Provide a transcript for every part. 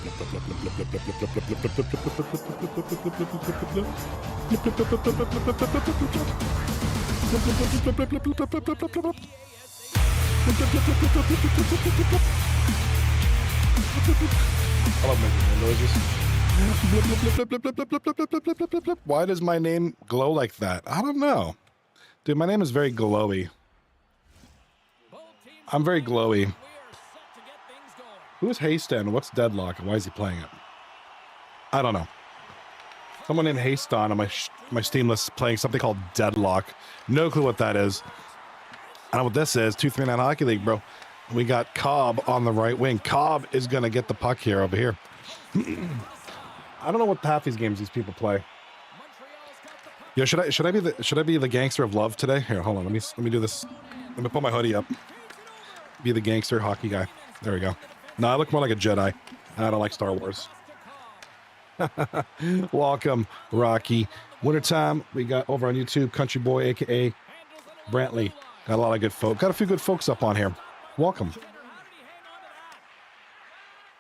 I love making noises. Why does my name glow like that? I don't know. Dude, my name is very glowy. I'm very glowy. Who's Hayston? What's Deadlock? And why is he playing it? I don't know. Someone named Hayston on my Steam list is playing something called Deadlock. No clue what that is. I don't know what this is. 239 Hockey League, bro. We got Cobb on the right wing. Cobb is going to get the puck here over here. I don't know what half these games these people play. Yo, should I be the gangster of love today? Here, hold on. Let me do this. Let me put my hoodie up. Be the gangster hockey guy. There we go. No, I look more like a Jedi. I don't like Star Wars. Welcome, Rocky. Wintertime, we got over on YouTube, Country Boy, aka Brantley. Got a lot of good folk. Got a few good folks up on here. Welcome.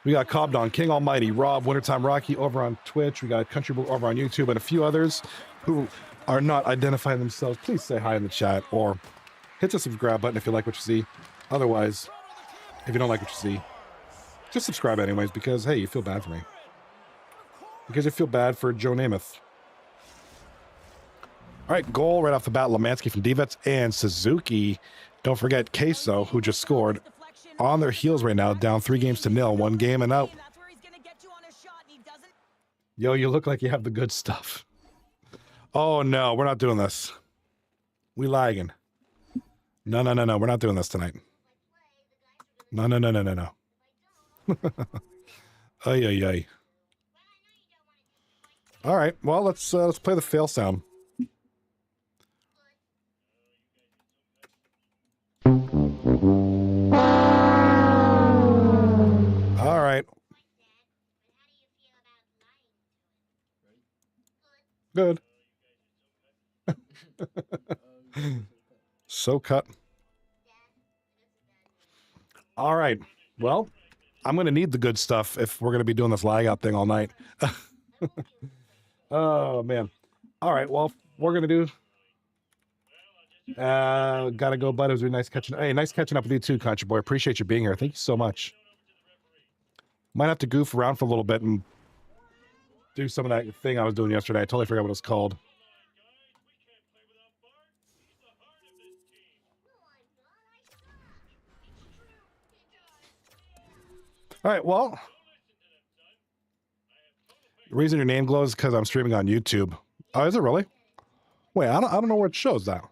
We got Cobdon, King Almighty, Rob, Wintertime Rocky over on Twitch. We got Country Boy over on YouTube, and a few others who are not identifying themselves. Please say hi in the chat or hit the subscribe button if you like what you see. Otherwise, if you don't like what you see, just subscribe anyways, because, hey, you feel bad for me. Because you feel bad for Joe Namath. All right, goal right off the bat, Lemansky from Divets and Suzuki. Don't forget Queso, who just scored, on their heels right now, down 3-0, 1 game and out. Yo, you look like you have the good stuff. Oh, no, we're not doing this. We lagging. No, we're not doing this tonight. No. Ay. All right, well, let's play the fail sound. All right. Good. So cut. All right. Well, I'm going to need the good stuff if we're going to be doing this lag out thing all night. Oh, man. All right. Well, we're going to do... Gotta go, bud. It was really nice catching... Hey, nice catching up with you too, Country Boy. Appreciate you being here. Thank you so much. Might have to goof around for a little bit and do some of that thing I was doing yesterday. I totally forgot what it was called. All right, well, the reason your name glows is because I'm streaming on YouTube. Oh, is it really? Wait, I don't know where it shows that.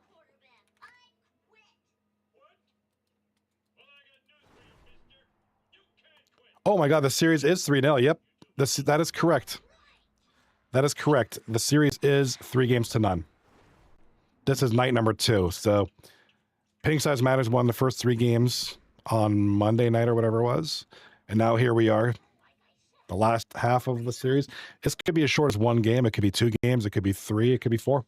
Oh my God, the series is 3-0. Yep, that is correct. That is correct. The series is 3-0. This is night number 2. So, Pink Size Matters won the first 3 games on Monday night or whatever it was. And now here we are, the last half of the series. This could be as short as 1 game. It could be 2 games. It could be 3. It could be 4.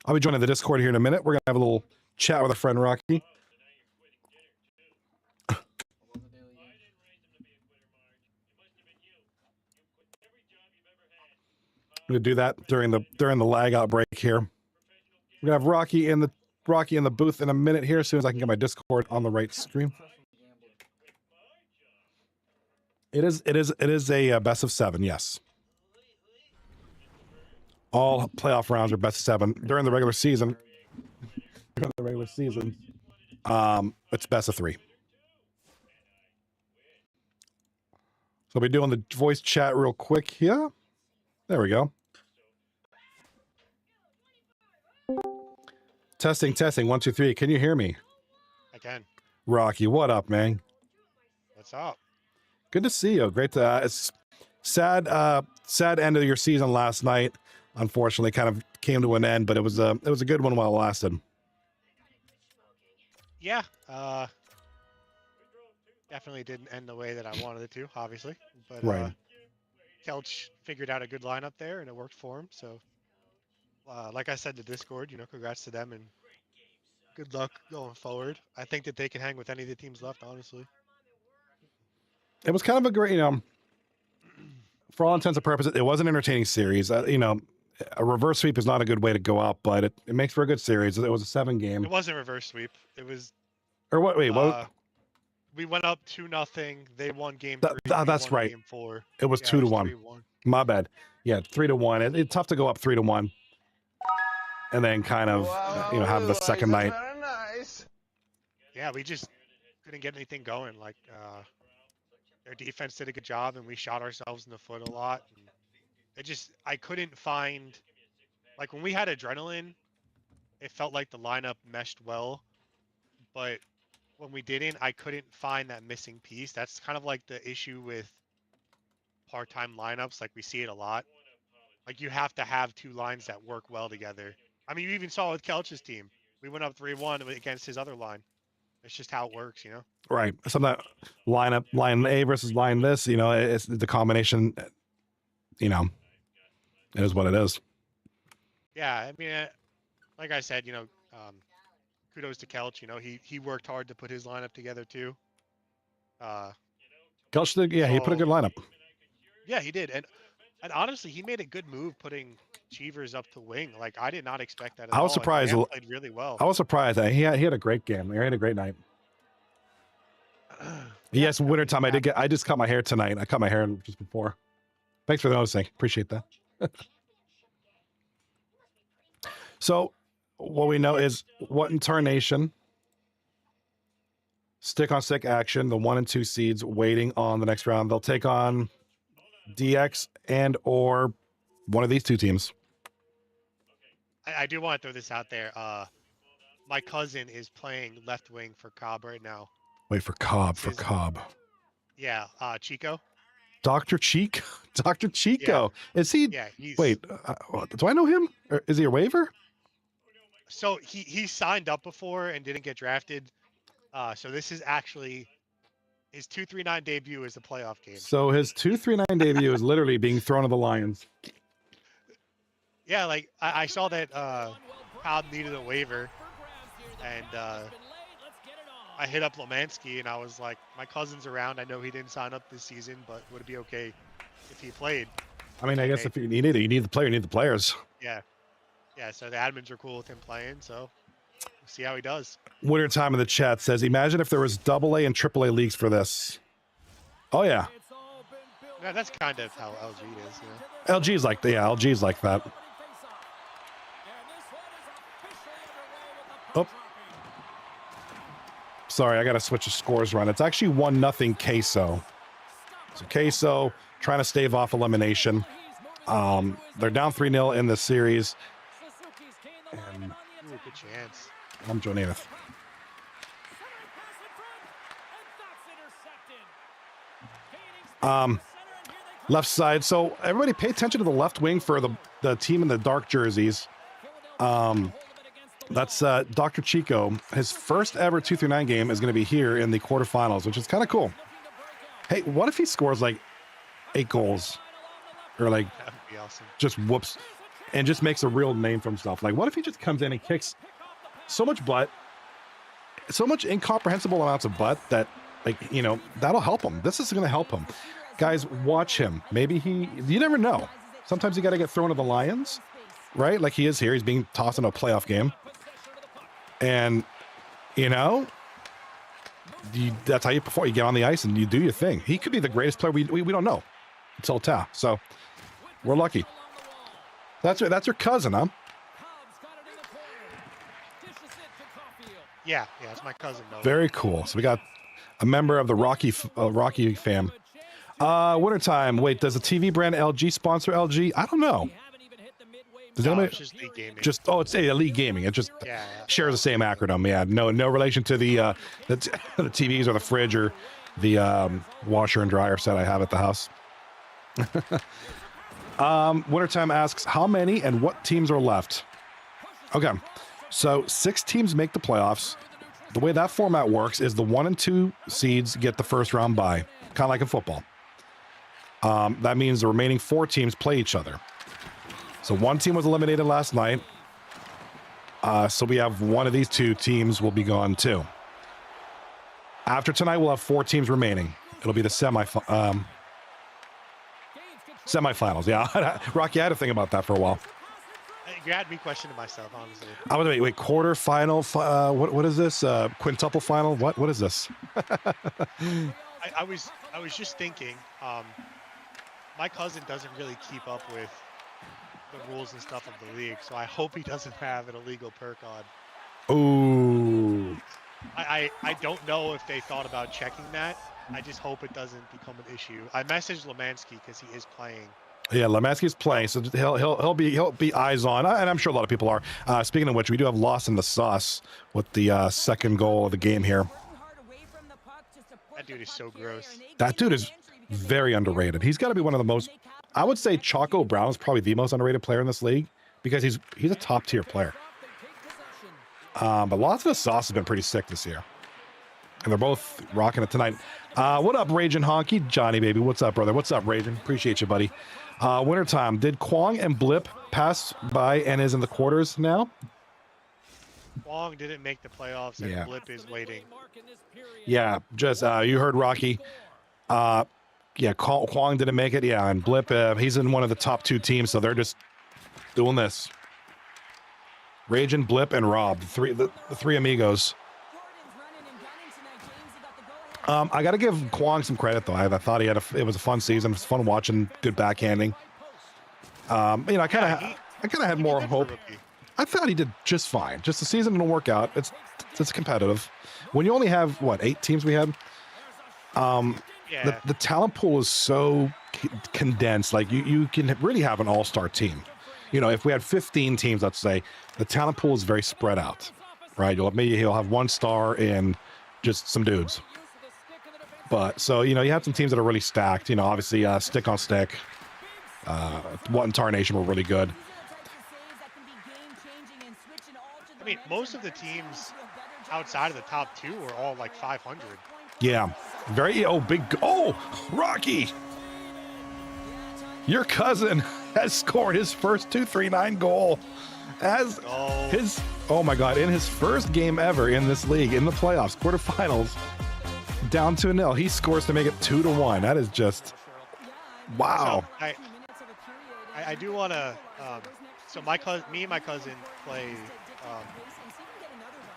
I'll be joining the Discord here in a minute. We're going to have a little chat with a friend, Rocky. I'm going to do that during the lag out break here. We're going to have Rocky in the booth in a minute here, as soon as I can get my Discord on the right stream. It is a best of 7, yes. All playoff rounds are best of 7 during the regular season. It's best of 3. So I'll be doing the voice chat real quick here. There we go. Testing. 1, 2, 3. Can you hear me? I can. Rocky, what up, man? What's up? Good to see you. Great to. It's sad end of your season last night. Unfortunately, kind of came to an end, but it was a good one while it lasted. Yeah. Definitely didn't end the way that I wanted it to, obviously. But Right. Kelch figured out a good lineup there, and it worked for him. So, like I said to Discord, congrats to them and good luck going forward. I think that they can hang with any of the teams left, honestly. It was kind of a great, for all intents and purposes, it was an entertaining series. A reverse sweep is not a good way to go out, but it makes for a good series. It was a 7 game. It wasn't reverse sweep. It was. Or what? Wait, what? We went up 2-0. They won game 3. That's right. Game 4. It was 2-1. 3-1. My bad. Yeah, 3-1. It's tough to go up 3-1, and then kind of have the second night. Nice. Yeah, we just couldn't get anything going. Like their defense did a good job, and we shot ourselves in the foot a lot. And I couldn't find, like, when we had adrenaline, it felt like the lineup meshed well, but when we didn't, I couldn't find that missing piece. That's kind of like the issue with part-time lineups. Like, we see it a lot. Like, you have to have 2 lines that work well together. I mean, you even saw it with Kelch's team. We went up 3-1 against his other line. It's just how it works, Right. Sometimes line A versus line this, it's the combination, it is what it is. Yeah, I mean, like I said, kudos to Kelch. He worked hard to put his lineup together too. Kelch did, he put a good lineup. Yeah, he did, and honestly, he made a good move putting Cheevers up to wing. Like, I did not expect that at all. I was surprised. He played really well. I was surprised that he had a great game. He had a great night. Yes, wintertime. I just cut my hair tonight. I cut my hair just before. Thanks for noticing. Appreciate that. So what we know is what in Tarnation, stick on stick action, the 1 and 2 seeds waiting on the next round. They'll take on DX and or one of these 2 teams. I do want to throw this out there. My cousin is playing left wing for Cobb right now. Wait for Cobb. For Cobb. Yeah, Chico. Dr. Cheek? Dr. Chico. Yeah. Is he? Yeah, he's. Wait, do I know him? Or is he a waiver? So he signed up before and didn't get drafted. So this is actually his 239 debut is a playoff game. So his 239 debut is literally being thrown to the Lions. Yeah, like I saw that Cobb needed a waiver, and I hit up Lomansky and I was like, my cousin's around. I know he didn't sign up this season, but would it be okay if he played? I mean, I guess if you need it, you need the player, you need the players. Yeah. Yeah, so the admins are cool with him playing, so we'll see how he does. Wintertime in the chat says, imagine if there was AA and AAA leagues for this. Oh, yeah. Yeah, that's kind of how LG is, LG's like that. Yeah, LG's like that. Oh. Sorry, I got to switch the scores run. It's actually 1-0 Queso. So Queso trying to stave off elimination. They're down 3-0 in this series. And ooh, good chance. I'm Joe Namath. Left side. So everybody pay attention to the left wing for the team in the dark jerseys. That's Dr. Chico. His first ever 2-9 game is going to be here in the quarterfinals, which is kind of cool. Hey, what if he scores like 8 goals? Or like, That would be awesome. just whoops, and just makes a real name for himself. Like, what if he just comes in and kicks so much butt, so much incomprehensible amounts of butt that, like, that'll help him. This is going to help him. Guys, watch him. Maybe you never know. Sometimes you got to get thrown to the Lions, right? Like he is here. He's being tossed into a playoff game. And, that's how you perform. You get on the ice and you do your thing. He could be the greatest player. We don't know until Ta. So we're lucky. That's your cousin, huh? Yeah, it's my cousin. Noah. Very cool. So we got a member of the Rocky fam. Wintertime. Wait, does the TV brand LG sponsor LG? I don't know. Does anybody? It's just League Gaming. It's Elite Gaming. It just shares the same acronym. Yeah, no relation to the TVs or the fridge or the washer and dryer set I have at the house. Wintertime asks, how many and what teams are left? Okay, so 6 teams make the playoffs. The way that format works is the 1 and 2 seeds get the first round bye, kind of like in football. That means the remaining 4 teams play each other. So 1 team was eliminated last night. So we have one of these 2 teams will be gone too. After tonight, we'll have 4 teams remaining. It'll be the semifinals. Yeah, Rocky, I had to think about that for a while. You had me questioning myself, honestly. I was wait, quarterfinal. What is this? Quintuple final? What is this? I was just thinking. My cousin doesn't really keep up with the rules and stuff of the league, so I hope he doesn't have an illegal perk on. Ooh. I don't know if they thought about checking that. I just hope it doesn't become an issue. I messaged Lemansky because he is playing. Yeah, Lemansky's playing, so he'll be eyes on, and I'm sure a lot of people are. Speaking of which, we do have loss in the sauce with the second goal of the game here. That dude is so gross. That dude is very underrated. He's got to be one of the most. I would say Chaco Brown is probably the most underrated player in this league because he's a top tier player. But lots of the sauce has been pretty sick this year, and they're both rocking it tonight. What up, Raging Honky? Johnny, baby. What's up, brother? What's up, Raging? Appreciate you, buddy. Wintertime. Did Kwong and Blip pass by and is in the quarters now? Kwong didn't make the playoffs, and Blip is waiting. Yeah, just you heard Rocky. Yeah, Kwong didn't make it. Yeah, and Blip, he's in one of the top 2 teams, so they're just doing this. Raging, Blip, and Rob, the three amigos. I got to give Kwong some credit though. I thought he had it was a fun season. It was fun watching, good backhanding. I kind of had more hope. I thought he did just fine. Just the season didn't work out. It's competitive. When you only have 8 teams we had. The talent pool is so condensed. Like you can really have an all-star team. If we had 15 teams, let's say, the talent pool is very spread out, right? Maybe he'll have 1 star and just some dudes. But so you have some teams that are really stacked. Obviously stick on stick. What and Tarnation were really good. I mean, most of the teams outside of the top 2 were all like 500. Yeah, Rocky. Your cousin has scored his first 239 goal oh my God, in his first game ever in this league, in the playoffs, quarterfinals, down 2-0. He scores to make it 2-1. That is just, wow. So I do want to, so me and my cousin play,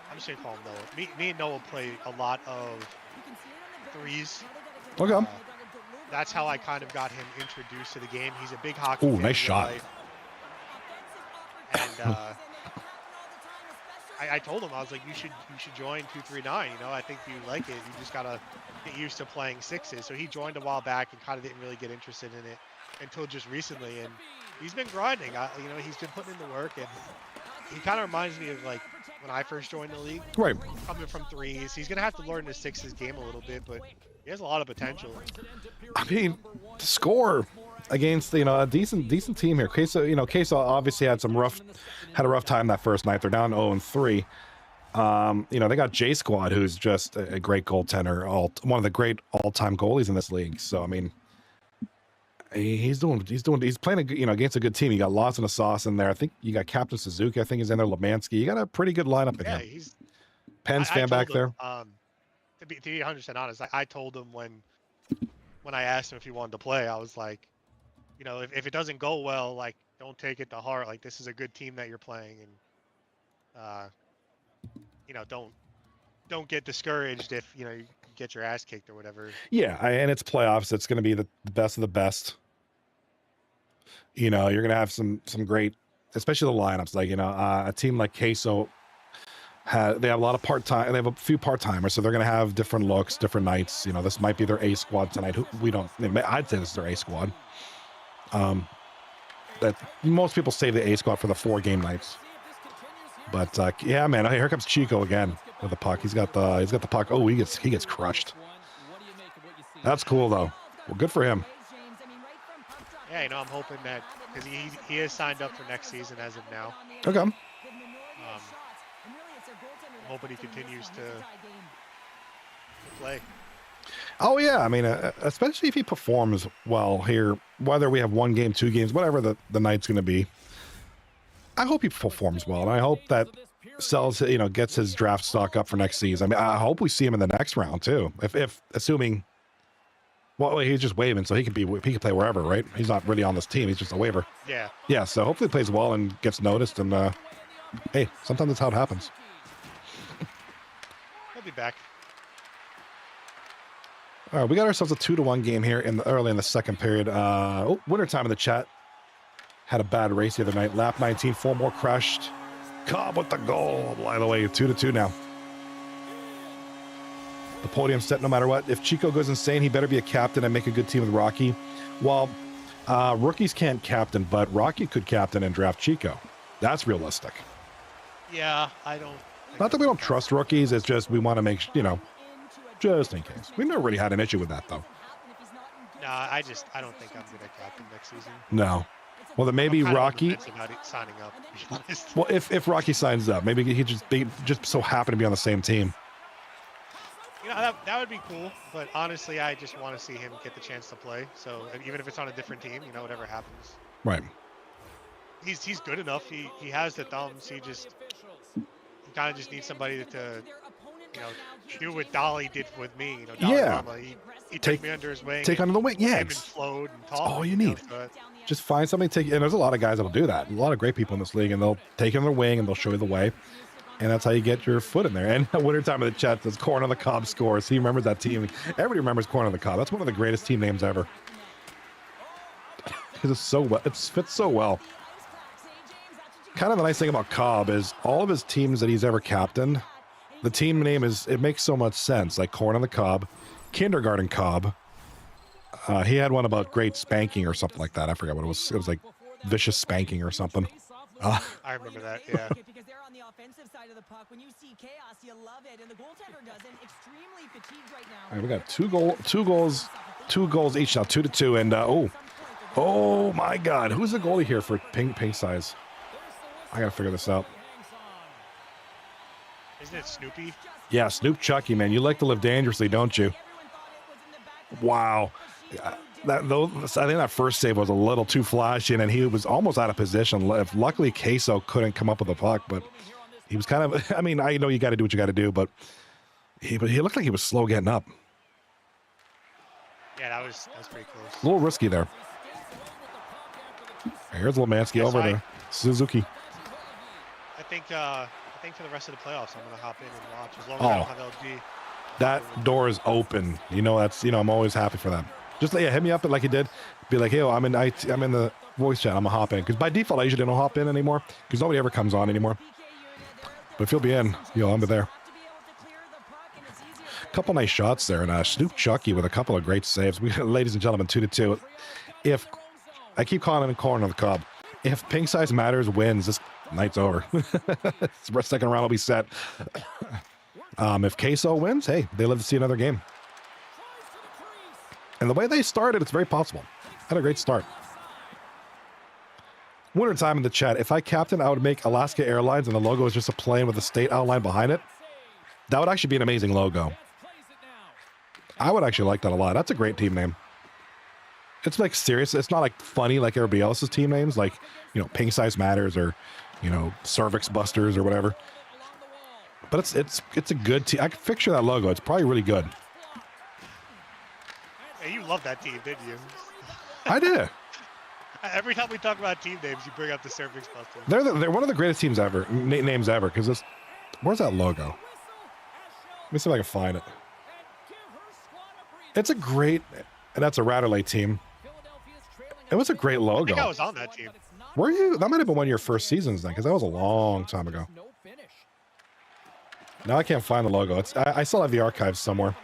I'm just going to call him Noah. Me and Noah play a lot of threes. Okay. That's how I kind of got him introduced to the game. He's a big hockey fan. Nice shot. And I told him, I was like, you should join 239. I think you like it. You just gotta get used to playing sixes. So he joined a while back and kind of didn't really get interested in it until just recently. And he's been grinding. He's been putting in the work, and he kind of reminds me of like when I first joined the league. Right. Coming from threes, he's gonna have to learn the sixes game a little bit, but he has a lot of potential. I mean, to score against a decent team here. Queso obviously had a rough time that first night. They're down 0-3. They got J Squad, who's just a great goaltender, one of the great all-time goalies in this league. So I mean, he's playing against a good team. You got lots in the sauce in there. I think you got Captain Suzuki. I think is in there. Lemansky. You got a pretty good lineup in here. He's Penn's fan back there. To be 100% honest, I told him when I asked him if he wanted to play, I was like, if it doesn't go well, like, don't take it to heart. Like, this is a good team that you're playing, and don't get discouraged if you get your ass kicked or whatever. Yeah, and it's playoffs. It's going to be the best of the best. You're going to have some great, especially the lineups. Like a team like Queso. They have a lot of part-time. They have a few part-timers, so they're going to have different looks, different nights. This might be their A squad tonight. I'd say this is their A squad. That most people save the A squad for the 4 game nights. But yeah, man, here comes Chico again with the puck. He's got the puck. Oh, he gets crushed. That's cool though. Well, good for him. Yeah, I'm hoping that because he is signed up for next season as of now. Okay. I'm hoping he continues to play. Oh yeah, I mean, especially if he performs well here, whether we have 1 game, 2 games, whatever the night's going to be. I hope he performs well, and I hope that sells, gets his draft stock up for next season. I mean, I hope we see him in the next round too. If assuming Well, he's just waiving, so he can play wherever, right? He's not really on this team. He's just a waiver. Yeah. Yeah, so hopefully he plays well and gets noticed. And hey, sometimes that's how it happens. He'll be back. All right, we got ourselves a 2-1 game here early in the second period. Winter time in the chat. Had a bad race the other night. Lap 19, 4 more crushed. Cobb with the goal. By the way, 2-2 now. The podium's set no matter what. If Chico goes insane, he better be a captain and make a good team with Rocky. Well, rookies can't captain, but Rocky could captain and draft Chico. That's realistic. Yeah, I don't. Not that we don't trust rookies. It's just we want to make, just in case. We've never really had an issue with that, though. No, I don't think I'm gonna captain next season. No. Well, then maybe Rocky. Signing up, to be honest. Well, if Rocky signs up, maybe he just so happen to be on the same team. That would be cool, but honestly, I just want to see him get the chance to play. So even if it's on a different team, whatever happens. Right. He's good enough. He has the thumbs. He kind of just needs somebody to do what Dolly did with me. Dolly Mama, he took me under his wing. Take under the wing, yeah. And flowed and talked. All you need. Just find somebody to take. And there's a lot of guys that'll do that. A lot of great people in this league, and they'll take in their wing and they'll show you the way. And that's how you get your foot in there. And wintertime in the chat says Corn on the Cob scores. He remembers that team. Everybody remembers Corn on the Cob. That's one of the greatest team names ever. Because it fits so well. Kind of the nice thing about Cobb is all of his teams that he's ever captained, the team name it makes so much sense. Like Corn on the Cob, Kindergarten Cobb. He had one about great spanking or something like that. I forgot what it was. It was like vicious spanking or something. I remember that, yeah. Because they're on the offensive side of the puck. When you see chaos, you love it, and the goaltender doesn't. Extremely fatigued right now. All right, we got two goals each now, 2-2, and oh my God, who's the goalie here for pink size? I gotta figure this out. Isn't it Snoopy? Yeah, Snoop Chucky, man. You like to live dangerously, don't you? Wow. I think that first save was a little too flashy, and he was almost out of position. Luckily, Queso couldn't come up with the puck, but he was kind of. I mean, I know you got to do what you got to do, but he looked like he was slow getting up. Yeah, that was pretty close. A little risky there. Here's Lemansky over there. Suzuki. I think for the rest of the playoffs, I'm gonna hop in and watch as long as I don't have LG. That door is open. I'm always happy for that. Just hit me up like you did. Be like, hey, I'm in the voice chat. I'm gonna hop in because by default I usually don't hop in anymore because nobody ever comes on anymore. But if you'll be in, I'm there. Couple nice shots there, and Snoop Chucky with a couple of great saves. Ladies and gentlemen, 2-2. If I keep calling him Corn on the Cob, if Pink Size Matters wins, this night's over. Second round will be set. If Queso wins, hey, they live to see another game. And the way they started, it's very possible. Had a great start. Wintertime in the chat. If I captain, I would make Alaska Airlines, and the logo is just a plane with a state outline behind it. That would actually be an amazing logo. I would actually like that a lot. That's a great team name. It's like serious. It's not like funny like everybody else's team names, like Pink Size Matters or Cervix Busters or whatever. But it's a good team. I can picture that logo. It's probably really good. Hey, you love that team, didn't you? I did. Every time we talk about team names, you bring up the Cervix Busters. They're one of the greatest teams ever, names ever. Because where's that logo? Let me see if I can find it. It's a great, and that's a Ratterley team. It was a great logo. I think I was on that team. Were you? That might have been one of your first seasons then, because that was a long time ago. Now I can't find the logo. I still have the archives somewhere.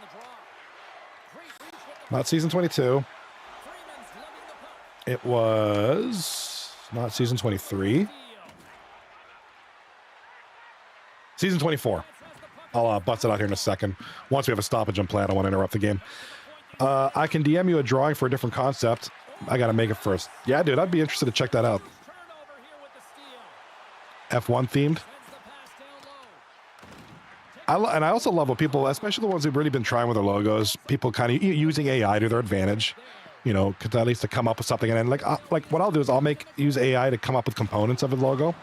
Not season 22. It was not season 23. Season 24. I'll bust it out here in a second. Once we have a stoppage unplanned, I don't want to interrupt the game. I can DM you a drawing for a different concept. I got to make it first. Yeah, dude, I'd be interested to check that out. F1 themed. And I also love what people, especially the ones who've really been trying with their logos, people kind of using AI to their advantage, at least to come up with something. And then like what I'll do is I'll use AI to come up with components of a logo,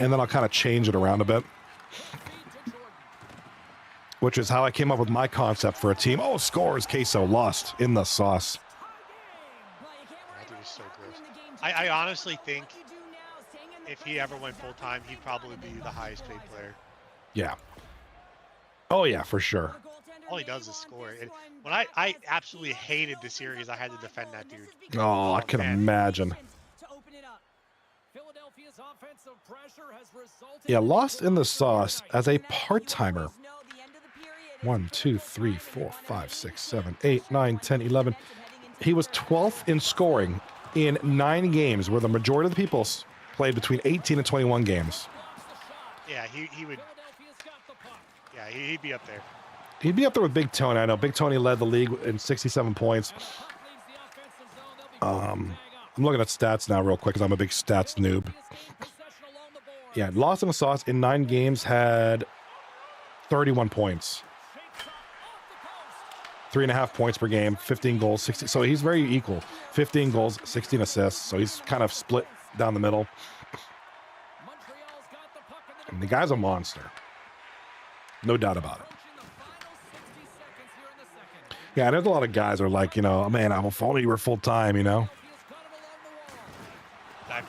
and then I'll kind of change it around a bit. which is how I came up with my concept for a team. Oh, scores. Queso lost in the sauce. That dude is so gross. I honestly think if he ever went full time, he'd probably be the highest paid player. Yeah. Oh, yeah, for sure. All he does is score. When I absolutely hated the series, I had to defend that dude. Oh, I can imagine. Yeah, lost in the sauce as a part-timer. 1, 2, 3, 4, 5, 6, 7, 8, 9, 10, 11. He was 12th in scoring in 9 games, where the majority of the people played between 18 and 21 games. Yeah, he would. Yeah, he'd be up there. He'd be up there with Big Tony. I know Big Tony led the league in 67 points. I'm looking at stats now real quick because I'm a big stats noob. Yeah, lost in the sauce in 9 games, had 31 points. 3.5 points per game, 15 goals, 60. So he's very equal. 15 goals, 16 assists. So he's kind of split down the middle. And the guy's a monster. No doubt about it. Yeah, there's a lot of guys who are like, you know, man, if only you were full time, you know.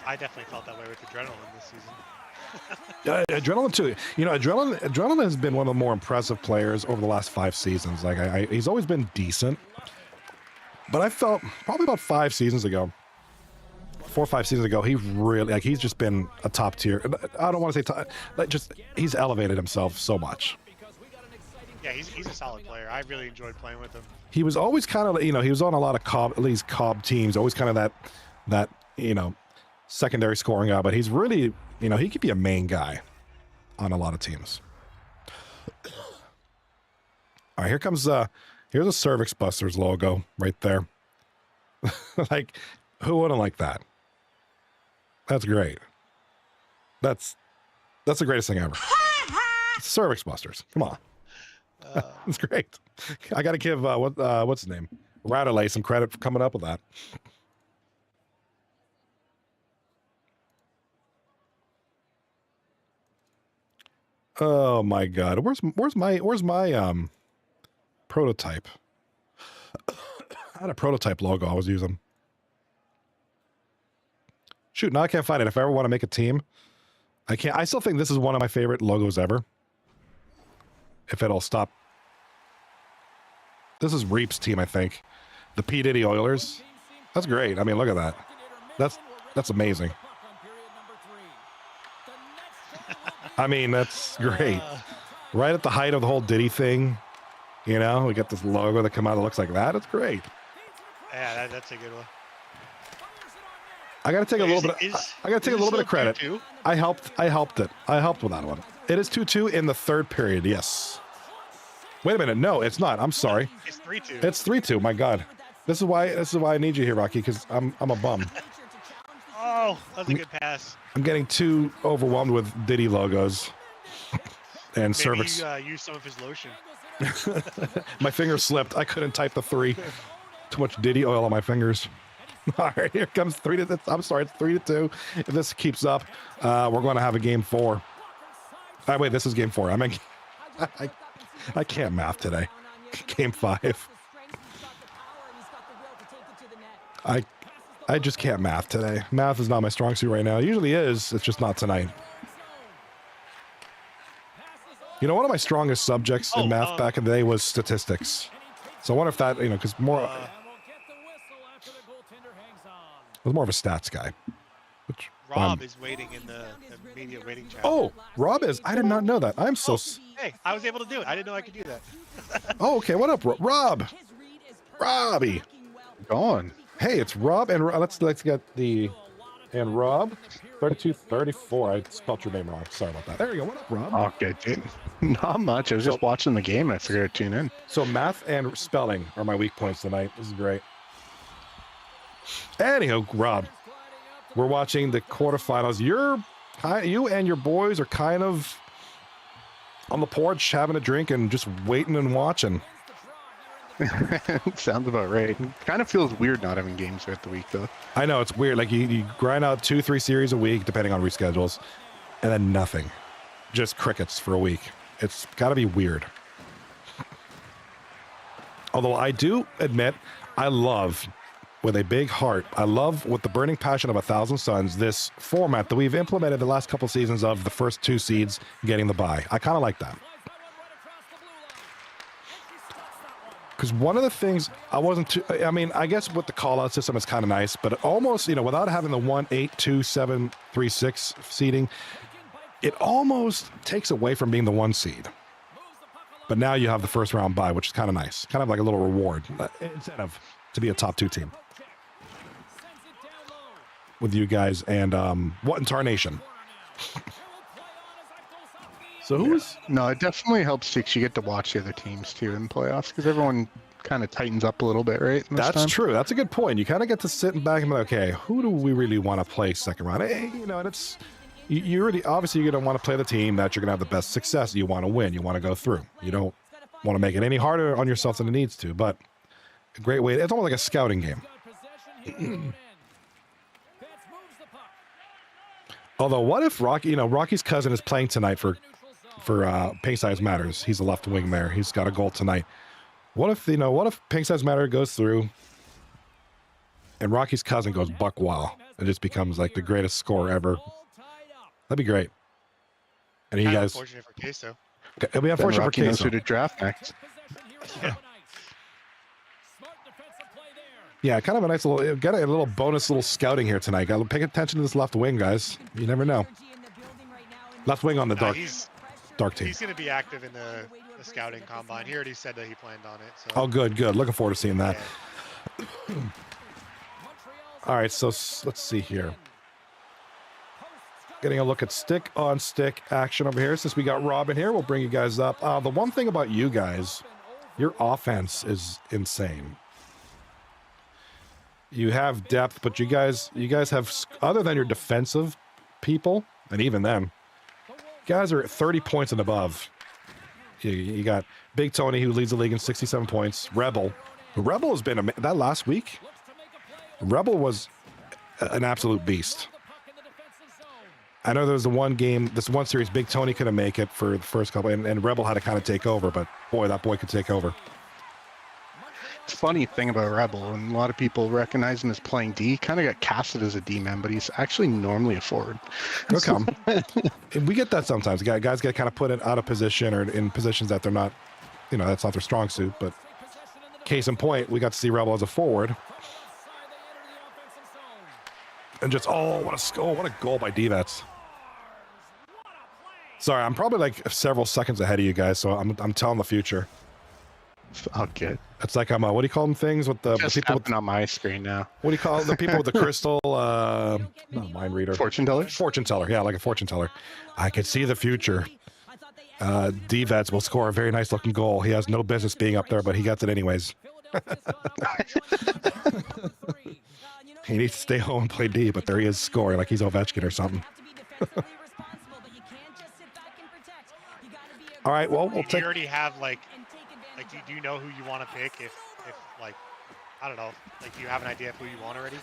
I definitely felt that way with Adrenaline this season. Adrenaline too. You know, Adrenaline has been one of the more impressive players over the last 5 seasons. Like, he's always been decent, but I felt probably about 5 seasons ago, 4 or 5 seasons ago, he really, like, he's just been a top tier. I don't want to say top, like, just he's elevated himself so much. Yeah, he's a solid player. I really enjoyed playing with him. He was always kind of, you know, he was on a lot of Cobb teams, always kind of that you know, secondary scoring guy, but he's really, you know, he could be a main guy on a lot of teams. All right, here's a Cervix Busters logo right there. Like, who wouldn't like that? That's great. That's the greatest thing ever. Cervix Busters. Come on. That's great. I got to give what's his name, Radley, some credit for coming up with that. Oh my God, where's my prototype? I had a prototype logo I was using. Shoot, now I can't find it. If I ever want to make a team, I can't. I still think this is one of my favorite logos ever. If it'll stop. This is Reap's team, I think. The P. Diddy Oilers. That's great. I mean, look at that. That's amazing. I mean, that's great. Right at the height of the whole Diddy thing, you know, we get this logo that come out that looks like that. It's great. Yeah, that's a good one. I got to take a little bit. I got to take a little bit of credit. 2-2? I helped it. I helped with that one. It is 2-2 in the 3rd period. Yes. Wait a minute. No, it's not. I'm sorry. It's 3-2. It's 3-2. My God. This is why I need you here, Rocky, because I'm a bum. Oh, that's a good pass. I'm getting too overwhelmed with Diddy logos and Maybe Cervix. you use some of his lotion. My finger slipped. I couldn't type the 3. Too much Diddy oil on my fingers. All right, here comes 3-2. I'm sorry, it's 3-2. If this keeps up, we're going to have a game 4. Wait, this is game 4. I can't math today. Game 5. I just can't math today. Math is not my strong suit right now. It usually is. It's just not tonight. You know, one of my strongest subjects in math back in the day was statistics. So I wonder if that, you know, because I was more of a stats guy. Rob is waiting in the media waiting chat. Oh, Rob is. I did not know that. I'm so. Hey, I was able to do it. I didn't know I could do that. Oh, okay. What up, Rob? Robbie. Gone. Hey, it's Rob, and let's get the and Rob 3234. I spelled your name wrong. Sorry about that. There you go. What up, Rob? Okay, dude. Not much. I was just watching the game and I figured I'd tune in. So math and spelling are my weak points tonight. This is great. Anyhow, Rob, we're watching the quarterfinals. You and your boys are kind of on the porch having a drink and just waiting and watching. Sounds about right. Kind of feels weird not having games throughout the week, though. I know, it's weird. Like, you grind out 2-3 series a week, depending on reschedules, and then nothing. Just crickets for a week. It's got to be weird. Although I do admit, I love, with a big heart, I love with the burning passion of 1,000 Suns, this format that we've implemented the last couple seasons of the first 2 seeds getting the bye. I kind of like that. Because one of the things I wasn't too, I mean, I guess with the call-out system, it's kind of nice, but almost, you know, without having the 1, 8, 2, 7, 3, 6 seeding, it almost takes away from being the 1 seed. But now you have the first round bye, which is kind of nice. Kind of like a little reward, incentive to be a top 2 team. With you guys and what in Tarnation? So who's... No, it definitely helps because you get to watch the other teams too in playoffs because everyone kind of tightens up a little bit, right? That's true. That's a good point. You kind of get to sit back and be like, okay, who do we really want to play second round? Hey, you know, and it's... You really, obviously, you're going to want to play the team that you're going to have the best success. You want to win. You want to go through. You don't want to make it any harder on yourself than it needs to. But a great way. It's almost like a scouting game. Although, what if Rocky? You know, Rocky's cousin is playing tonight for Pink Size Matters. He's a left wing there. He's got a goal tonight. What if What if Pink Size Matter goes through, and Rocky's cousin goes buck wild and just becomes like the greatest scorer ever? That'd be great. And you guys, unfortunate for Queso. It'll be unfortunate for Rocky knows Queso. who to draft next. Yeah. Yeah, kind of a nice little, get a little bonus little scouting here tonight. Got to pay attention to this left wing, guys. You never know. Left wing on the dark team. He's going to be active in the scouting combine. He already said that he planned on it. So. Oh, good. Looking forward to seeing that. Yeah. All right, so let's see here. Getting a look at stick-on-stick action over here. Since we got Robin here, we'll bring you guys up. The one thing about you guys, your offense is insane. You have depth, but you guys have, other than your defensive people, and even them, guys are at 30 points and above. You got Big Tony, who leads the league in 67 points. Rebel has been, that last week, Rebel was an absolute beast. I know there was the one game, this one series, Big Tony couldn't make it for the first couple, and Rebel had to kind of take over, but boy, that boy could take over. It's a funny thing about Rebel, and a lot of people recognize him as playing D. Kind of got casted as a D man, but he's actually normally a forward. He'll come. And we get that sometimes. Guys get kind of put out of position or in positions that they're not, you know, that's not their strong suit. But case in point, we got to see Rebel as a forward. And just, what a goal by D-Vets. Sorry, I'm probably like several seconds ahead of you guys, so I'm telling the future. Okay. It's like I'm what do you call them things with the people with, on my screen now? what do you call the people with the crystal not mind reader, Fortune teller? Fortune teller, yeah, like a fortune teller. I can see the future. D-Vets will score a very nice looking goal. He has no business being up there, but he gets it anyways. He needs to stay home and play D, but there he is scoring like he's Ovechkin or something. All right, well, we'll Do take... you already have like do you know who you want to pick if like, I don't know, like do you have an idea of who you want already?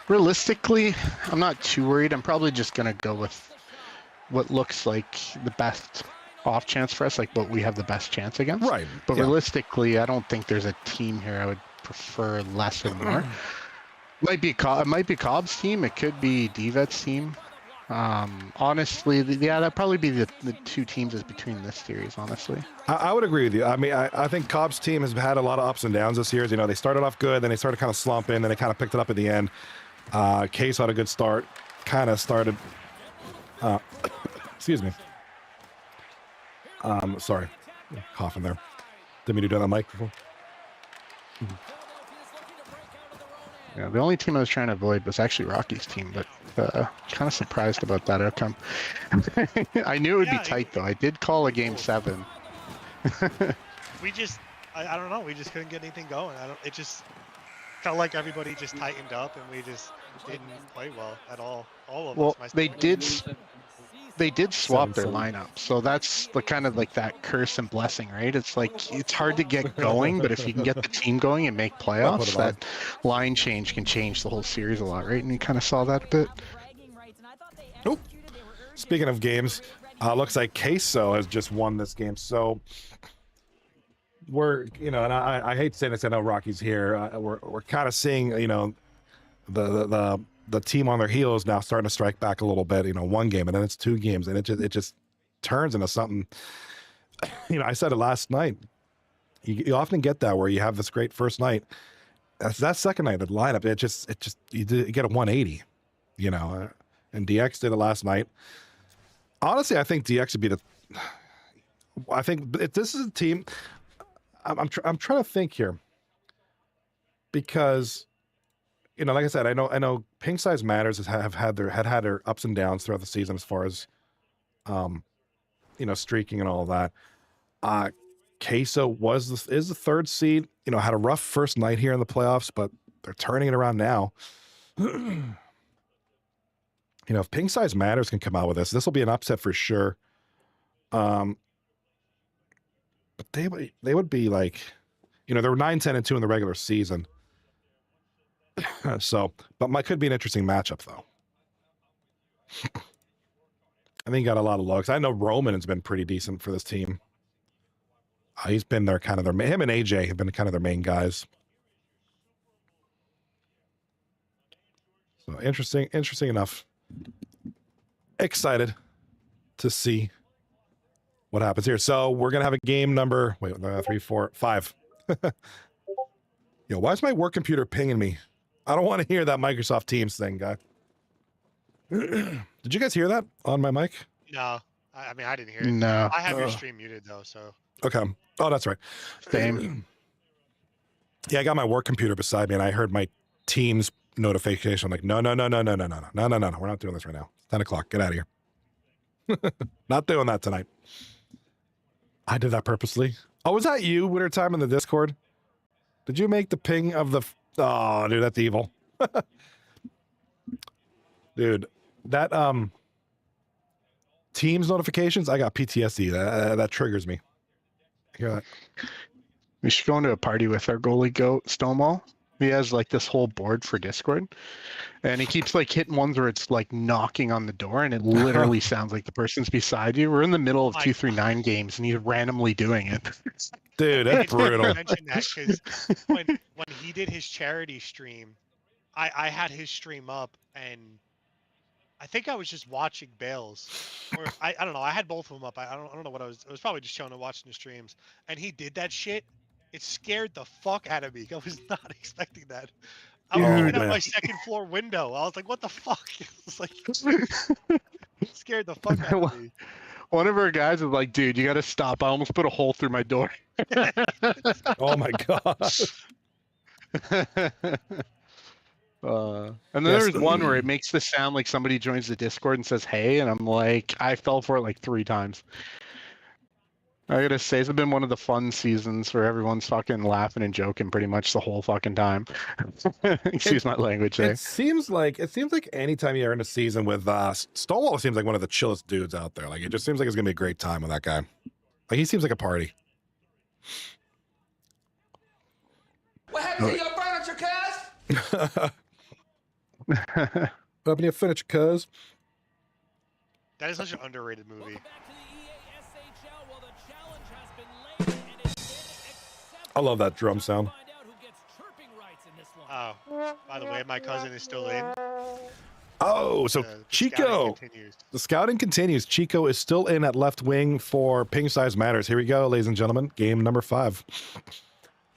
Realistically, I'm not too worried. I'm probably just gonna go with what looks like the best off chance for us, like what we have the best chance against. Right. But yeah. Realistically, I don't think there's a team here I would prefer less or more. It might be Cobb's team. It could be D-Vet's team. Honestly, that'd probably be the two teams is between this series, honestly. I would agree with you. I mean, I think Cobb's team has had a lot of ups and downs this year. You know, they started off good, then they started kind of slumping, then they kind of picked it up at the end. Case had a good start, kind of started. Excuse me. Sorry, coughing there. Didn't mean to do that on the microphone. Yeah, the only team I was trying to avoid was actually Rocky's team, but kind of surprised about that outcome. I knew it would be tight, though. I did call a game 7. We just, I don't know. We just couldn't get anything going. It just felt like everybody just tightened up, and we just didn't play well at all. All of us. They did swap their lineup, so that's the kind of like that curse and blessing, right? It's like it's hard to get going, but if you can get the team going and make playoffs, that line change can change the whole series a lot, right? And you kind of saw that a bit. Oh, speaking of games, Looks like Queso has just won this game. So we're, you know, and I hate saying this. I know Rocky's here. We're kind of seeing, you know, the team on their heels now starting to strike back a little bit. You know, one game and then it's 2 games, and it just turns into something. You know, I said it last night. You often get that where you have this great first night. That second night, the lineup, you get a 180. You know, and DX did it last night. Honestly, I think DX would be I think if this is a team, I'm trying to think here, because, you know, like I said, I know Pink Size Matters had their ups and downs throughout the season as far as, you know, streaking and all of that. Queso is the 3rd seed. You know, had a rough first night here in the playoffs, but they're turning it around now. You know, if Pink Size Matters can come out with this will be an upset for sure. But they would be like, you know, they were 9-10-2 in the regular season. So, but could be an interesting matchup though. I think he got a lot of looks. I know Roman has been pretty decent for this team. He's been him and AJ have been kind of their main guys. So interesting enough. Excited to see what happens here. So we're gonna have a game number 3, 4, 5. Yo, why is my work computer pinging me? I don't want to hear that Microsoft Teams thing, guy. Did you guys hear that on my mic? No, I mean I didn't hear it. No. I have your stream muted though, so. Okay. Oh, that's right. Same. Yeah, I got my work computer beside me, and I heard my Teams notification. I'm like, no. We're not doing this right now. It's 10 o'clock. Get out of here. Not doing that tonight. I did that purposely. Oh, was that you, Winter Time, in the Discord? Did you make the ping of the... Oh, dude, that's evil. Dude, that Teams notifications, I got PTSD. That triggers me. Hear that? We should go into a party with our goalie goat, Stonewall. He has like this whole board for Discord, and he keeps like hitting ones where it's like knocking on the door, and it literally sounds like the person's beside you. We're in the middle of 239 games, and he's randomly doing it. Dude, that's brutal. I mentioned that because when he did his charity stream, I had his stream up, and I think I was just watching Bales, or I don't know. I had both of them up. I don't know what I was probably just chilling and watching the streams, and he did that shit. It scared the fuck out of me. I was not expecting that. I was looking at my 2nd floor window. I was like, what the fuck? It was like, it scared the fuck out of me. One of our guys was like, dude, you got to stop. I almost put a hole through my door. Oh my god. And then there's one where it makes the sound like somebody joins the Discord and says, hey, and I'm like, I fell for it like 3 times. I gotta say, it's been one of the fun seasons where everyone's fucking laughing and joking pretty much the whole fucking time. Excuse my language there. It seems like anytime you're in a season with Stonewall seems like one of the chillest dudes out there. Like, it just seems like it's gonna be a great time with that guy. Like, he seems like a party. What happened to your furniture, cuz? What happened to your furniture, cuz? That is such an underrated movie. I love that drum sound. Oh, by the way, my cousin is still in. Oh, so The Chico. The scouting continues. Chico is still in at left wing for Ping Size Matters. Here we go, ladies and gentlemen. Game number 5.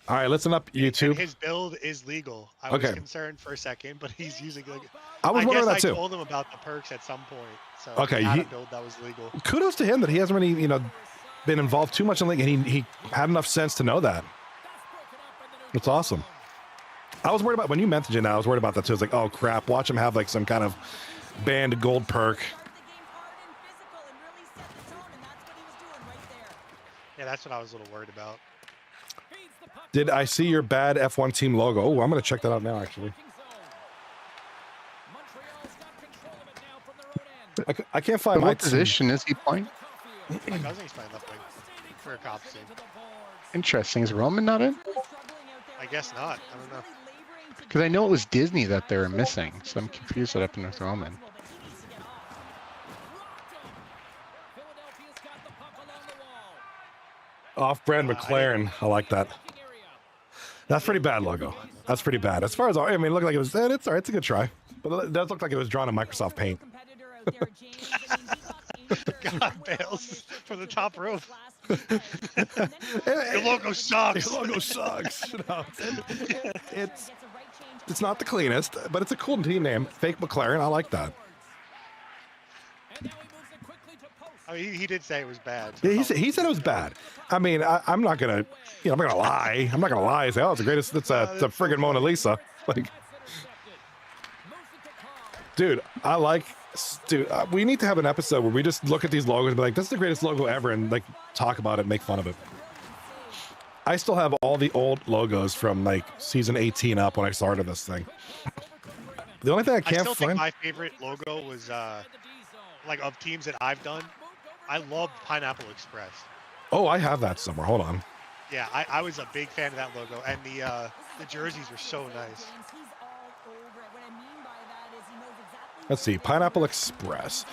All right, listen up, YouTube. And his build is legal. I was concerned for a second, but he's using like. I was wondering that too. I told him about the perks at some point. So okay, he had a build that was legal. Kudos to him that he hasn't really, been involved too much in the league, and he had enough sense to know that. It's awesome. I was worried about when you mentioned it. I was worried about that too. I was like, oh crap, watch him have like some kind of banned gold perk. Yeah, that's what I was a little worried about. Did I see your bad F1 team logo? Oh, I'm going to check that out now, actually. I can't find my what position is he playing? My cousin's playing left wing for a Cops team. Interesting. Is Roman not in? I guess not. I don't know. Because I know it was Disney that they were missing, so I'm confused what happened with Roman. Off-brand McLaren. I like that. That's pretty bad logo. That's pretty bad. As far as I mean, it looked like it was. It's all right. It's a good try, but it does look like it was drawn in Microsoft Paint. God, Bales from the top rope. The logo sucks. The logo sucks. No, it's not the cleanest, but it's a cool team name. Fake McLaren. I like that. I mean, he did say it was bad. Yeah, he said it was bad. I mean, I'm not gonna, I'm not gonna lie. I'm not gonna lie and say, oh, it's the greatest. It's a friggin' Mona Lisa. Like, dude, we need to have an episode where we just look at these logos and be like, this is the greatest logo ever, and like talk about it, make fun of it. I still have all the old logos from like season 18 up when I started this thing. The only thing I can't think find. My favorite logo was like of teams that I've done. I loved Pineapple Express. Oh, I have that somewhere. Hold on. Yeah, I was a big fan of that logo, and the jerseys were so nice. Let's see, Pineapple Express.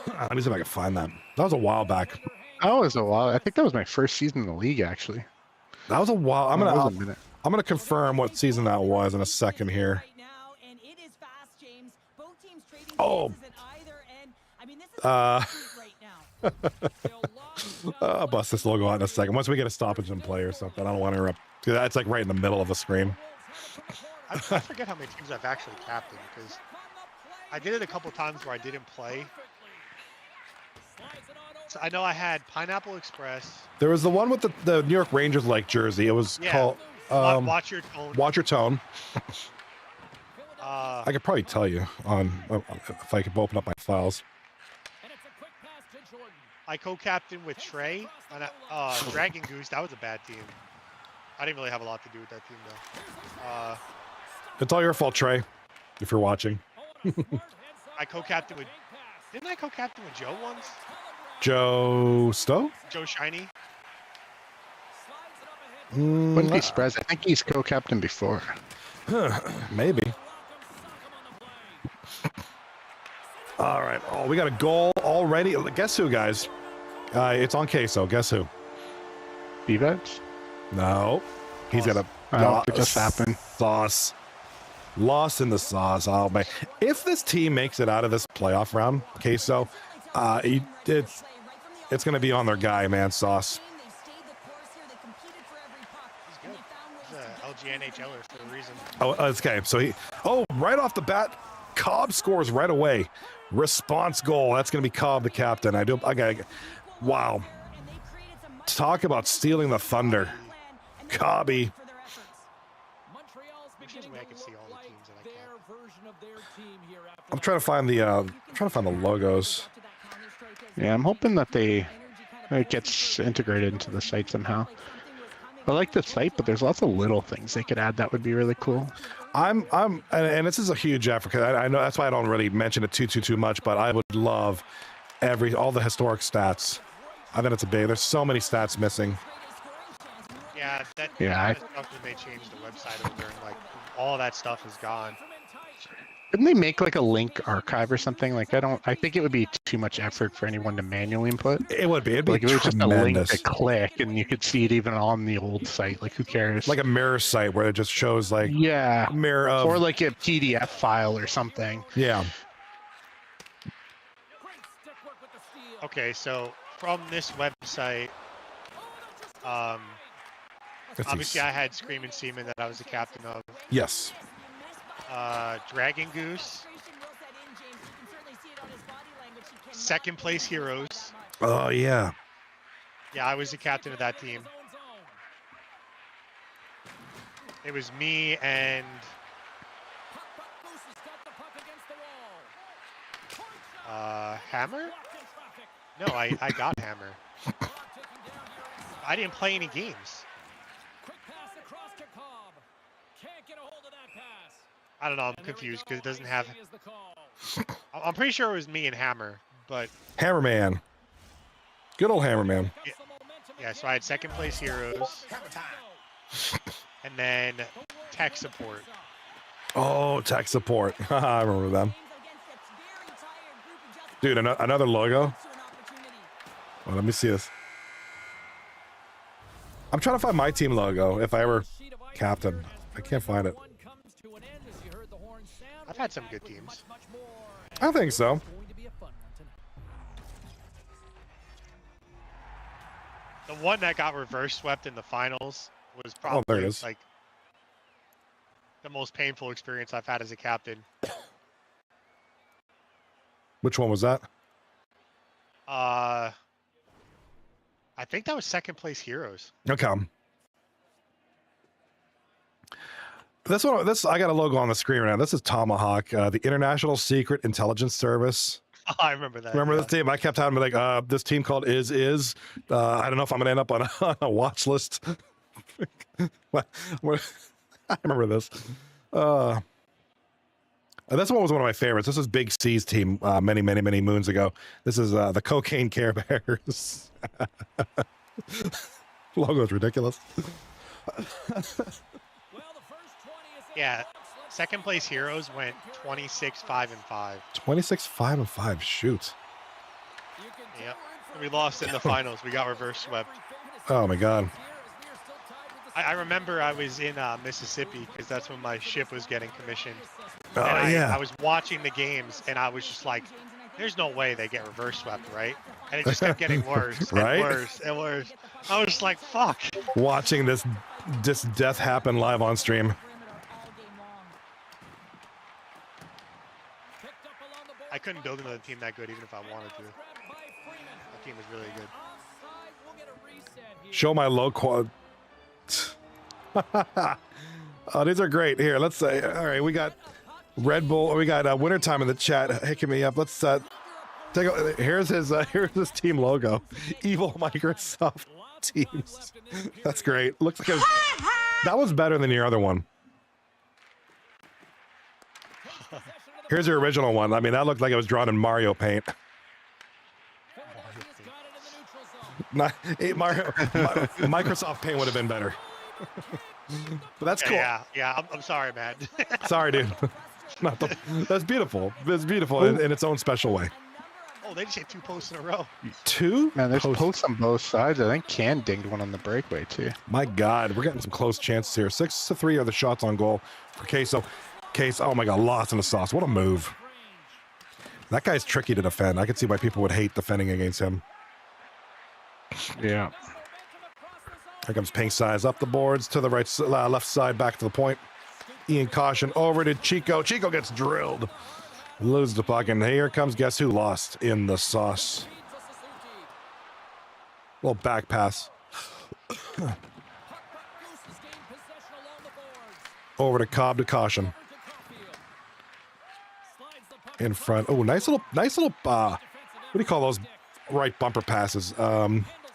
Let me see if I can find that. That was a while back. That was a while. I think that was my first season in the league, actually. That was a while. I'm a gonna confirm what season that was in a second here. Oh. I'll bust this logo out in a second. Once we get a stoppage in play or something, I don't want to interrupt. That's like right in the middle of the screen. I forget how many teams I've actually captained, because I did it a couple times where I didn't play. So I know I had Pineapple Express. There was the one with the New York Rangers like jersey. It was called Watch Your Tone. Watch Your Tone. I could probably tell you on if I could open up my files. I co-captained with Trey on Dragon Goose. That was a bad team. I didn't really have a lot to do with that team though. It's all your fault, Trey, if you're watching. I co-captained with. Didn't I co-captain with Joe once? Joe Stowe? Joe Shiny? Wouldn't be surprised. I think he's co-captain before. Maybe. All right. Oh, we got a goal already. Guess who, guys? It's on Queso. Guess who? D-Vets? No. He's got a it just happened. Sauce. Lost in the sauce. Oh, man. If this team makes it out of this playoff round, Queso, it's going to be on their guy, man, Sauce. He's a LGNHLer for a reason. Oh, okay. So right off the bat, Cobb scores right away. Response goal. That's going to be Cobb, the captain. Wow. Talk about stealing the thunder. Cobby. I'm trying to find the logos. Yeah, I'm hoping that it gets integrated into the site somehow. I like the site, but there's lots of little things they could add that would be really cool. And this is a huge effort. I know that's why I don't really mention it too much, but I would love all the historic stats. I think it's there's so many stats missing. Yeah, that stuff when they changed the website over, and like all that stuff is gone. Couldn't they make like a link archive or something? Like I think it would be too much effort for anyone to manually input. It would be. It'd be like it was just a link tremendous. to click, and you could see it even on the old site. Like who cares? Like a mirror site where it just shows like mirror of, or like a PDF file or something. Yeah. Okay, so from this website, obviously I had Screaming Seaman that I was the captain of. Yes. Dragon Goose. Second place Heroes. Oh yeah. Yeah, I was the captain of that team. It was me and Hammer? No, I got Hammer. I didn't play any games. I don't know, I'm confused because it doesn't have... I'm pretty sure it was me and Hammer, but... Hammerman. Good old Hammerman. Yeah, so I had second place Heroes. And then tech support. Oh, tech support. I remember them. Dude, another logo. Well, let me see this. I'm trying to find my team logo if I ever captain. I can't find it. I've had some good teams. I think so. The one that got reverse swept in the finals was Oh, there it probably is. like the most painful experience I've had as a captain. Which one was that? I think that was second place Heroes. Okay. This one, I got a logo on the screen right now. This is Tomahawk, the International Secret Intelligence Service. Oh, I remember that. Remember yeah. this team? I kept having like, this team called Is. I don't know if I'm gonna end up on on a watch list. what? I remember this. This one was one of my favorites. This is Big C's team many moons ago. This is the Cocaine Care Bears. Logo's ridiculous. Yeah, second place Heroes went 26-5-5. 26-5-5. Shoot. Yep. We lost in the finals. We got reverse swept. Oh my God. I remember I was in Mississippi because that's when my ship was getting commissioned. Oh And yeah. I was watching the games and I was just like, there's no way they get reverse swept, right? And it just kept getting worse Right? and worse and worse. I was just like, fuck. Watching this death happen live on stream. I couldn't build another team that good even if I wanted to. That team was really good. Show my low quad. Oh, these are great. Here, let's say. All right, we got Red Bull. We got Wintertime in the chat hicking me up. Let's take a. Here's his team logo. Evil Microsoft Teams. That's great. Looks like that was better than your other one. Here's your original one. I mean, that looked like it was drawn in Mario Paint. Microsoft Paint would have been better. But that's cool. Yeah. I'm sorry, man. Sorry, dude. That's beautiful. It's beautiful in its own special way. Oh, they just hit 2 posts in a row. 2? Man, there's posts on both sides. I think Can dinged one on the breakaway too. My God, we're getting some close chances here. 6-3 are the shots on goal for Queso. Oh my God, lost in the sauce. What a move. That guy's tricky to defend. I can see why people would hate defending against him. Yeah. Here comes Pink Size up the boards to the right, left side, back to the point. Ian Caution over to Chico. Chico gets drilled. Loses the puck, and here comes guess who lost in the sauce. Little back pass. Over to Cobb to Caution. In front. Oh, nice little, what do you call those right bumper passes?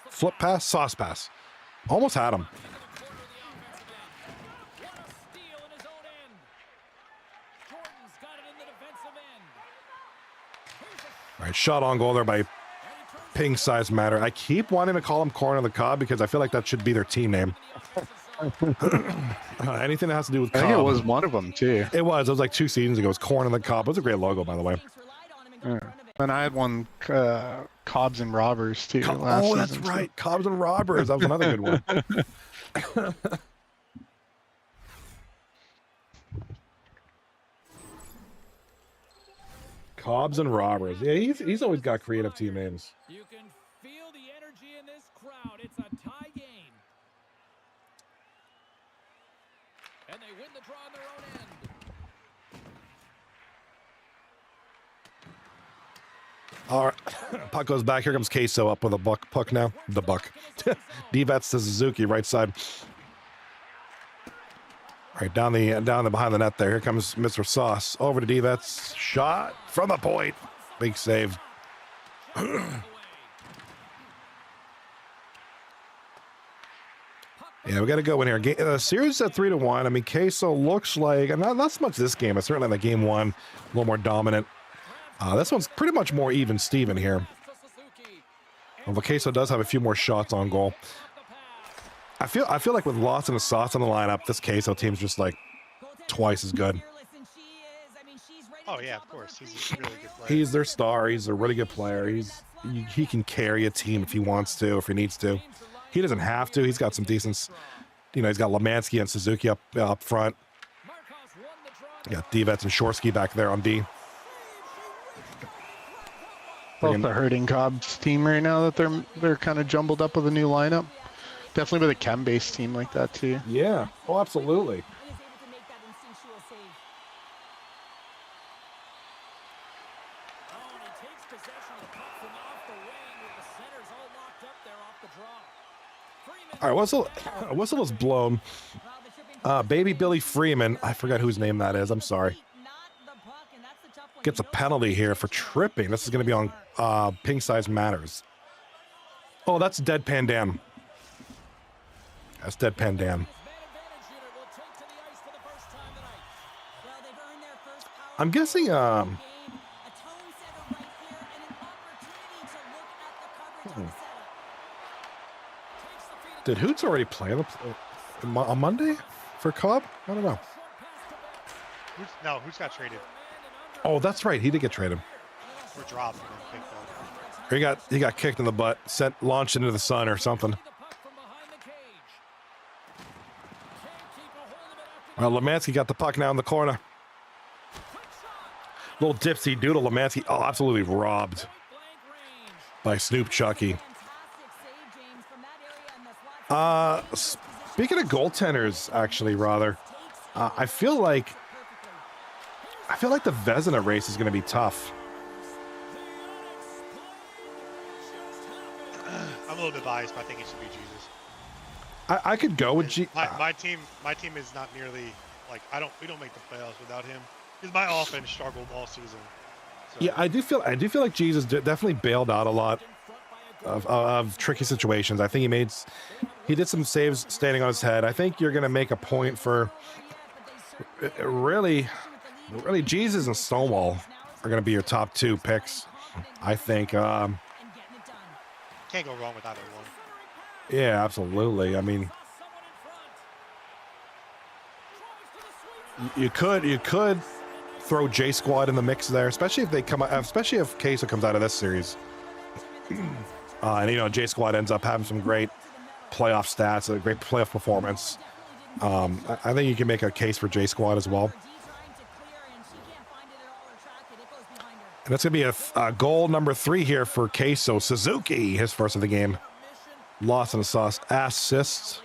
Flip pass, sauce pass. Almost had him. All right, shot on goal there by Ping Size Matter. I keep wanting to call him Corn on the Cob because I feel like that should be their team name. Anything that has to do with Cobb. I think it was one of them too. It was like 2 seasons ago. It was Corn on the Cob. It was a great logo, by the way. Yeah. And I had one Cobbs and Robbers too. Oh, that's right. Cobbs and Robbers. That was another good one. Cobbs and Robbers. Yeah, he's always got creative team names. You can feel the energy in this crowd. It's a tie game. And they win the draw on their own end. All right. Puck goes back. Here comes Queso up with a puck now. The buck. D-Vets to Suzuki, right side. All right, down the behind the net there. Here comes Mr. Sauce. Over to D-Vets. Shot from the point. Big save. Yeah, we got to go in here. Series at 3-1. I mean, Queso looks like, not so much this game, but certainly in the game one, a little more dominant. This one's pretty much more even Steven here. Although Queso does have a few more shots on goal. I feel like with Lost and the Sauce on the lineup, this Queso team's just like twice as good. Oh yeah, of course. He's a really good player. He's their star. He's a really good player. He can carry a team if he wants to, if he needs to. He doesn't have to. He's got some decent, you know, he's got Lemansky and Suzuki up front. You got Divets and Shorsky back there on D. Both the hurting Cobb's team right now that they're kind of jumbled up with a new lineup. Definitely with a chem-based team like that too. Yeah. Oh, absolutely. All right, whistle is blown. Baby Billy Freeman, I forgot whose name that is. I'm sorry. Gets a penalty here for tripping. This is going to be on Pink Size Matters. Oh, that's Deadpan Dan. That's Deadpan Dan. I'm guessing. Did Hoots already play on Monday for Cobb? I don't know. Who's got traded? Oh, that's right. He did get traded. Or dropped and then picked up. He got kicked in the butt, launched into the sun or something. Well, Lemansky got the puck now in the corner. Little dipsy doodle Lemansky. Oh, absolutely robbed by Snoop Chucky. Speaking of goaltenders, actually, rather, I feel like the Vezina race is going to be tough. I'm a little bit biased, but I think it should be Jesus. I could go with my team is not nearly like we don't make the playoffs without him. Because my offense struggled all season. So. Yeah, I do feel like Jesus definitely bailed out a lot of tricky situations. I think he did some saves standing on his head. I think you're going to make a point for really Jesus and Stonewall are going to be your top two picks. I think. Can't go wrong with either one. Yeah, absolutely. I mean, you could throw J Squad in the mix there, especially if Queso comes out of this series. And you know, J Squad ends up having some great playoff stats, a great playoff performance. I think you can make a case for J Squad as well. And that's going to be a goal number 3 here for Queso. Suzuki, his first of the game. Lost in the sauce. Assists.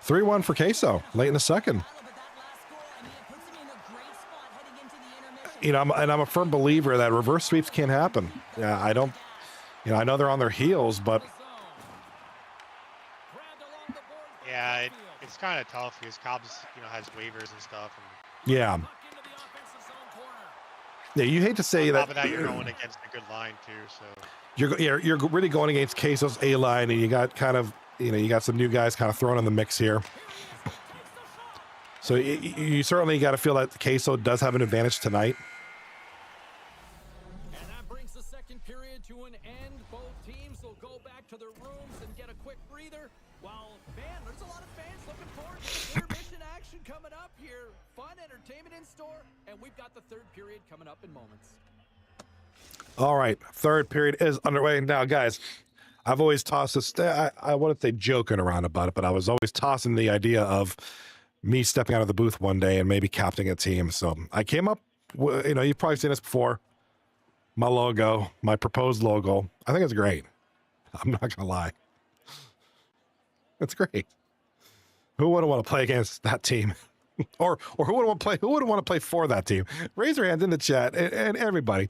3-1 for Queso late in the second. You know, I'm a firm believer that reverse sweeps can't happen. Yeah, I know they're on their heels, but yeah, it's kind of tough because Cobb's, has waivers and stuff. Yeah, you hate to say on that. Top of that, you're going against a good line too, so you're really going against Queso's A line, and you got you got some new guys kind of thrown in the mix here. So you certainly got to feel that Queso does have an advantage tonight. And that brings the second period to an end. Both teams will go back to their rooms and get a quick breather. While, man, there's a lot of fans looking forward to the intermission action coming up here. Fun entertainment in store, and we've got the third period coming up in moments. All right, third period is underway now, guys. I've always tossed this. I wouldn't say joking around about it, but I was always tossing the idea of me stepping out of the booth one day and maybe captaining a team. So I came up, you've probably seen this before. My logo, my proposed logo. I think it's great. I'm not gonna lie. It's great. Who wouldn't want to play against that team? or who wouldn't want to play for that team? Raise your hands in the chat and everybody.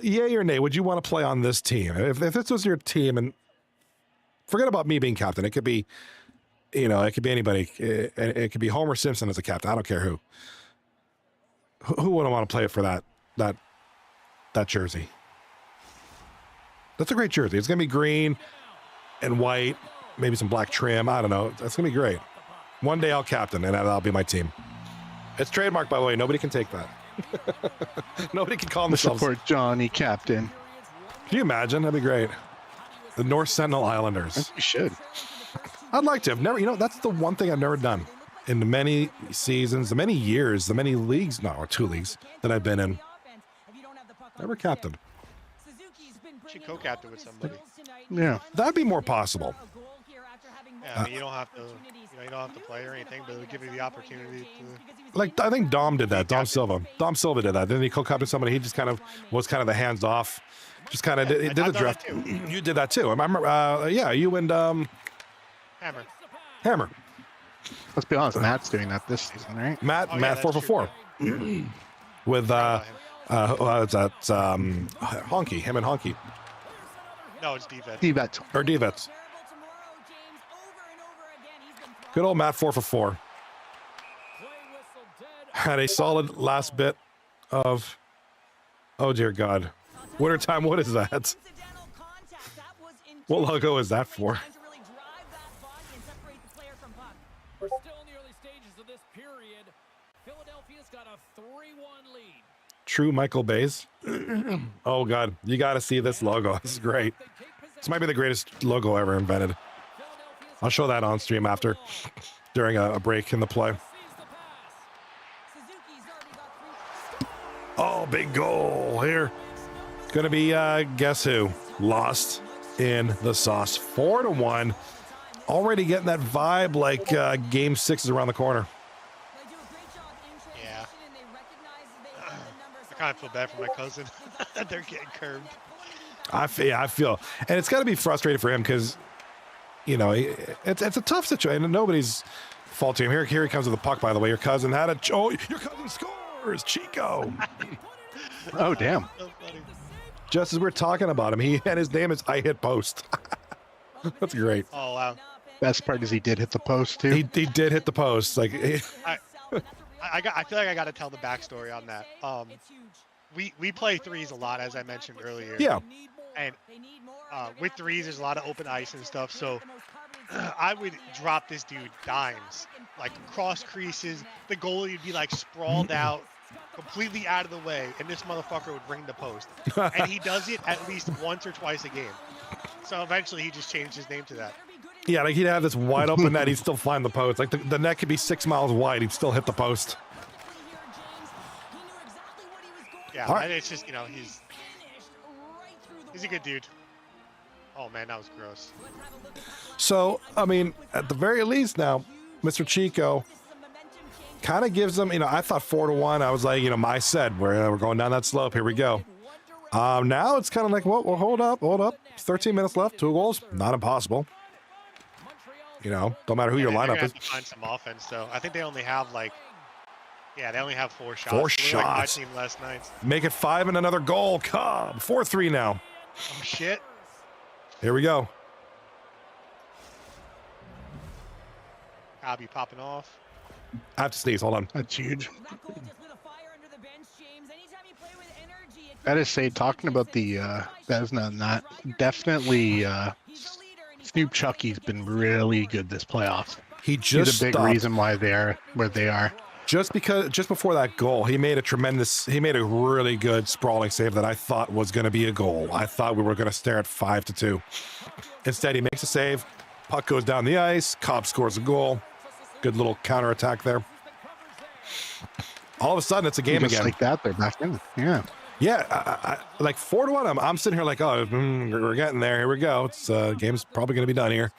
Yay or nay, would you want to play on this team? If this was your team, and forget about me being captain, it could be, it could be anybody. It could be Homer Simpson as a captain. I don't care who. Who wouldn't want to play for that jersey? That's a great jersey. It's gonna be green and white, maybe some black trim. I don't know. That's gonna be great. One day I'll captain, and that'll be my team. It's trademarked, by the way. Nobody can take that. Nobody can call themselves. Support Johnny Captain. Can you imagine? That'd be great. The North Sentinel Islanders. You should. I'd like to. I've never. That's the one thing I've never done in the many seasons, the many years, the many leagues, or 2 leagues that I've been in. Never captained. should co-captain with somebody. Yeah. That'd be more possible. Yeah, I mean, you don't have to, you don't have to play or anything, but it'll give you the opportunity to. Like I think Dom did that. Dom Silva. Dom Silva did that. Then he co-captained to somebody. He just kind of was kind of the hands off. Just kind of did the draft. You did that too. I remember. Yeah, you and Hammer. Let's be honest, Matt's doing that this season, right? Matt Oh, yeah, Matt 4 for that's 4 with it's Honky. Him and Honky No, it's defense. D-Bet. or Divets. Good old Matt 4 for 4. Had a solid last bit of. Oh dear God, winter time. What is that? What logo is that for? We're still in the early stages of this period. Philadelphia's got a 3-1 lead. True Michael Bays. Oh God, you got to see this logo. This is great. This might be the greatest logo ever invented. I'll show that on stream after, during a break in the play. Oh, big goal here. Gonna be guess who? Lost in the sauce. 4-1. Already getting that vibe like game 6 is around the corner. Yeah. I kind of feel bad for my cousin that they're getting curved. I feel, and it's got to be frustrating for him because, you know, it's a tough situation. And nobody's fault to him. Here he comes with the puck. By the way, your cousin had a. Oh, your cousin scores, Chico. Oh, damn. So funny. Just as we're talking about him, his name is I Hit Post. That's great. Oh wow. Best part is he did hit the post too. He did hit the post. Like I feel like I got to tell the backstory on that. We play threes a lot, as I mentioned earlier. yeah, And with threes, there's a lot of open ice and stuff. So I would drop this dude dimes, like cross creases. The goalie would be like sprawled out, completely out of the way, and this motherfucker would ring the post. And he does it at least once or twice a game. So eventually, he just changed his name to that. yeah. Like he'd have this wide open net, he'd still find the post. Like the net could be 6 miles wide, he'd still hit the post. Yeah, All right. and it's just, you know, he's a good dude. Oh man, that was gross. So I mean, at the very least now, Mr. Chico kind of gives them. You know, I thought 4-1. I was like, you know, I said we're going down that slope. Here we go. Now it's kind of like, well, hold up. It's 13 minutes left. 2 goals, not impossible. You know, don't matter who your They're gonna lineup is. have to find some offense, though. I think they only have like, they only have 4 shots. 4 Like my shots. team last night. Make it 5 and another goal. Come 4-3 now. Oh shit. Here we go. I'll be popping off. I have to sneeze. Hold on. That's huge. Gotta say, talking about the Vesna and that, definitely Snoop Chucky's been really good this playoffs. He just He's a big stopped. reason why they're where they are. Just before that goal, he made a really good sprawling save that I thought was going to be a goal. I thought we were going to stare at 5-2. Instead, he makes a save. Puck goes down the ice. Cobb scores a goal. Good little counterattack there. All of a sudden, it's a game Just again. like that, they're back in. Yeah. Yeah, I like 4-1. I'm sitting here like, oh, we're getting there. Here we go. It's game's probably going to be done here.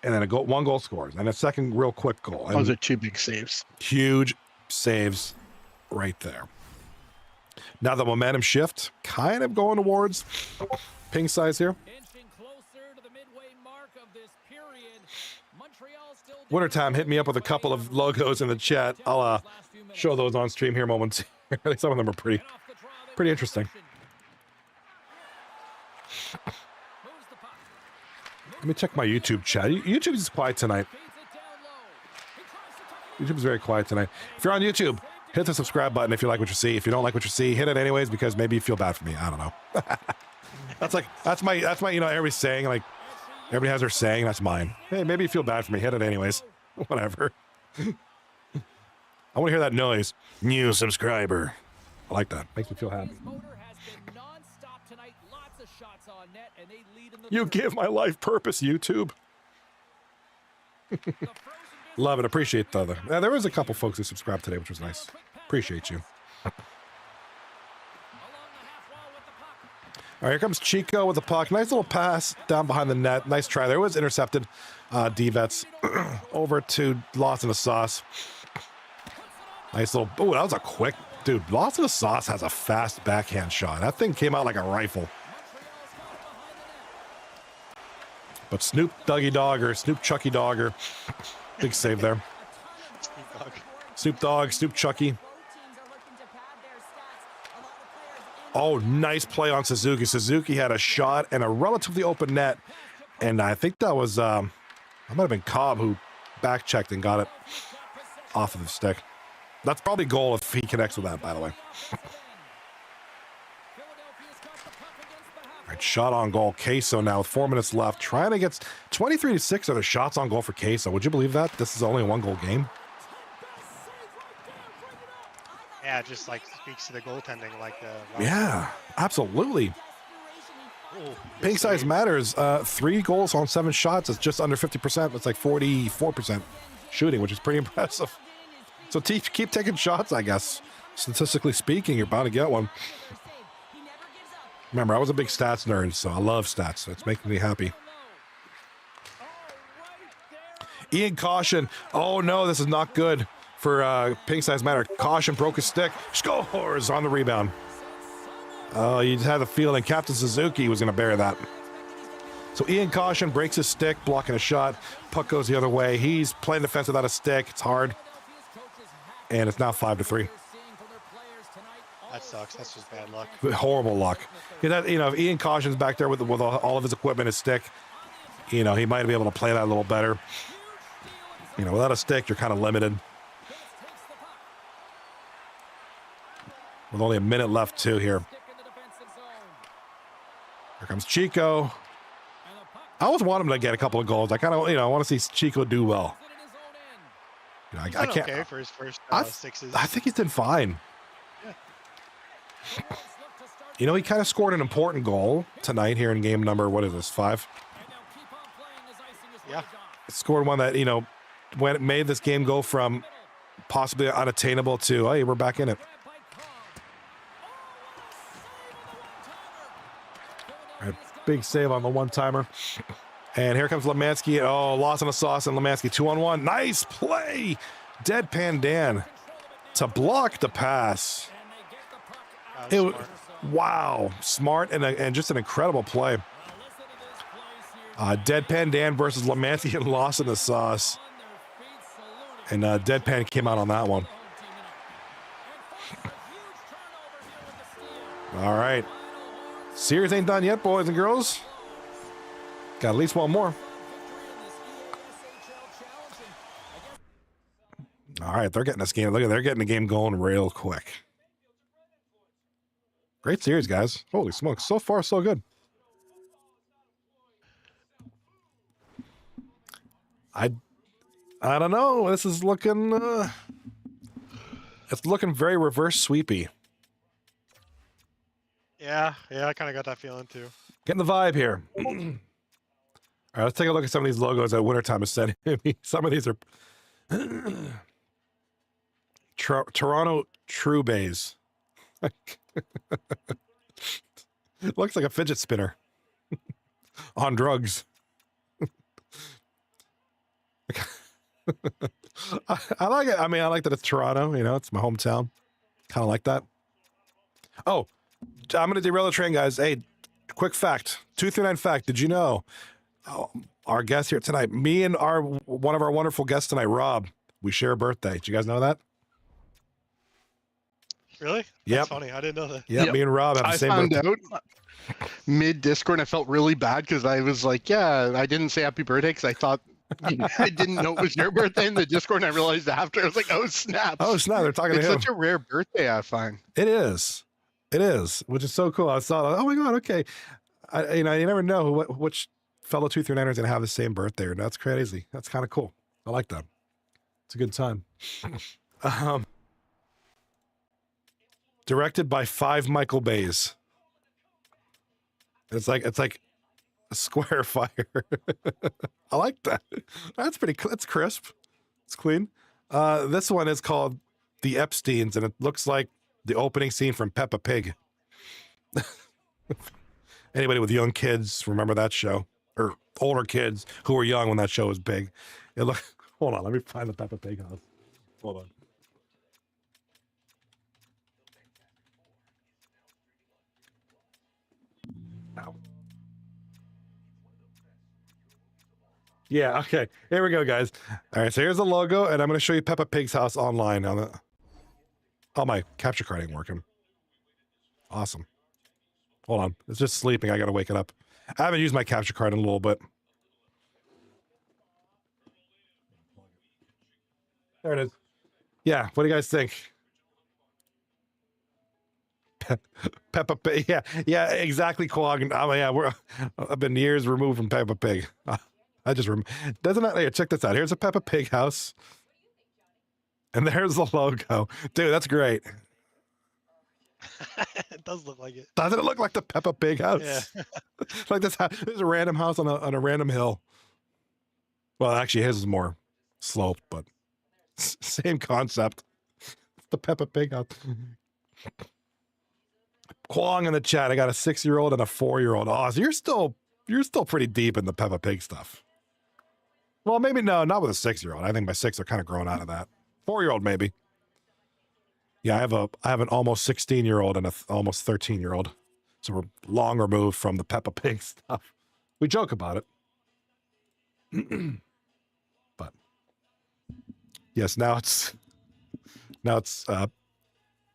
And then 1 goal scores, and a second real quick goal. And Those are 2 big saves. huge saves right there. Now the momentum shift, kind of going towards ping size here. Inching closer to the midway mark of this period. Montreal still Wintertime, hit me up with a couple of logos in the chat. I'll show those on stream here momentarily. Some of them are pretty interesting. Let me check my YouTube chat. YouTube is quiet tonight. YouTube is very quiet tonight. If you're on YouTube, hit the subscribe button if you like what you see. If you don't like what you see, hit it anyways because maybe you feel bad for me. I don't know. that's my you know, everybody's saying, like, everybody has their saying. That's mine. Hey, maybe you feel bad for me. Hit it anyways. Whatever. I want to hear that noise. New subscriber. I like that. Makes me feel happy. You give my life purpose, YouTube. Love it. Appreciate the. There was a couple folks who subscribed today, which was nice. Appreciate you. All right, here comes Chico with the puck. Nice little pass down behind the net. Nice try there. It was intercepted. D-Vets over to Lost in the Sauce. Nice little, oh, that was a quick, dude, Lost in the Sauce has a fast backhand shot. That thing came out like a rifle. But Snoop Dougie Dogger, Snoop Chucky Dogger, big save there. Snoop Dogg, Snoop Chucky. Oh, nice play on Suzuki. Suzuki had a shot and a relatively open net. And I think that was, that might have been Cobb who back-checked and got it off of the stick. That's probably goal if he connects with that, by the way. All right, shot on goal. Queso now with 4 minutes left. Trying to get 23-6 are the shots on goal for Queso. Would you believe that? This is only a 1-goal game. Yeah, it just like speaks to the goaltending. Like yeah, absolutely. Ooh, Pink size matters. 3 goals on 7 shots. It's just under 50%. It's like 44% shooting, which is pretty impressive. So keep taking shots, I guess. Statistically speaking, you're bound to get one. Remember, I was a big stats nerd, so I love stats. So it's making me happy. Ian Caution. Oh, no, this is not good for Pink Size Matter. Caution broke his stick. Scores on the rebound. Oh, you just had the feeling Captain Suzuki was going to bear that. So Ian Caution breaks his stick, blocking a shot. Puck goes the other way. He's playing defense without a stick. It's hard. And it's now 5-3. That sucks. That's just bad luck. Horrible luck. You know, if Ian Caution's back there with all of his equipment, his stick, you know, he might be able to play that a little better. You know, without a stick, you're kind of limited. With only a minute left, too, here. Here comes Chico. I always want him to get a couple of goals. I kind of, you know, I want to see Chico do well. You know, I can't. Okay for his first sixes. I think he's done fine. Yeah. You know, he kind of scored an important goal tonight here in game number, what is this, 5? Yeah. Scored one that, you know, when it made this game go from possibly unattainable to, hey, we're back in it. All right, big save on the one-timer. And here comes Lemansky. Oh, Lost in the Sauce and Lemansky 2-on-1. Nice play. Deadpan Dan to block the pass. Wow, smart and just an incredible play. Deadpan Dan versus Lemansky and Lost in the Sauce. And Deadpan came out on that one. All right. Series ain't done yet, boys and girls. Got at least one more. All right, they're getting this game. Look at, they're getting the game going real quick. Great series, guys. Holy smokes. So far, so good. I don't know. This is looking it's looking very reverse sweepy. Yeah, I kind of got that feeling too. Getting the vibe here. All right, let's take a look at some of these logos that Wintertime is sending me. Some of these are Toronto True Bays. It looks like a fidget spinner on drugs. I like it. I mean, I like that it's Toronto. You know, it's my hometown. Kind of like that. Oh, I'm going to derail the train, guys. Hey, quick fact. 239 fact. Did you know our guest here tonight, me and one of our wonderful guests tonight, Rob, we share a birthday. Did you guys know that? Really? Yep. That's funny. I didn't know that. Yeah, yep. Me and Rob have the same birthday. I found out mid-Discord, I felt really bad because I was like, yeah, I didn't say happy birthday because I thought I didn't know it was your birthday in the Discord, and I realized after. I was like, oh, snap. Oh, snap. They're talking to him. It's such a rare birthday, I find. It is, which is so cool. I thought, oh my God, okay. You know, you never know which fellow 239ers is going to have the same birthday. That's crazy. That's kind of cool. I like that. It's a good time. Directed by 5 Michael Bays. It's like a square fire. I like that. That's crisp. It's clean. This one is called The Epsteins, and it looks like the opening scene from Peppa Pig. Anybody with young kids remember that show, or older kids who were young when that show was big? It look. Hold on, let me find the Peppa Pig house. Hold on. Ow. Yeah, okay. Here we go, guys. All right, so here's the logo, and I'm going to show you Peppa Pig's house online. On the... Oh, my capture card ain't working. Awesome. Hold on. It's just sleeping. I got to wake it up. I haven't used my capture card in a little bit. There it is. Yeah, what do you guys think? Peppa Pig. Yeah, exactly, Quag. Oh, yeah, I've been years removed from Peppa Pig. I just doesn't that? Here, check this out. Here's a Peppa Pig house, and there's the logo. Dude, that's great. It does look like it. Doesn't it look like the Peppa Pig house? Yeah. Like this. There's a random house on a random hill. Well, actually, his is more sloped, but same concept. The Peppa Pig house. Kwong in the chat. I got a 6-year-old and a 4-year-old. Oh, so you're still pretty deep in the Peppa Pig stuff. Well, maybe no, not with a 6-year-old. I think my 6 are kind of growing out of that. 4-year-old maybe. Yeah, I have an almost 16-year-old and an almost 13-year-old. So we're long removed from the Peppa Pig stuff. We joke about it. But yes, now it's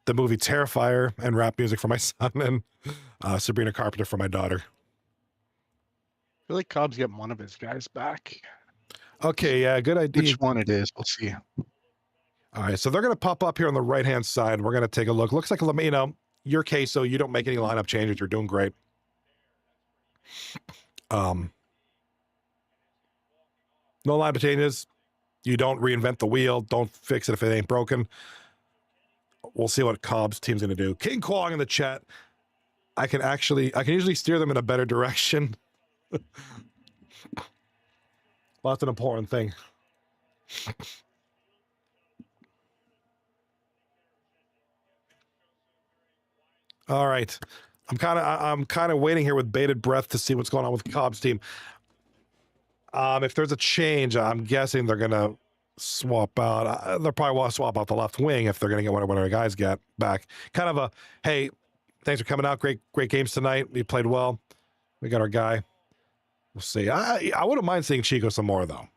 the movie Terrifier and rap music for my son, and Sabrina Carpenter for my daughter. I feel like Cobb's getting one of his guys back. Okay, yeah, good idea. Which one it is, we'll see. All right, so they're going to pop up here on the right-hand side. We're going to take a look. Looks like, you know, your Queso, you don't make any lineup changes. You're doing great. No lineup changes. You don't reinvent the wheel. Don't fix it if it ain't broken. We'll see what Cobb's team's going to do. King Kwong in the chat. I can usually steer them in a better direction. Well, that's an important thing. All right. I'm kind of waiting here with bated breath to see what's going on with Cobb's team. If there's a change, I'm guessing they're going to swap out. They'll probably want to swap out the left wing if they're going to get one of our guys get back. Kind of a, hey, thanks for coming out. Great games tonight. We played well. We got our guy. We'll see. I wouldn't mind seeing Chico some more, though.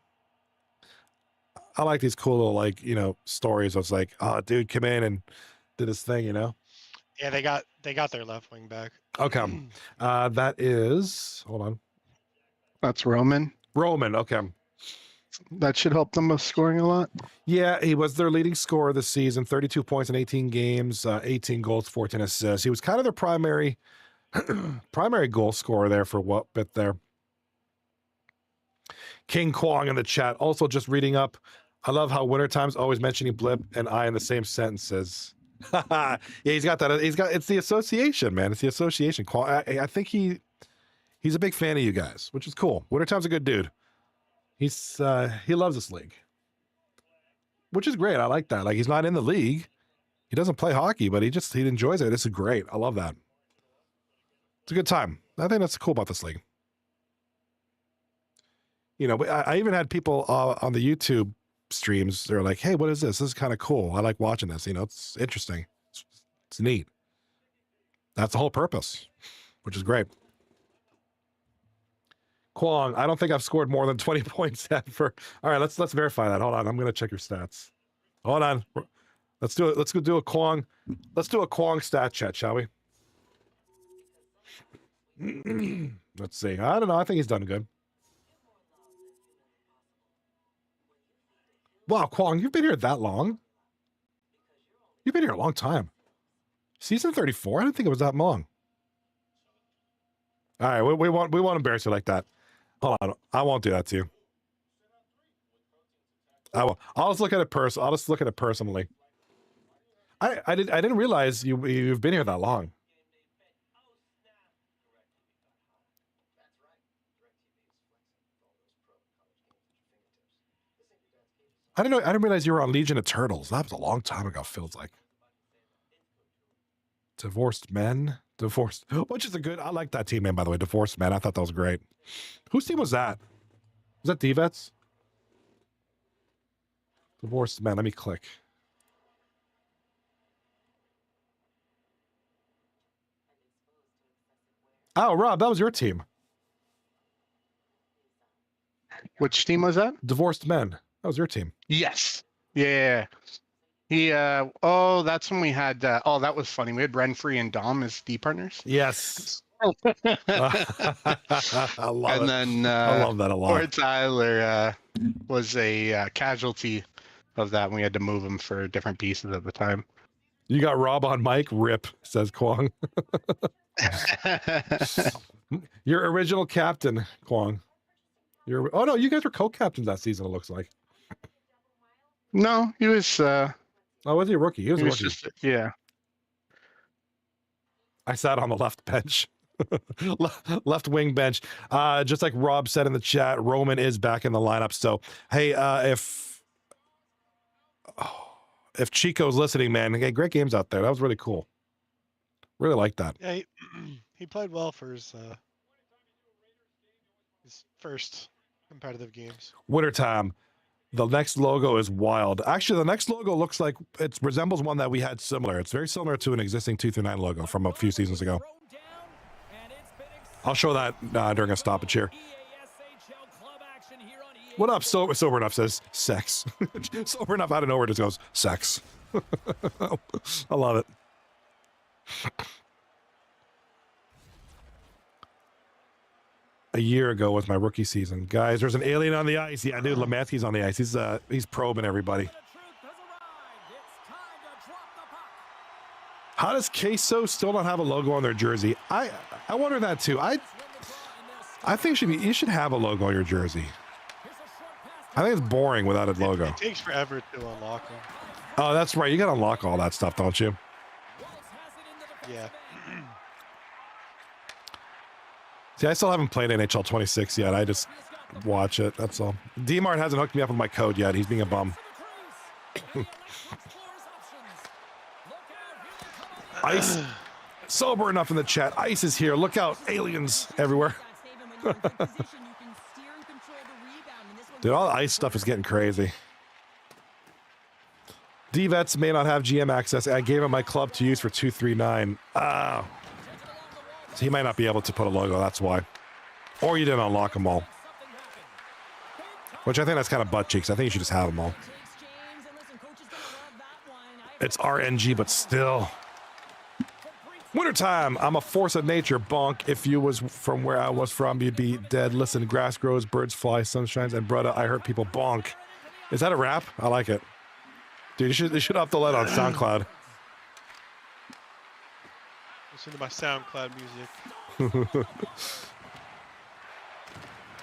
I like these cool little, like, you know, stories. It's like, oh, dude, come in and did his thing, you know? Yeah, they got their left wing back. Okay. That is, hold on. That's Roman. Okay. That should help them with scoring a lot. Yeah, he was their leading scorer this season, 32 points in 18 games, 18 goals, 14 assists. He was kind of their primary goal scorer there for what bit there. King Kwong in the chat, also just reading up. I love how Wintertime's always mentioning Blip and I in the same sentences. Yeah, he's got that. It's the association, man. It's the association. I think he's a big fan of you guys, which is cool. Wintertime's a good dude. He loves this league, which is great. I like that. Like, he's not in the league. He doesn't play hockey, but he enjoys it. This is great. I love that. It's a good time. I think that's cool about this league. You know, I even had people on the YouTube streams. They're like, hey, what is this? This is kind of cool. I like watching this. You know, it's interesting. It's neat. That's the whole purpose, which is great. Kwong, I don't think I've scored more than 20 points ever. All right, let's verify that. Hold on. I'm going to check your stats. Hold on. Let's do it. Let's go do a Kwong. Let's do a Kwong stat chat, shall we? Let's see. I don't know. I think he's done good. Wow, Kwong, you've been here that long? You've been here a long time. Season 34? I didn't think it was that long. All right, we won't embarrass you like that. Hold on, I won't do that to you. I'll just look at it I'll just look at it personally. I didn't realize you've been here that long. I didn't realize you were on Legion of Turtles. That was a long time ago, feels like. Divorced Men, Divorced, which is a good. I like that team name, by the way. Divorced Men. I thought that was great. Whose team was that? Was that D-Vets? Divorced Men. Let me click. Oh, Rob, that was your team. Which team was that? Divorced Men. That was your team. Yes. Yeah. He. Oh, that's when we had. Oh, that was funny. We had Renfrey and Dom as D partners. Yes. I love And it. then I love that a lot. Poor Tyler was a casualty of that. And we had to move him for different pieces at the time. You got Rob on mic. Rip, says Kwong. Your original captain, Kwong. Oh no, you guys were co-captains that season. It looks like. No, he was. Oh, was he a rookie? He was a He was rookie. just. Yeah. I sat on the left bench. Left wing bench. Just like Rob said in the chat, Roman is back in the lineup. So hey, if Chico's listening, man, hey, great games out there. That was really cool. Really like that. Yeah, he played well for his first competitive games. Wintertime. The next logo is wild. Actually, the next logo looks like it resembles one that we had similar. It's very similar to an existing 2-9 logo from a few seasons ago. I'll show that during a stoppage here. What up? Sober Enough says sex. Sober Enough out of nowhere just goes sex. I love it. A year ago was my rookie season. Guys, there's an alien on the ice. Yeah, dude, Lemansky's on the ice. He's probing everybody. How does Queso still not have a logo on their jersey? I wonder that too. I think you should have a logo on your jersey. I think it's boring without a logo. It takes forever to unlock them. Oh, that's right. You got to unlock all that stuff, don't you? Yeah. See, I still haven't played NHL 26 yet. I just watch it. That's all. D-Mart hasn't hooked me up with my code yet. He's being a bum. Ice. Sober Enough in the chat. Ice is here. Look out. Aliens everywhere. Dude, all the ice stuff is getting crazy. D-Vets may not have GM access. I gave him my club to use for 239. Oh. So he might not be able to put a logo, that's why. Or you didn't unlock them all. Which I think that's kind of butt cheeks. I think you should just have them all. It's RNG, but still. Wintertime, I'm a force of nature, bonk. If you was from where I was from, you'd be dead. Listen, grass grows, birds fly, sun shines, and brother, I hurt people, bonk. Is that a rap? I like it. Dude, you should up the lead on SoundCloud. Listen to my SoundCloud music.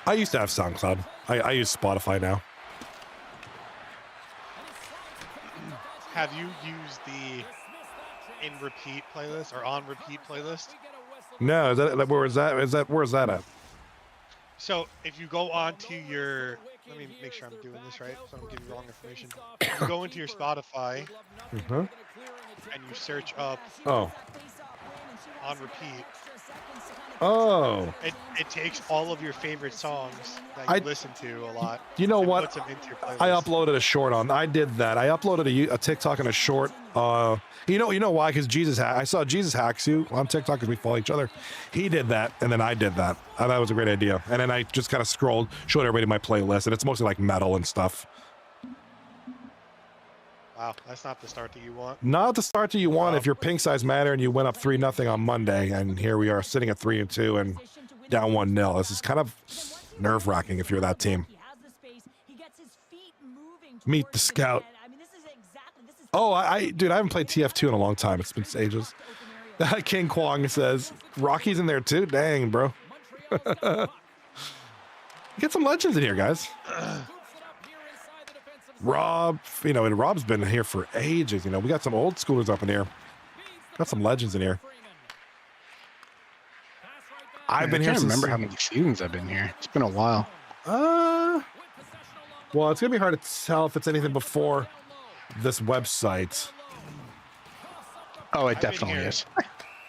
I used to have SoundCloud. I use Spotify now. Have you used the in repeat playlist or on repeat playlist? No, where is that at? So if you go onto your, let me make sure I'm doing this right, so I don't give you wrong information. You go into your Spotify and you search up Oh. on repeat. Oh. It takes all of your favorite songs that you listen to a lot. You know and what? puts them into your I playlist. uploaded a short on. I did that. I uploaded a TikTok and a short. You know why? Because I saw Jesus Hacks you on TikTok because we follow each other. He did that, and then I did that. I thought it was a great idea. And then I just kind of scrolled, showed everybody my playlist, and it's mostly like metal and stuff. Wow, that's not the start that you want. Not the start that you want if your pink size matter and you went up 3-0 on Monday, and here we are sitting at 3-2 and down 1-0. This is kind of nerve-wracking if you're that team. Meet the scout. Oh, dude, I haven't played TF2 in a long time. It's been ages. King Kwong says, Rocky's in there too? Dang, bro. Get some legends in here, guys. Rob, and Rob's been here for ages. We got some old schoolers up in here. Got some legends in here. I've been here. I can't remember how many seasons I've been here. It's been a while. Well, it's gonna be hard to tell if it's anything before this website. Oh, it I've been definitely here. is.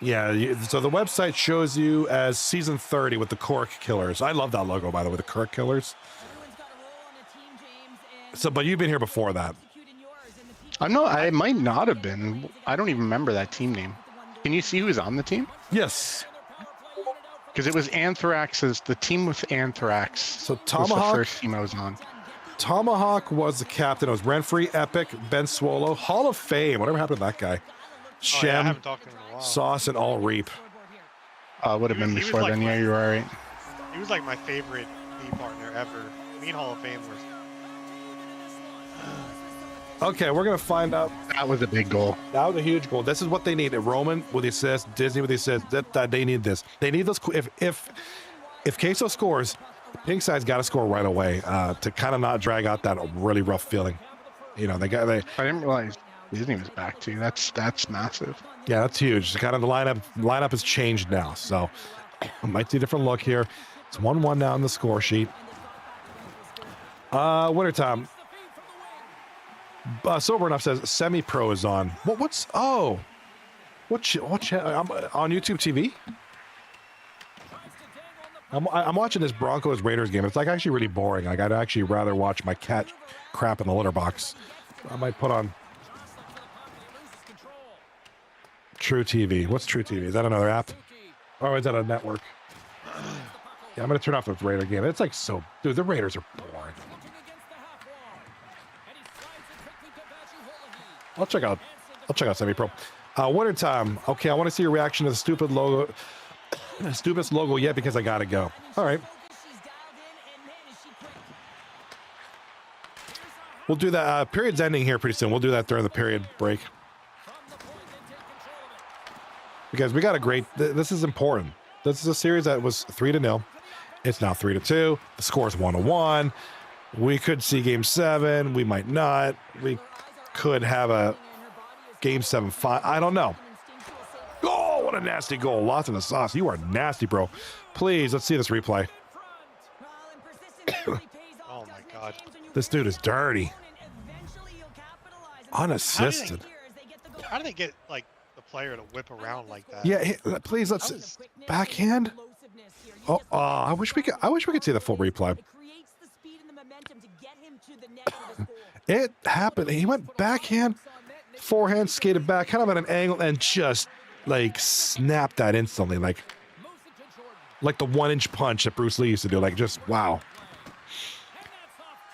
Yeah, so the website shows you as season 30 with the Cork Killers. I love that logo, by the way, the Cork Killers. Everyone's got a role on a team, James, and So, but you've been here before that. executing yours, and the people I'm not. I might not have been. I don't even remember that team name. Can you see who's on the team? Yes. Because it was Anthrax's, the team with Anthrax. So Was the Tomahawk, first team I was on. Tomahawk was the captain. It was Renfrey, Epic, Ben Swallow, Hall of Fame. Whatever happened to that guy? Oh, yeah, I Shem, haven't talked to him in a while. Sauce, and All Reap. Would have He been was before like then. my- Yeah, you're all right. He was like my favorite B partner ever. Me and Hall of Fame was. Okay, we're gonna find out. That was a big goal. That was a huge goal. This is what they need. Roman with the assist, Disney with the assist. That they need this. They need those. If Queso scores, the pink side's got to score right away to kind of not drag out that really rough feeling. You know, they. I didn't realize Disney was back too. That's massive. Yeah, that's huge. Kind of the lineup has changed now, so might see a different look here. It's 1-1 now on the score sheet. Winter time. Sober Enough says semi-pro is on. What's I'm on YouTube TV. I'm watching this Broncos Raiders game. It's like actually really boring. Like I'd actually rather watch my cat crap in the litter box. I might put on True TV. What's True TV? Is that another app? Or is that a network? Yeah, I'm gonna turn off the Raider game. It's like so, dude. The Raiders are boring. I'll check out semi-pro. Winter time. Okay, I want to see your reaction to the stupid logo. Stupidest logo yet because I gotta go. All right. We'll do that. Period's ending here pretty soon. We'll do that during the period break. Because we got a great. This is important. This is a series that was 3-0. It's now 3-2. The score is 1-1. We could see Game 7. We might not. We could have a Game 7-5. I don't know. Oh, what a nasty goal. Lots in the sauce. You are nasty, bro. Please, let's see this replay. Oh my God. This dude is dirty. Unassisted. How do they get like the player to whip around like that? Yeah, please let's backhand. Oh, I wish we could see the full replay. It happened. He went backhand, forehand, skated back, kind of at an angle, and just like snapped that instantly, like the 1-inch punch that Bruce Lee used to do. Like just wow.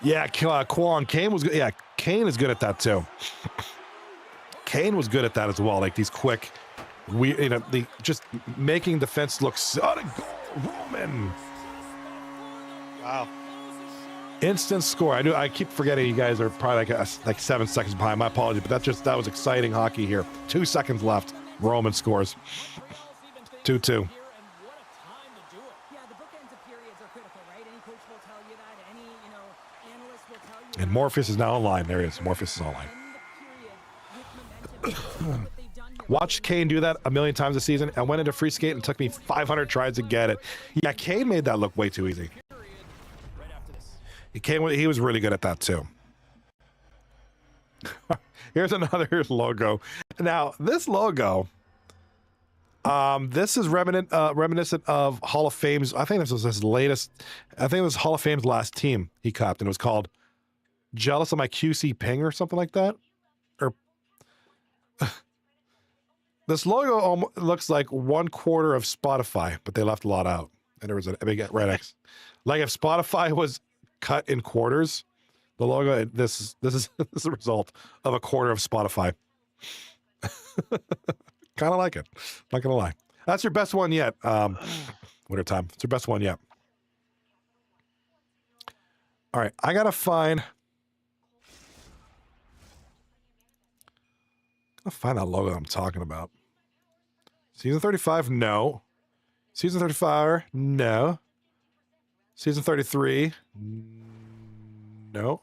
Yeah, Kwon Kane was good. Yeah, Kane is good at that too. Kane was good at that as well. Like these quick, just making defense look so. Roman. Wow. Instant score. I keep forgetting you guys are probably like 7 seconds behind. My apologies, but that was exciting hockey here. 2 seconds left. Roman scores. 2-2. And Morpheus is now online. There he is. Morpheus is online. Watched Kane do that a million times this season. I went into free skate and took me 500 tries to get it. Yeah, Kane made that look way too easy. He was really good at that too. Here's another logo. Now, this logo, this is reminiscent of Hall of Fame's. I think this was his latest. I think it was Hall of Fame's last team he copped, and it was called "Jealous of My QC Ping" or something like that. Or this logo looks like 1/4 of Spotify, but they left a lot out, and there was a big red X. Like if Spotify was cut in quarters, the logo. This is a result of 1/4 of Spotify. Kind of like it. Not gonna lie. That's your best one yet. Winter time. It's your best one yet. All right, I gotta find. I'll find that logo I'm talking about. Season 35, no. Season 35, no. Season 33, no.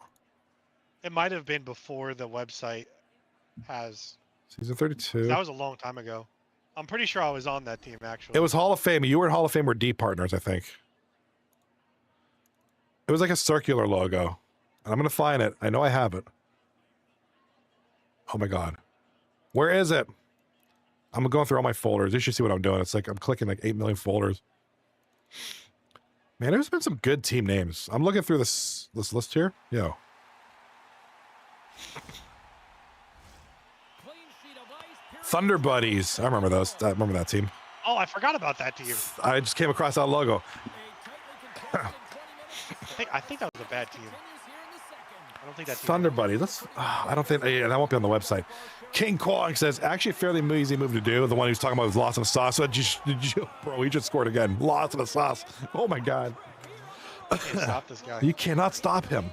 It might have been before the website has. Season 32. That was a long time ago. I'm pretty sure I was on that team actually. It was Hall of Fame. You were in Hall of Fame. We're D partners, I think. It was like a circular logo. And I'm going to find it. I know I have it. Oh my God. Where is it? I'm going through all my folders. You should see what I'm doing. It's like I'm clicking like 8 million folders. Man, there's been some good team names. I'm looking through this list here. Yo. Thunder Buddies. I remember those. I remember that team. Oh, I forgot about that team. I just came across that logo. I think that was a bad team. I don't think that team Thunder Buddies. I don't think that won't be on the website. King Kwong says, actually a fairly easy move to do. The one who's talking about was lost in the sauce. So bro, he just scored again. Lost in the sauce. Oh my God. You can't stop this guy. You cannot stop him.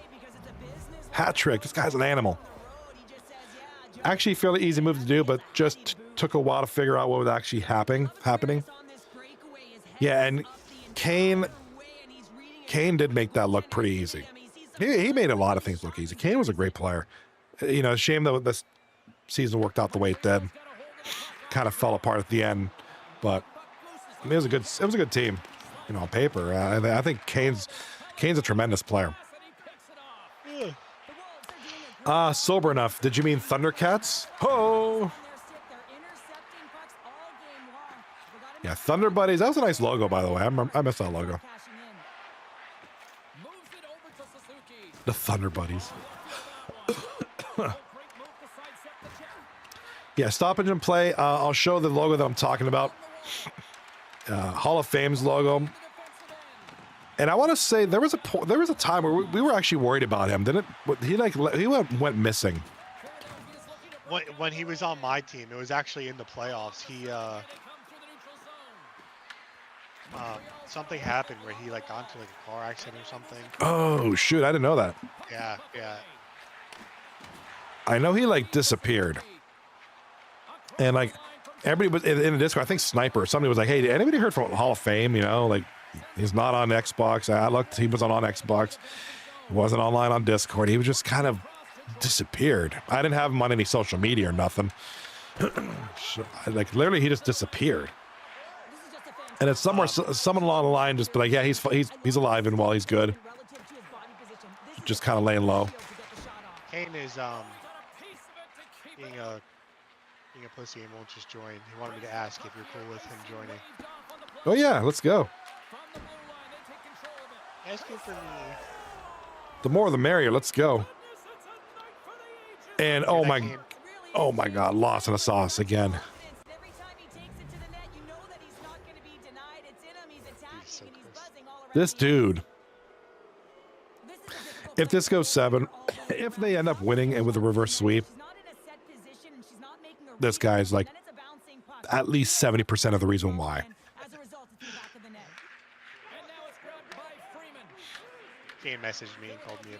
Hat trick. This guy's an animal. Actually fairly easy move to do, but just took a while to figure out what was actually happening. Yeah, and Kane did make that look pretty easy. He made a lot of things look easy. Kane was a great player. You know, shame that this season worked out the way it did. Kind of fell apart at the end, but I mean, it was a good team. You know, on paper, I think Kane's a tremendous player. Sober enough. Did you mean Thundercats? Ho! Yeah, Thunder Buddies. That was a nice logo, by the way. I missed that logo. The Thunder Buddies. Yeah, stoppage and play. I'll show the logo that I'm talking about. Hall of Fame's logo. And I want to say there was a time where we were actually worried about him. Didn't he went missing? When he was on my team, it was actually in the playoffs. He something happened where he like got into like a car accident or something. Oh shoot, I didn't know that. Yeah. I know he like disappeared. And like everybody was in the Discord, I think Sniper, somebody was like, hey, anybody heard from Hall of Fame? You know, like he's not on Xbox. I looked, he was on Xbox. He wasn't online on Discord. He was just kind of disappeared. I didn't have him on any social media or nothing. Like literally he just disappeared. And it's someone along the line just be like, yeah, he's alive and well, he's good. Just kind of laying low. Kane is being a pussy and won't just join. He wanted me to ask if you're cool with him joining. Oh yeah, let's go. Ask him for me. The more the merrier. Let's go. And oh my God, lost in the sauce again. This dude. If this goes 7, if they end up winning and with a reverse sweep, this guy's like at least 70% of the reason why. Kane messaged me and called me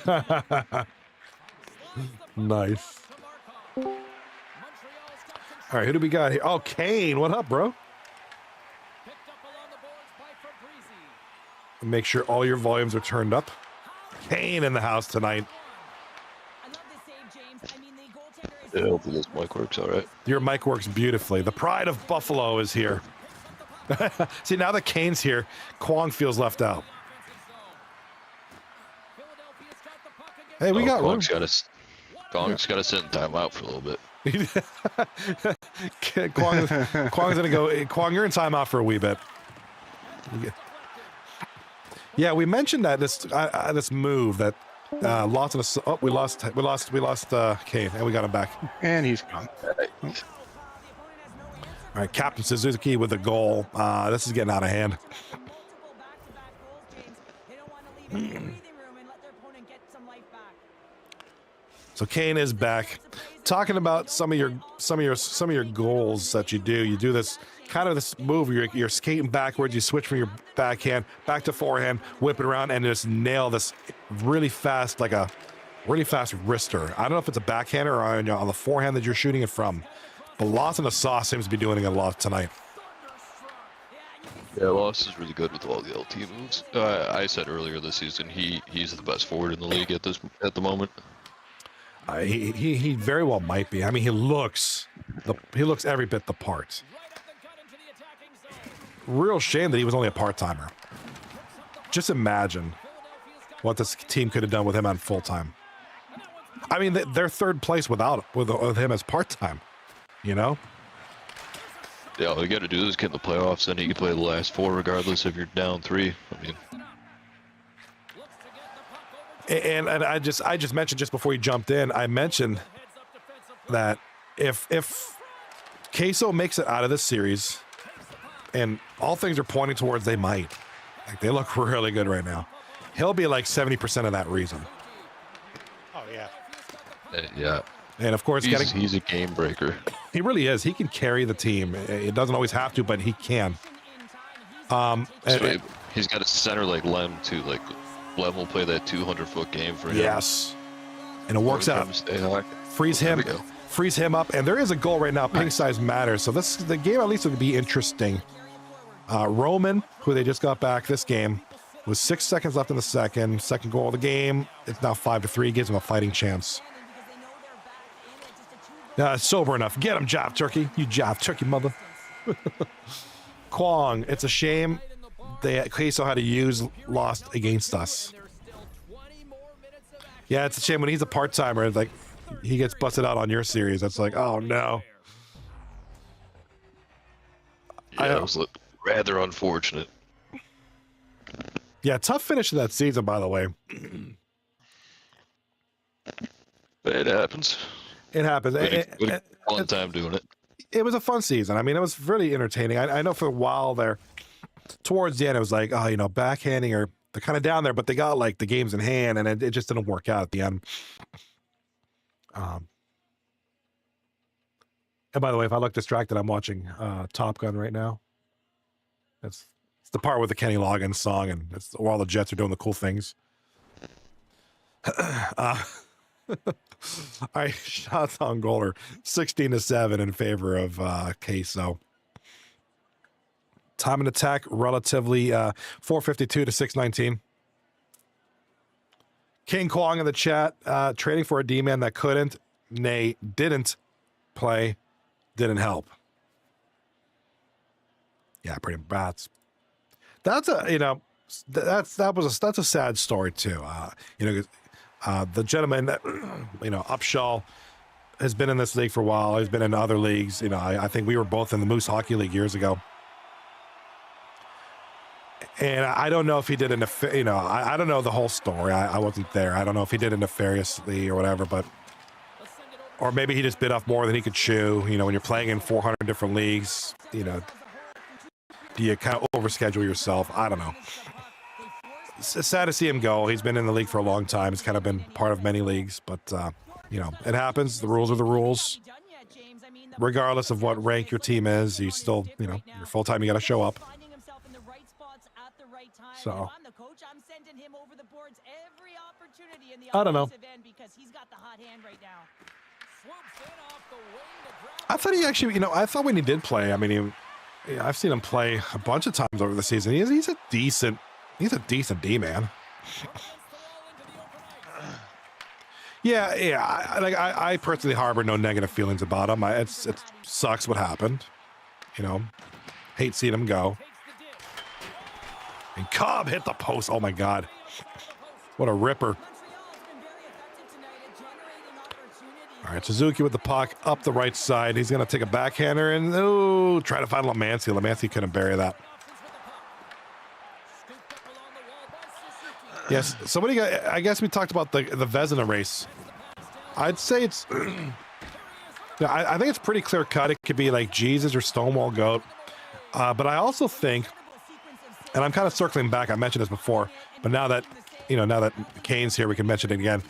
a bitch. Nice. All right, who do we got here? Oh, Kane, what up, bro? Make sure all your volumes are turned up. Kane in the house tonight. Yeah, hopefully this mic works all right. Your mic works beautifully. The pride of Buffalo is here. See, now that Kane's here, Kwong feels left out. Hey, we got room. Kwong's got to sit in timeout for a little bit. Kwong's gonna go. Kwong, you're in timeout for a wee bit. Yeah, we mentioned that this move that lost in a, we lost Kane, and we got him back. And he's gone. All right, Captain Suzuki with the goal. This is getting out of hand. So Kane is back. Talking about some of your goals that you do. You do this kind of this move. You're skating backwards. You switch from your backhand back to forehand, whip it around, and just nail this really fast, like a really fast wrister. I don't know if it's a backhander or on the forehand that you're shooting it from. But Lost in the Sauce seems to be doing it a lot tonight. Yeah, Lost is really good with all the LT moves. I said earlier this season he's the best forward in the league at the moment. He very well might be. I mean, he looks every bit the part. Real shame that he was only a part-timer. Just imagine what this team could have done with him on full-time. I mean, they're third place with him as part-time. You know, Yeah, all you got to do is get in the playoffs, and you can play the last 4 regardless if you're down 3. I mean, And I just mentioned just before you jumped in, I mentioned that if Queso makes it out of this series, and all things are pointing towards they might, like they look really good right now, he'll be like 70% of that reason. Oh yeah. yeah. And of course, He's a game breaker. he really is. He can carry the team. It doesn't always have to, but he can. He's got a center like Lem too. Like Lem will play that 200-foot game for him. Yes, and it works out. Freeze him up, and there is a goal right now. Ping size matters, so the game at least would be interesting. Roman, who they just got back this game, with 6 seconds left in the second goal of the game. It's now 5-3. Gives him a fighting chance. Sober enough. Get him, Jive Turkey. You Jive Turkey, mother. Kwong, it's a shame Queso had to use lost against us. Yeah, it's a shame when he's a part-timer, like he gets busted out on your series. That's like, oh no. Yeah, it was rather unfortunate. Yeah, tough finish to that season, by the way. It happens. It happens. Fun time doing it. It was a fun season. I mean, it was really entertaining. I know for a while there, towards the end, it was like, oh, backhanding, or they're kind of down there, but they got like the games in hand, and it just didn't work out at the end. And by the way, if I look distracted, I'm watching Top Gun right now. It's the part with the Kenny Loggins song, and it's where all the jets are doing the cool things. All right, shots on goal are 16-7 in favor of Queso. Time and attack relatively 452 to 619. King Kwong in the chat, trading for a D-man that didn't play, didn't help. Yeah, pretty bad. That's a that's a sad story too. The gentleman that Upshaw has been in this league for a while. He's been in other leagues. I think we were both in the Moose Hockey League years ago. And I don't know if he did it, I don't know the whole story. I wasn't there. I don't know if he did it nefariously or whatever, or maybe he just bit off more than he could chew. When you're playing in 400 different leagues, do you kind of overschedule yourself? I don't know. It's sad to see him go. He's been in the league for a long time. He's kind of been part of many leagues, but it happens. The rules are the rules. Regardless of what rank your team is, you still, you're full time. You got to show up. So I don't know. I thought he actually, I thought when he did play, I mean, I've seen him play a bunch of times over the season. He's a decent D-man. Yeah. I personally harbor no negative feelings about him. It sucks what happened. Hate seeing him go. And Cobb hit the post. Oh my God. What a ripper. All right, Suzuki with the puck up the right side. He's going to take a backhander and try to find Lemansky. Lemansky couldn't bury that. Yes, somebody got, I guess we talked about the Vezina race. I'd say it's, I think it's pretty clear cut. It could be like Jesus or Stonewall Goat. But I also think, and I'm kind of circling back, I mentioned this before, but now that Kane's here, we can mention it again.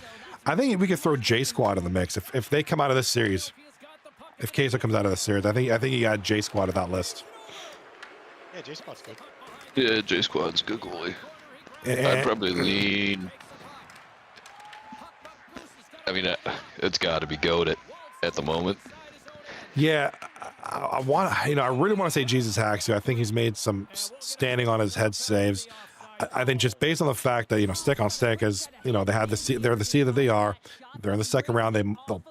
I think we could throw J Squad in the mix. If they come out of this series, if Queso comes out of this series, I think you got J Squad at that list. Yeah, J Squad's good. Yeah, J Squad's good goalie. I'd probably lean. I mean, it's got to be goat at the moment. Yeah, I really want to say Jesus Haxu. I think he's made some standing on his head saves. I think just based on the fact that stick on stick is they had they're the seed that they are. They're in the second round. They'll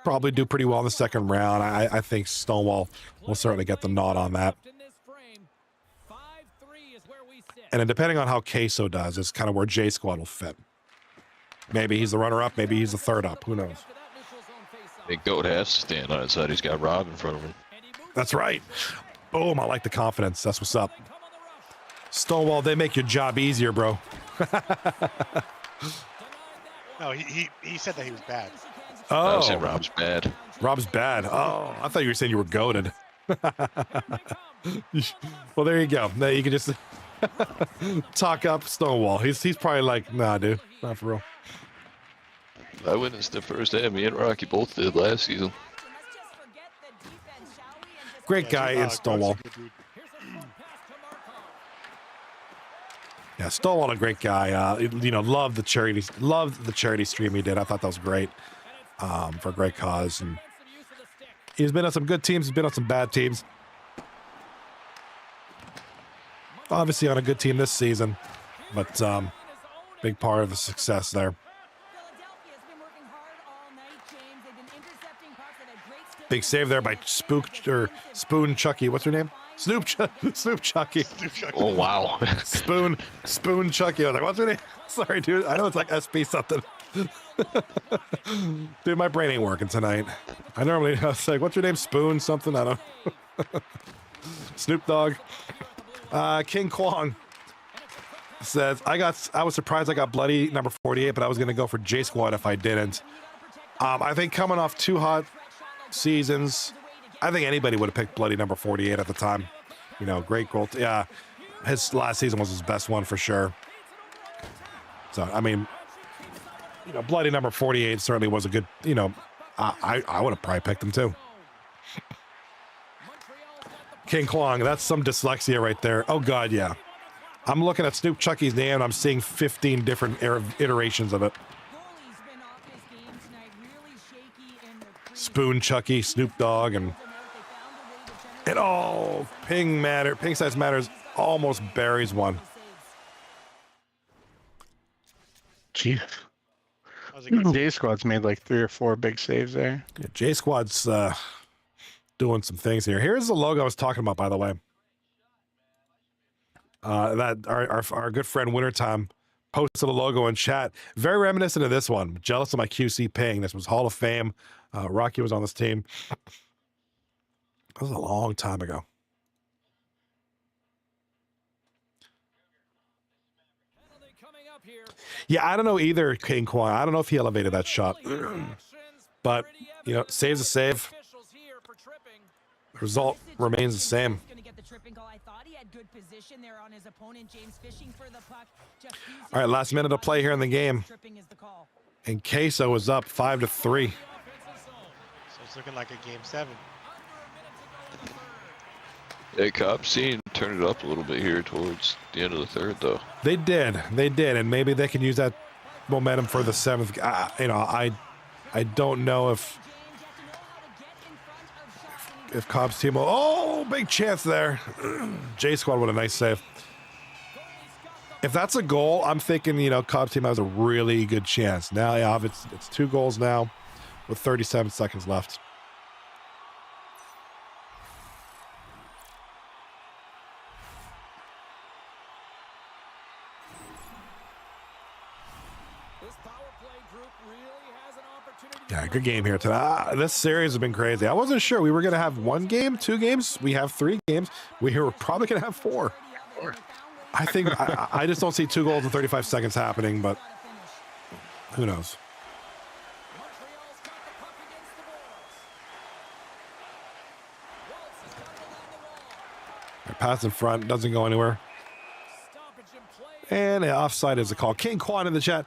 probably do pretty well in the second round. I think Stonewall will certainly get the nod on that. And then depending on how Queso does, is kind of where J Squad will fit. Maybe he's the runner-up. Maybe he's the third up. Who knows? Big Goat has to stand on his side. He's got Rob in front of him. That's right. Boom, I like the confidence. That's what's up. Stonewall, they make your job easier, bro. No, he said that he was bad. I was saying Oh, Rob's bad. Rob's bad. Oh, I thought you were saying you were goated. Well, there you go. Now you can just talk up Stonewall. He's probably like, nah, dude, not for real. I witnessed it firsthand. Me and Rocky both did last season. Great guy in Stonewall. Yeah, Stonewall, a great guy. You know, loved the charity stream he did. I thought that was great for a great cause. And he's been on some good teams. He's been on some bad teams. Obviously on a good team this season, but big part of the success there. Big save there by Spoon Chucky. What's her name? Snoop Chucky. Oh wow. Spoon Chucky. I was like, what's her name? Sorry, dude. I know it's like SP something. Dude, my brain ain't working tonight. I was like, what's your name? Spoon something? I don't know. Snoop Dogg. King Kwong says, I was surprised I got bloody number 48, but I was going to go for J Squad if I didn't. I think coming off 2 hot seasons, I think anybody would have picked bloody number 48 at the time. You know, great goal. Yeah, his last season was his best one for sure. So, I mean, you know, bloody number 48 certainly was a good, you know, I would have probably picked him too. King Kwong, that's some dyslexia right there. Oh God, yeah. I'm looking at Snoop Chucky's name and I'm seeing 15 different iterations of it. Spoon Chucky, Snoop Dogg, and it all ping size matters almost buries one. Gee, J Squad's made like 3 or 4 big saves there. Yeah, J Squad's doing some things here. Here's the logo I was talking about, by the way. That our good friend Wintertime posted a logo in chat. Very reminiscent of this one. Jealous of my QC ping. This was Hall of Fame. Rocky was on this team. That was a long time ago. Yeah, I don't know either, King Kwon. I don't know if he elevated that shot. But, you know, save's a save. The result remains the same. All right, last minute of play here in the game. And Queso is up 5-3. So it's looking like a game 7. Hey, Cobb seen turn it up a little bit here towards the end of the third, though. They did, and maybe they can use that momentum for the 7th. You know, I don't know if Cobb's team will. Oh, big chance there. J Squad with a nice save. If that's a goal, I'm thinking, you know, Cobb's team has a really good chance. Now, yeah, it's 2 goals now with 37 seconds left. Yeah, good game here today. This series has been crazy. I wasn't sure we were going to have 1 game, 2 games. We have 3 games. We were probably going to have 4. I think I just don't see 2 goals in 35 seconds happening, but who knows? Pass in front, doesn't go anywhere. And offside is a call. King Quan in the chat.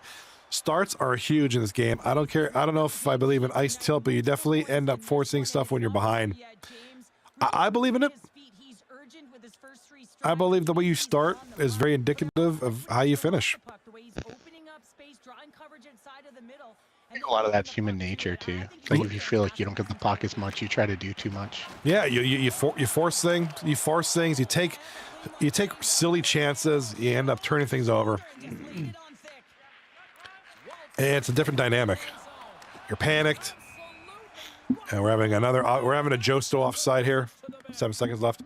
Starts are huge in this game. I don't care. I don't know if I believe in ice tilt, but you definitely end up forcing stuff when you're behind. I believe in it. I believe the way you start is very indicative of how you finish. A lot of that's human nature too. Like if you feel like you don't get the puck as much, you try to do too much. Yeah, you force things. You force things. You take silly chances. You end up turning things over. And it's a different dynamic. You're panicked. And we're having a Josto offside here. 7 seconds left.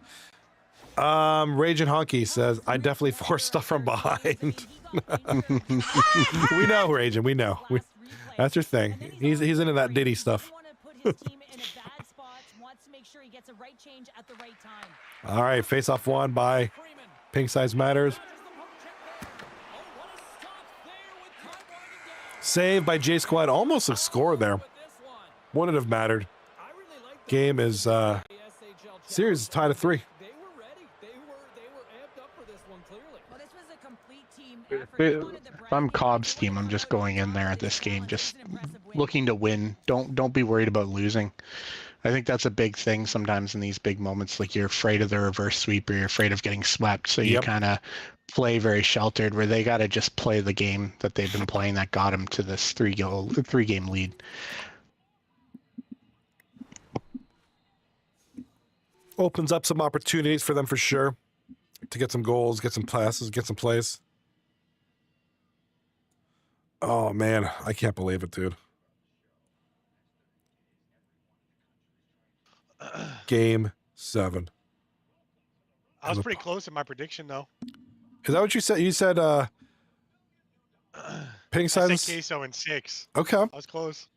Raging Honky says, I definitely force stuff from behind. We know, Raging, we know. That's your thing. He's into that Diddy stuff. to make sure he gets a right change at the right time. All right, face-off won by Freeman. Pink Size Matters. Dodges the poke check there. Oh, what a stop there with time winding down. Saved by J Squad. Almost a score there. With this one. Wouldn't have mattered. I really like the Game is SHL series is tied at 3. They were ready. They were amped up for this one, clearly. Well, this was a complete team If effort. They wanted the if I'm brand new Cobb's idea. team, I'm just going in there at this game, It just was an impressive win. looking to win. Don't be worried about losing. I think that's a big thing sometimes in these big moments. Like, you're afraid of the reverse sweep or you're afraid of getting swept, so you Yep. kind of play very sheltered. Where they got to just play the game that they've been playing that got them to this 3-game lead. Opens up some opportunities for them for sure to get some goals, get some passes, get some plays. Oh man, I can't believe it, dude. Game 7. I was pretty close in my prediction, though. Is that what you said? You said Pink I Size. said Queso in 6. Okay. I was close.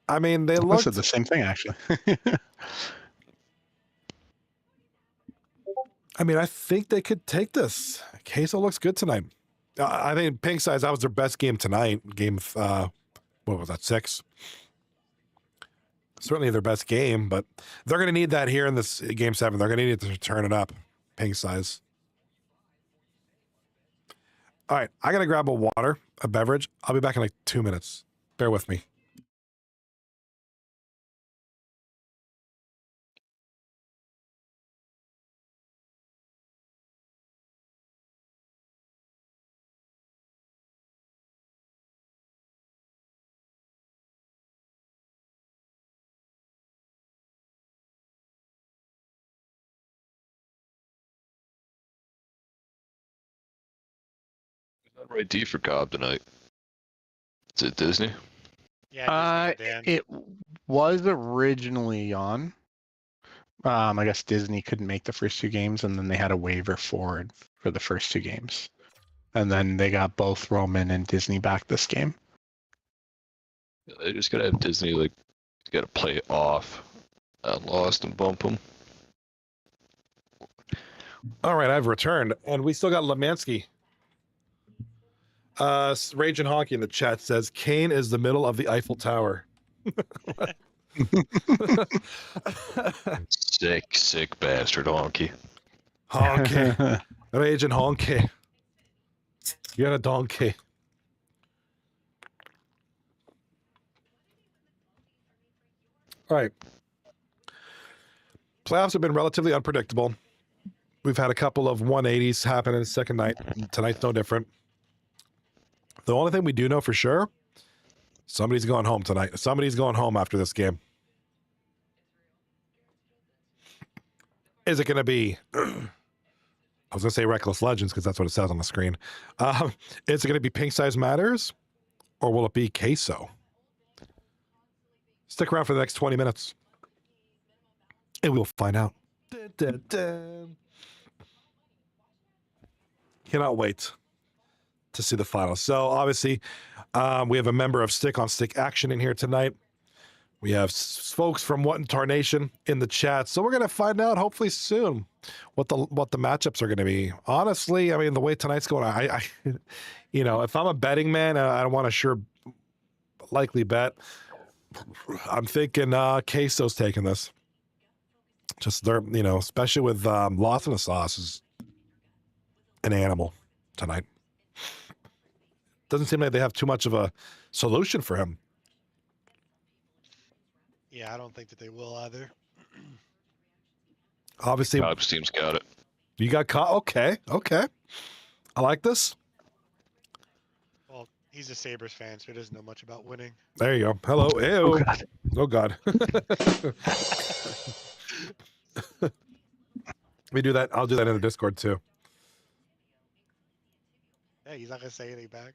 I mean, they I looked. said the same thing, actually. I mean, I think they could take this. Queso looks good tonight. I think Pink Size, that was their best game tonight. Game, what was that, 6? Certainly their best game, but they're going to need that here in this game 7. They're going to need to turn it up. Pink Size. All right, I got to grab a water, a beverage. I'll be back in like 2 minutes. Bear with me. Right D for Cobb tonight. Is it Disney? Yeah, Disney and Dan. It was originally on. I guess Disney couldn't make the first 2 games, and then they had a waiver forward for the first 2 games. And then they got both Roman and Disney back this game. They just gotta have Disney, like, gotta play it off on Lost and bump them. All right, I've returned, and we still got Lemansky. Rage and Honky in the chat says Kane is the middle of the Eiffel Tower. Sick bastard honky. Honky. Rage and Honky. You're a donkey. All right. Playoffs have been relatively unpredictable. We've had a couple of 180s happen in the second night. Tonight's no different. The only thing we do know for sure, somebody's going home tonight. Somebody's going home after this game. Is it going to be, I was going to say Reckless Legends because that's what it says on the screen. Is it going to be Pink Size Matters or will it be Queso? Stick around for the next 20 minutes and we'll find out. Dun, dun, dun. Cannot wait to see the finals. So obviously, we have a member of Stick on Stick Action in here tonight. We have folks from What in Tarnation in the chat. So we're gonna find out hopefully soon what the matchups are gonna be. Honestly, I mean the way tonight's going, I you know, if I'm a betting man, I don't want to sure likely bet. I'm thinking Queso's taking this. Just they're, you know, especially with Lost in the Sauce is an animal tonight. Doesn't seem like they have too much of a solution for him. Yeah, I don't think that they will either. Obviously, Cobb's team's got it. you got caught. Okay. I like this. Well, he's a Sabres fan, so he doesn't know much about winning. There you go. Hello. Ew. Oh, God. We do that. I'll do that in the Discord too. Yeah, he's not gonna say anything back.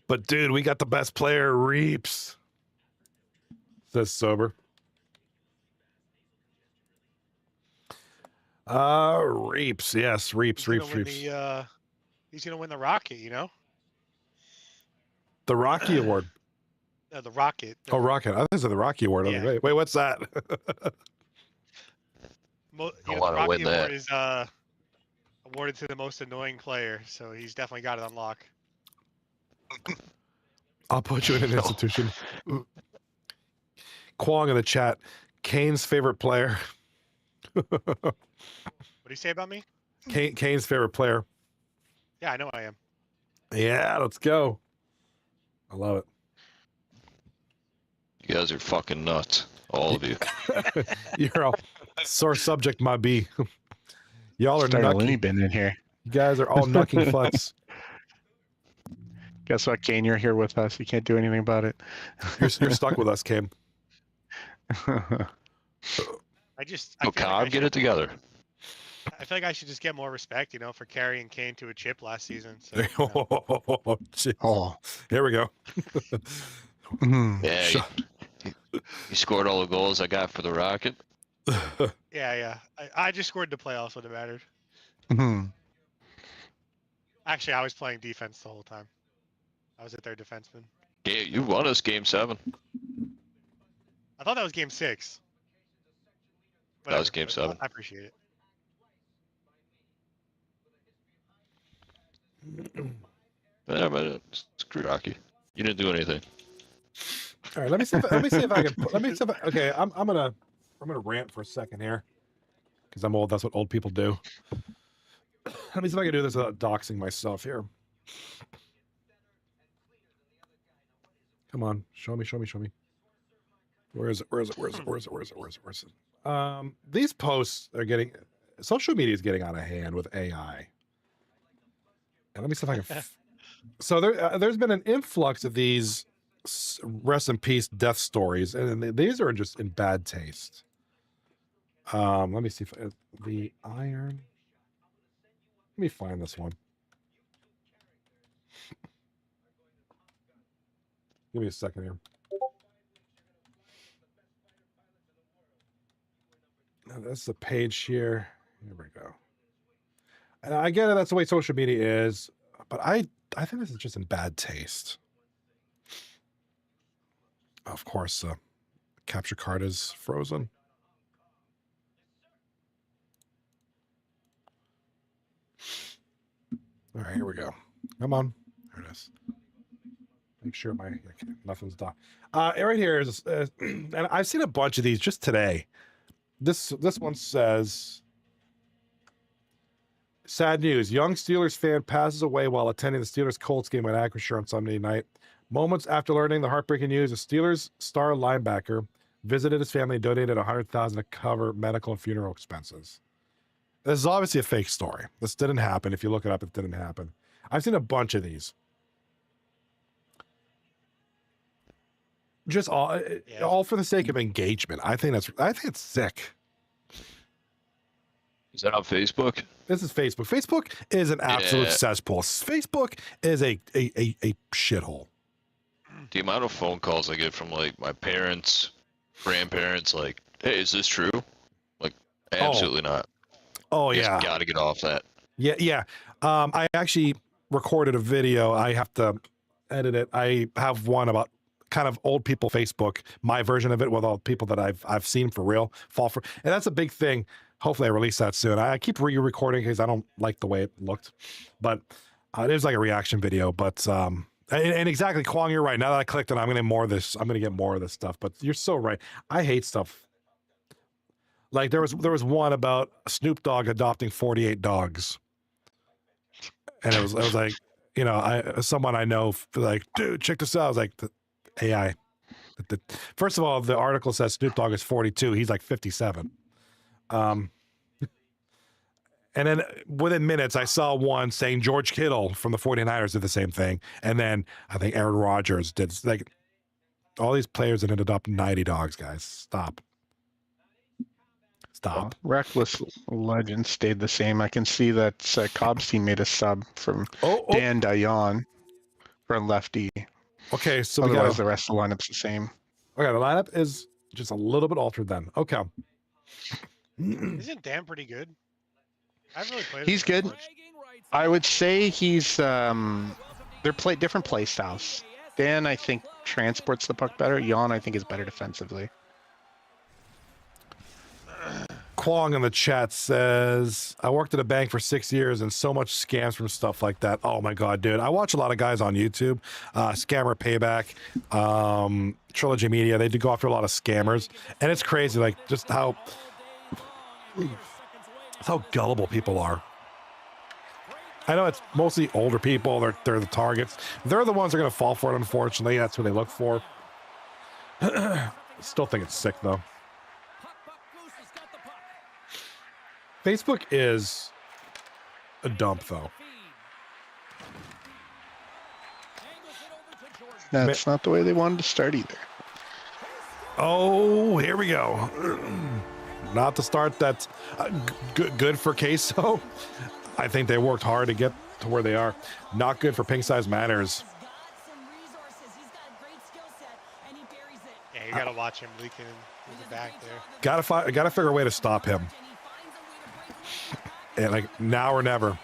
But dude, we got the best player, Reaps. Says Sober. Reaps. Yes, Reaps. He's gonna win the Rocket, you know? The Rocky Award. The Rocket. Oh, Rocket. I think it's the Rocky Award. Yeah. Wait, what's that? The wanna Rocky win that. Award is awarded to the most annoying player, so he's definitely got it on lock. I'll put you in an institution. Kwong in the chat. Kane's favorite player. What do you say about me? Kane's favorite player. Yeah, I know I am. Yeah, let's go. I love it. You guys are fucking nuts, all of you. You're all sore subject, my B. Y'all are Start a nucky. loony bin in here. You guys are all nucking futz. Guess what, Kane? You're here with us. You can't do anything about it. You're stuck with us, Kane. I feel Cobb, like get it together. I feel like I should just get more respect, for carrying Kane to a chip last season. So, Oh, jeez. Oh. Here we go. Yeah, you scored all the goals I got for the Rocket. yeah. I just scored the playoffs when it mattered. Actually, I was playing defense the whole time. I was a third defenseman. Yeah, you won us Game 7. I thought that was game 6. That was Whatever, game but 7. I appreciate it. Yeah, but screw Rocky. You didn't do anything. All right, let me see if I can. Okay, I'm gonna rant for a second here because I'm old. That's what old people do. Let me see if I can do this without doxing myself here. Come on, show me. Where is it? These posts are getting. Social media is getting out of hand with AI. And let me see if I can. So there's been an influx of these rest in peace death stories, and these are just in bad taste. Let me see if the iron. Let me find this one. Give me a second here. Now, that's the page here. Here we go. And I get it, that's the way social media is, but I think this is just in bad taste. Of course, capture card is frozen. All right, here we go. Come on. There it is. Make sure nothing's done. Right here is, and I've seen a bunch of these just today. This one says, sad news. Young Steelers fan passes away while attending the Steelers-Colts game at Acrisure on Sunday night. Moments after learning the heartbreaking news, a Steelers star linebacker visited his family and donated $100,000 to cover medical and funeral expenses. This is obviously a fake story. This didn't happen. If you look it up, it didn't happen. I've seen a bunch of these. Just all for the sake of engagement. I think it's sick. Is that on Facebook? This is Facebook. Facebook is an absolute cesspool. Facebook is a shithole. The amount of phone calls I get from like my parents, grandparents, like, hey, is this true? Like, absolutely not. Oh, You yeah. just gotta get off that. Yeah. I actually recorded a video. I have to edit it. I have one about kind of old people Facebook, my version of it with all the people that I've seen for real fall for. And that's a big thing. Hopefully I release that soon. I keep re-recording because I don't like the way it looked. But there's like a reaction video. But and exactly, Kwong, you're right. Now that I clicked it, I'm gonna get more of this. I'm gonna get more of this stuff. But you're so right. I hate stuff. Like there was one about Snoop Dogg adopting 48 dogs. And it was like, someone I know like, dude, check this out. I was like, the AI. First of all, the article says Snoop Dogg is 42. He's like 57. And then within minutes, I saw one saying George Kittle from the 49ers did the same thing. And then I think Aaron Rodgers did. Like all these players that ended up 90 dogs, guys. Stop. Reckless Legend stayed the same. I can see that Cobb's team made a sub from Dan Dion for lefty. Okay, so otherwise the rest of the lineup's the same. Okay, the lineup is just a little bit altered then. Okay. Isn't Dan pretty good? I haven't really played. He's good. I would say he's they're different play styles. Dan, I think, transports the puck better. Jan, I think, is better defensively. Kwong in the chat says, I worked at a bank for 6 years and so much scams from stuff like that. Oh my God, dude. I watch a lot of guys on YouTube, Scammer Payback, Trilogy Media. They do go after a lot of scammers. And it's crazy, like just how gullible people are. I know it's mostly older people. They're the targets. They're the ones that are going to fall for it, unfortunately. That's what they look for. Still think it's sick, though. Facebook is a dump, though. That's not the way they wanted to start either. Oh, here we go. Not the start that's good for Queso. I think they worked hard to get to where they are. Not good for Pink Size Matters. Yeah, you gotta watch him leaking in the back there. Gotta figure a way to stop him. And like now or never.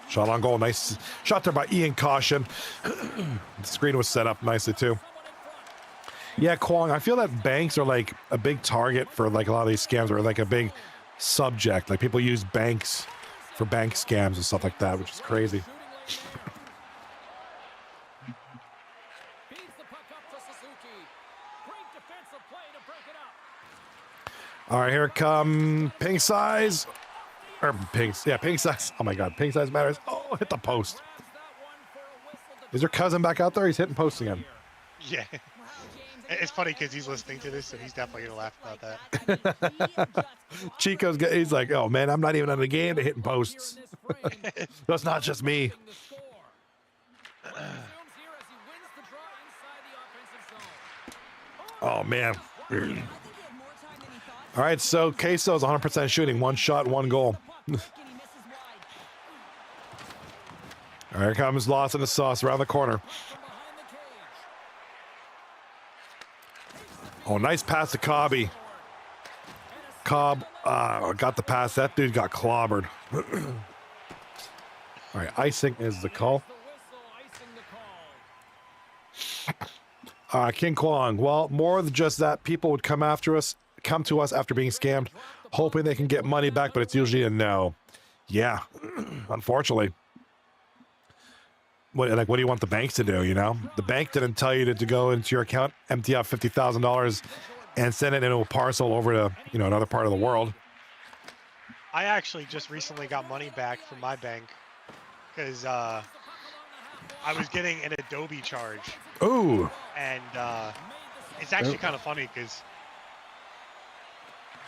Shot on goal. Nice shot there by Ian Caution. The screen was set up nicely too. Yeah, Kwong, I feel that banks are like a big target for like a lot of these scams, or like a big subject. Like people use banks for bank scams and stuff like that, which is crazy. All right, here it come. Pink Size. Or Pink Size. Oh my God, Pink Size Matters. Oh, hit the post. Is your cousin back out there? He's hitting posts again. Yeah. It's funny because he's listening to this, so he's definitely gonna laugh about that. He's like, oh man, I'm not even on the game to hitting posts. That's not just me. Oh man. All right, so Queso's 100% shooting, 1 shot, 1 goal. All right, here comes Lost in the Sauce around the corner. Oh, nice pass to Cobby. Cobb got the pass. That dude got clobbered. All right, icing is the call. King Kwong. Well, more than just that, people would come to us after being scammed, hoping they can get money back, but it's usually a no. Yeah, unfortunately. What do you want the banks to do, you know? The bank didn't tell you to go into your account, empty out $50,000 and send it into a parcel over to, another part of the world. I actually just recently got money back from my bank because I was getting an Adobe charge. Ooh. And it's actually kind of funny because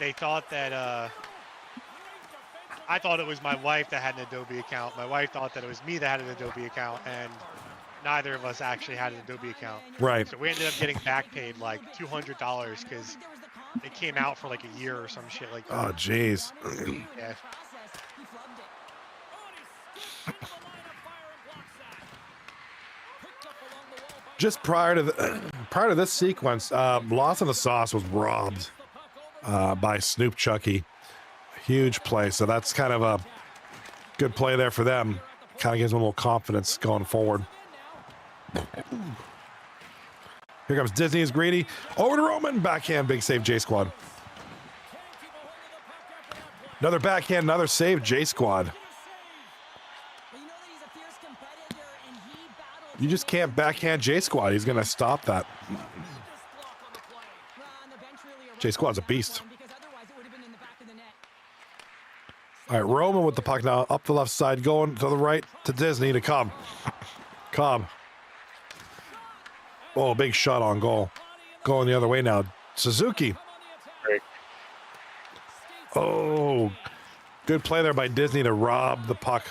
they thought that I thought it was my wife that had an Adobe account. My wife thought that it was me that had an Adobe account, and neither of us actually had an Adobe account. Right. So we ended up getting back paid like $200 because they came out for like a year or some shit like that. Oh, jeez. Yeah. Just prior to this sequence, Lost in the Sauce was robbed by Snoop Chucky. Huge play, so that's kind of a good play there for them. Kind of gives them a little confidence going forward. Here comes Disney is greedy. Over to Roman. Backhand, big save, J Squad. Another backhand, another save, J Squad. You just can't backhand J Squad. He's going to stop that. J Squad's a beast. All right, Roman with the puck now, up the left side, going to the right to Disney to Cobb. Cobb. Oh, big shot on goal. Going the other way now. Suzuki. Oh, good play there by Disney to rob the puck.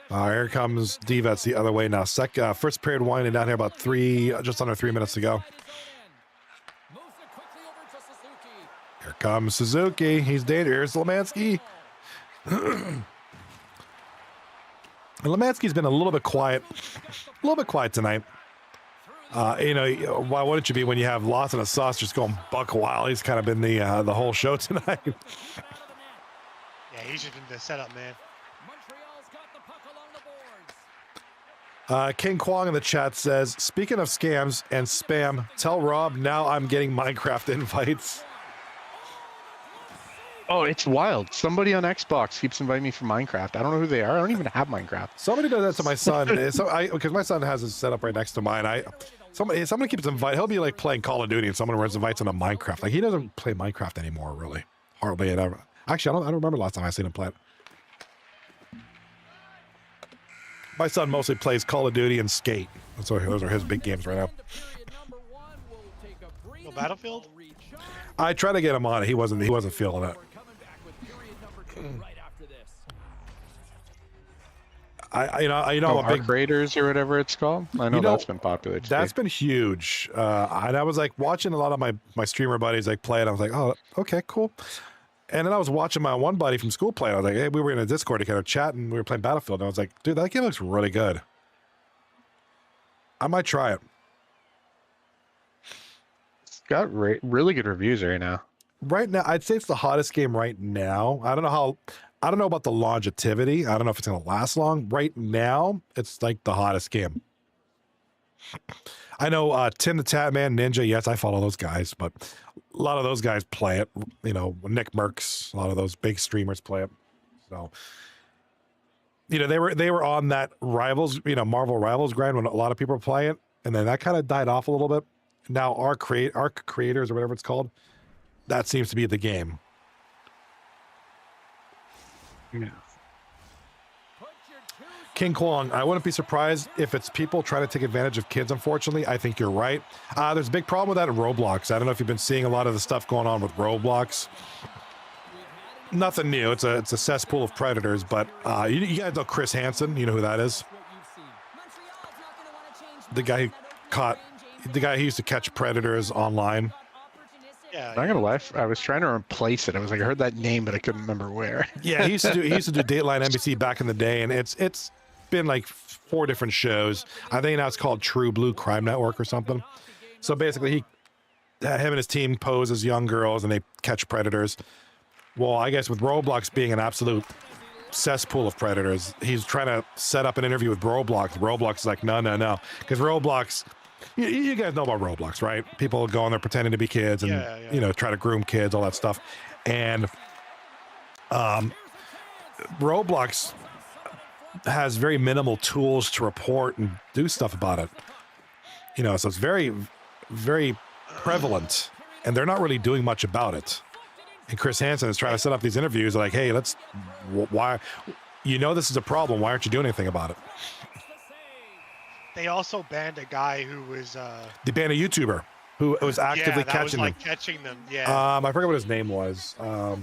Here comes Divets the other way now. First period winding down here, about just under 3 minutes to go. Here comes Suzuki. He's dangerous. Lemansky. And Lemansky's been a little bit quiet tonight. Why wouldn't you be when you have lots of the sauce just going buck wild? He's kind of been the whole show tonight. Yeah, he's just been the setup man. Montreal's got the puck along the boards. King Kwong in the chat says, speaking of scams and spam, tell Rob now I'm getting Minecraft invites. Oh, it's wild. Somebody on Xbox keeps inviting me for Minecraft. I don't know who they are. I don't even have Minecraft. Somebody does that to my son. Because my son has it set up right next to mine. Somebody keeps inviting. He'll be like playing Call of Duty, and someone invites him to Minecraft. Like he doesn't play Minecraft anymore, really. Hardly ever. Actually, I don't remember the last time I seen him play it. My son mostly plays Call of Duty and Skate. So those are his big games right now. No Battlefield? I tried to get him on it. He wasn't feeling it. I'm a big Raiders or whatever it's called. I know that's been popular today. That's been huge. And I was like watching a lot of my streamer buddies like play it. I was like, oh, okay, cool. And then I was watching my one buddy from school play it. I was like, hey, we were in a Discord together chatting. We were playing Battlefield. And I was like, dude, that game looks really good. I might try it. It's got really good reviews right now. Right now, I'd say it's the hottest game right now. I don't know about the longevity. I don't know if it's going to last long. Right now, it's like the hottest game. I know Tim the Tatman, Ninja, yes, I follow those guys, but a lot of those guys play it. Nick Merckx, a lot of those big streamers play it. So, they were on that Rivals, Marvel Rivals grind when a lot of people were playing it, and then that kind of died off a little bit. Now our creators or whatever it's called, that seems to be the game. Yeah. King Kwong, I wouldn't be surprised if it's people trying to take advantage of kids, unfortunately. I think you're right. There's a big problem with that in Roblox. I don't know if you've been seeing a lot of the stuff going on with Roblox. Nothing new. It's a cesspool of predators, but you guys know Chris Hansen. You know who that is? The guy who used to catch predators online. Yeah. I'm not gonna lie, I was trying to replace it. I was like, I heard that name, but I couldn't remember where. Yeah, he used to do Dateline NBC back in the day, and it's been like 4 different shows. I think now it's called True Blue Crime Network or something. So basically, him and his team pose as young girls, and they catch predators. Well, I guess with Roblox being an absolute cesspool of predators, he's trying to set up an interview with Roblox. Roblox is like, no, because Roblox. You guys know about Roblox, right? People go on there pretending to be kids and, try to groom kids, all that stuff. And Roblox has very minimal tools to report and do stuff about it. So it's very, very prevalent, and they're not really doing much about it. And Chris Hansen is trying to set up these interviews like, hey, why, this is a problem. Why aren't you doing anything about it? They also banned a guy who was They banned a YouTuber who was actively catching them. Catching them. Yeah. I forget what his name was. Yeah,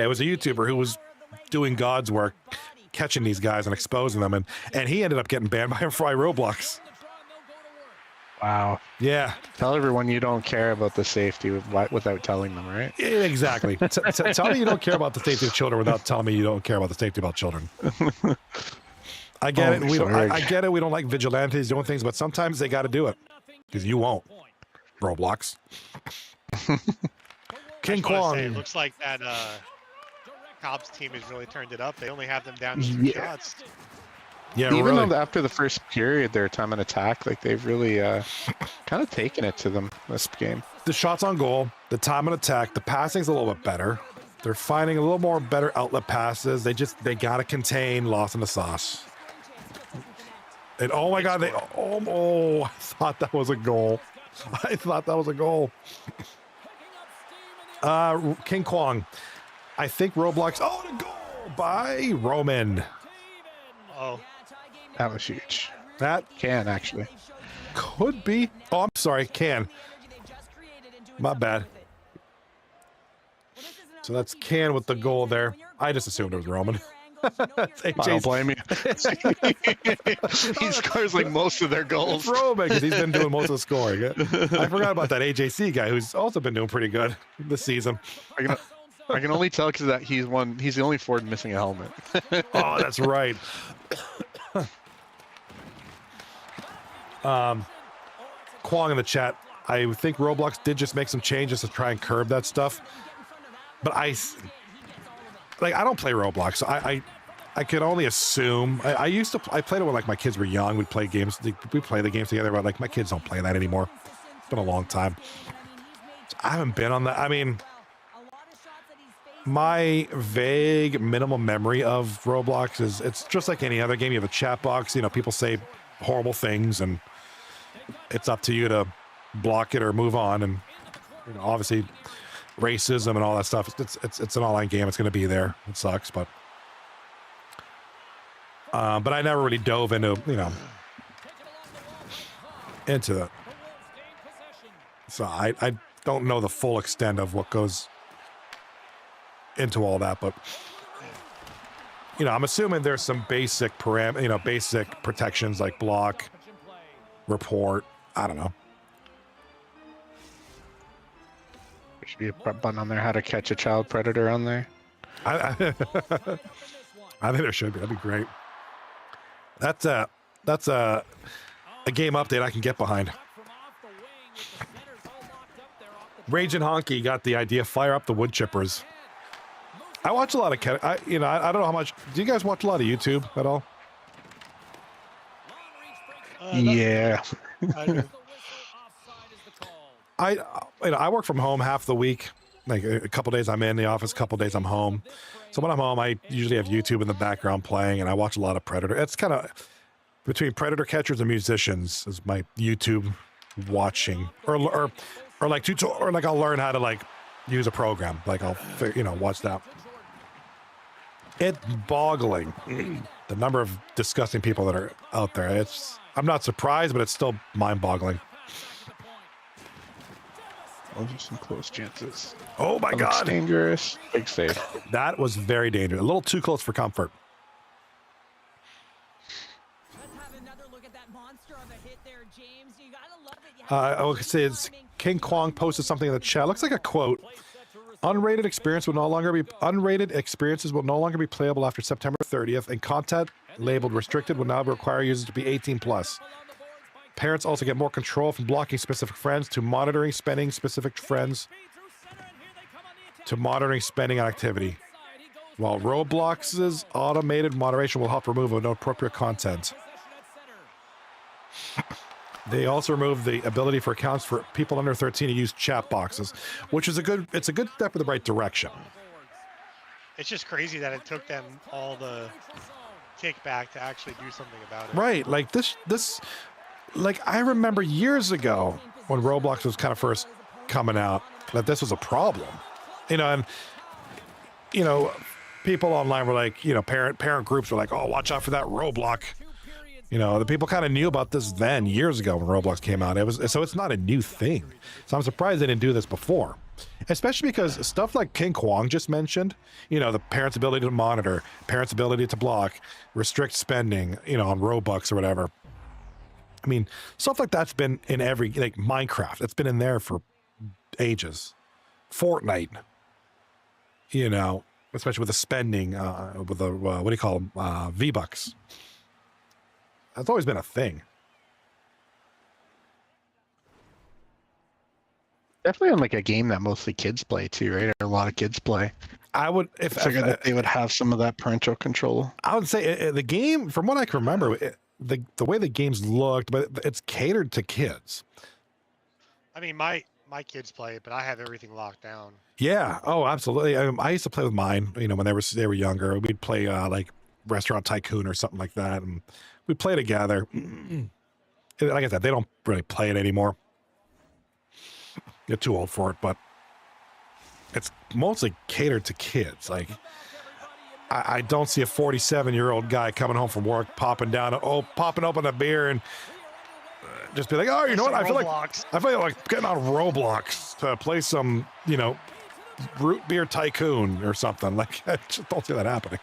it was a YouTuber who was doing God's work, catching these guys and exposing them, and he ended up getting banned by Roblox. Wow. Yeah. Tell everyone you don't care about the safety without telling them, right? Yeah, exactly. Tell me you don't care about the safety of children without telling me you don't care about the safety about children. I get it. I get it. We don't like vigilantes doing things, but sometimes they got to do it because you won't. Roblox. King Kwong. It looks like that Cobb's team has really turned it up. They only have them down to 2 shots. Yeah, even really. though after the first period, their time and attack, like they've really kind of taken it to them this game. The shots on goal, the time and attack, the passing's a little bit better. They're finding a little more better outlet passes. They got to contain loss in the sauce. And oh my God, I thought that was a goal. King Kwong, I think Roblox, the goal by Roman. Oh, that was huge. That can actually. Could be. Oh, I'm sorry, can. My bad. So that's Can with the goal there. I just assumed it was Roman. I don't blame you. He scores like most of their goals. It's Roman because he's been doing most of the scoring. I forgot about that AJC guy who's also been doing pretty good this season. I can only tell because he's the only Ford missing a helmet. Oh, that's right. Kwong in the chat. I think Roblox did just make some changes to try and curb that stuff. But I don't play Roblox. So I could only assume. I played it when like my kids were young. We'd play games. We play the games together, but like my kids don't play that anymore. It's been a long time. So I haven't been on that. I mean, my vague minimal memory of Roblox is it's just like any other game. You have a chat box. You know, people say horrible things, and it's up to you to block it or move on. And you know, obviously, racism and all that stuff. It's an online game. It's going to be there. It sucks, but I never really dove into into it. So I don't know the full extent of what goes into all that, but I'm assuming there's some basic basic protections like block, report. I don't know. There should be a button on there how to catch a child predator on there. I think there should be. That'd be great. That's a game update I can get behind. Raging Honky got the idea. Fire up the wood chippers. I watch a lot of I don't know how much. Do you guys watch a lot of YouTube at all? Yeah. I work from home half the week. Like a couple days I'm in the office, a couple days I'm home. So when I'm home, I usually have YouTube in the background playing, and I watch a lot of Predator. It's kind of between Predator catchers and musicians is my YouTube watching, or like I'll learn how to like use a program. Like I'll watch that. It's boggling the number of disgusting people that are out there. I'm not surprised, but it's still mind-boggling. Those are some close chances. Oh my God! Looks dangerous. Big save. That was very dangerous. A little too close for comfort. Let's have another look at that monster of a hit there, James. You gotta love it. I would say it's King Kwong posted something in the chat. Looks like a quote. Unrated experiences will no longer be playable after September 30th, and content labeled restricted will now require users to be 18 plus. Parents also get more control from blocking specific friends to monitoring spending specific friends to monitoring spending on activity. While Roblox's automated moderation will help remove inappropriate content. They also remove the ability for accounts for people under 13 to use chat boxes, which is a good step in the right direction. It's just crazy that it took them all the kickback to actually do something about it. Right, like this like I remember years ago when Roblox was kind of first coming out that this was a problem. And people online were like, parent groups were like, "Oh, watch out for that Roblox." The people kind of knew about this then years ago when Roblox came out. So it's not a new thing. So I'm surprised they didn't do this before. Especially because stuff like King Kwong just mentioned, the parents' ability to monitor, parents' ability to block, restrict spending, on Robux or whatever. I mean, stuff like that's been in every, like Minecraft, it's been in there for ages. Fortnite, especially with the spending, with the, what do you call them, V-Bucks. That's always been a thing. Definitely on like a game that mostly kids play too, right? Or a lot of kids play. I would figure that they would have some of that parental control. I would say the game, from what I can remember, the way the games looked, but it's catered to kids. I mean, my kids play it, but I have everything locked down. Yeah. Oh, absolutely. I used to play with mine. When they were younger, we'd play like Restaurant Tycoon or something like that, and we play together. Like I said, they don't really play it anymore. Get too old for it, but it's mostly catered to kids. Like I don't see a 47-year-old guy coming home from work popping open a beer and just be like, "Oh, you know what? I feel like getting on Roblox to play some, root beer tycoon or something." Like I just don't see that happening.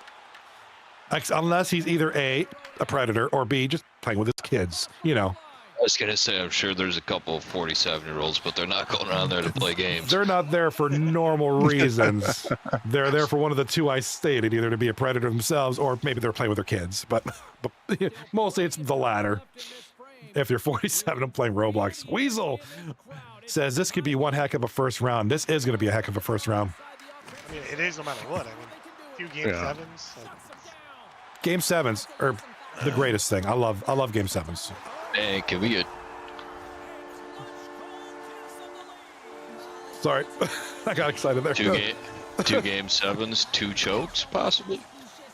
Unless he's either A, a predator, or B, just playing with his kids, I was gonna say, I'm sure there's a couple of 47-year-olds, but they're not going around there to play games. They're not there for normal reasons. They're there for one of the two I stated, either to be a predator themselves, or maybe they're playing with their kids. But mostly it's the latter. if you're 47 and playing Roblox. Weasel says this could be one heck of a first round. This is going to be a heck of a first round. I mean, it is no matter what. I mean, few game sevens. Like, Game sevens are the greatest thing. I love game sevens. Hey, can we get Sorry, I got excited there. two game sevens, 2 chokes, possibly?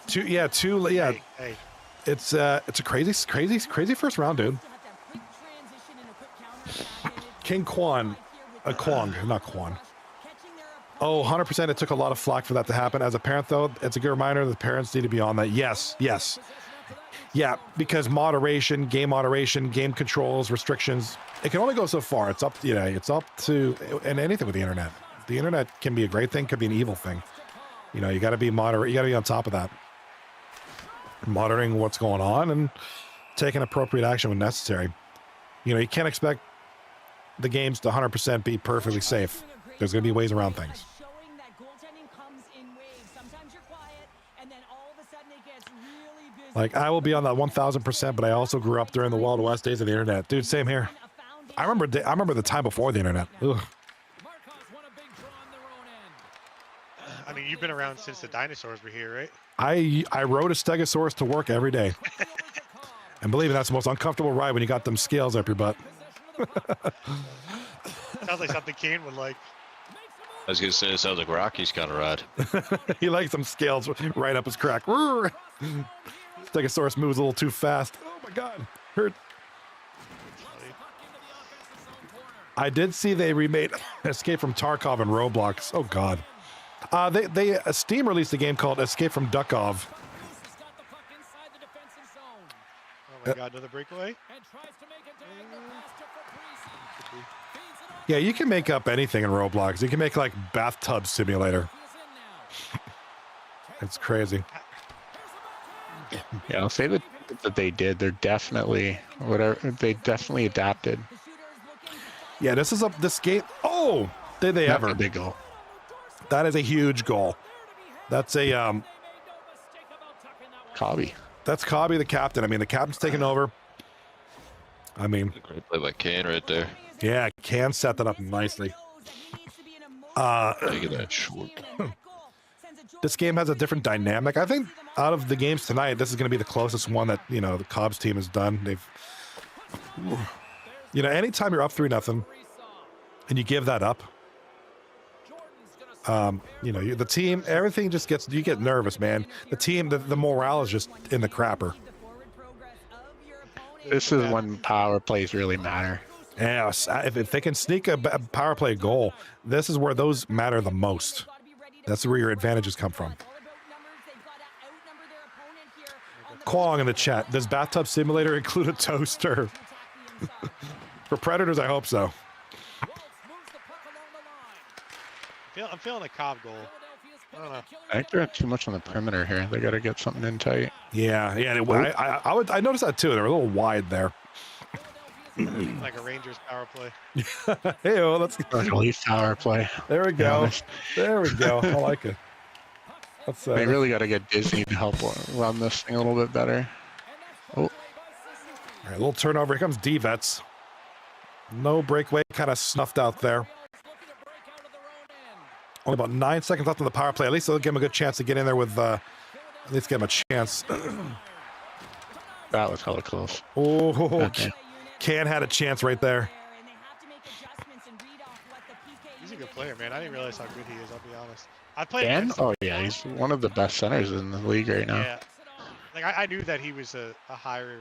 Two. hey, It's a crazy first round, dude. King Quan, Kwong, not Quan. Oh, 100%. It took a lot of flack for that to happen. As a parent, though, it's a good reminder that parents need to be on that. Yes. Yeah, because moderation, game controls, restrictions, it can only go so far. It's up to, and anything with the internet. The internet can be a great thing, could be an evil thing. You know, you got to be moderate. You got to be on top of that. Monitoring what's going on and taking appropriate action when necessary. You know, you can't expect the games to 100% be perfectly safe. There's going to be ways around things. Like, I will be on that 1000%, but I also grew up during the Wild West days of the internet. Dude, same here. I remember the time before the internet. Ugh. I mean, you've been around since the dinosaurs were here, right? I rode a Stegosaurus to work every day. And believe me, that's the most uncomfortable ride when you got them scales up your butt. Sounds like something Kane would like. I was gonna say, it sounds like Rocky's kind of ride. He likes some scales right up his crack. Stegosaurus moves a little too fast. Oh my god, hurt. I did see they remade Escape from Tarkov and Roblox. Oh god. Steam released a game called Escape from Duckov. Oh my god, another breakaway? Yeah, you can make up anything in Roblox. You can make like bathtub simulator. It's crazy. Yeah, I'll say that they did. They're definitely they definitely adapted. Yeah, this game. Oh, did they ever? That's a big goal. That is a huge goal. That's a Cobby. That's Cobby, the captain. I mean, the captain's taking over. I mean, Great play by Kane right there. yeah, Can set that up nicely. Look at that short. This game has a different dynamic. I think out of the games tonight, this is going to be the closest one that, you know, the Cobbs team has done. You know, anytime you're up 3-0 and you give that up, you know, the team, everything just you get nervous, man. The team, the morale is just in the crapper. This is when power plays really matter. Yes, if they can sneak a power play goal, this is where those matter the most. That's where your advantages come from. Kwong in the chat. Does Bathtub Simulator include a toaster? For Predators, I hope so. I'm feeling a Cobb goal. I don't know. I think they're too much on the perimeter here. They got to get something in tight. Yeah. I noticed that too. They're a little wide there. Like a Rangers power play. Hey, well, let's Like a Leaf power play. There we go. There we go. I like it. Let's, They really got to get Disney to help run this thing a little bit better. Oh, all right, a little turnover. Here comes D-Vets. No breakaway. Kind of snuffed out there. Only about 9 seconds left on the power play. At least they'll give him a good chance to get in there with, at least give him a chance. that was hella close. Oh, Okay. Can had a chance right there. He's a good player, man. I didn't realize how good he is, I'll be honest. I played Dan? against him. Oh, yeah, he's one of the best centers in the league right now. Yeah. Like, I knew that he was a higher,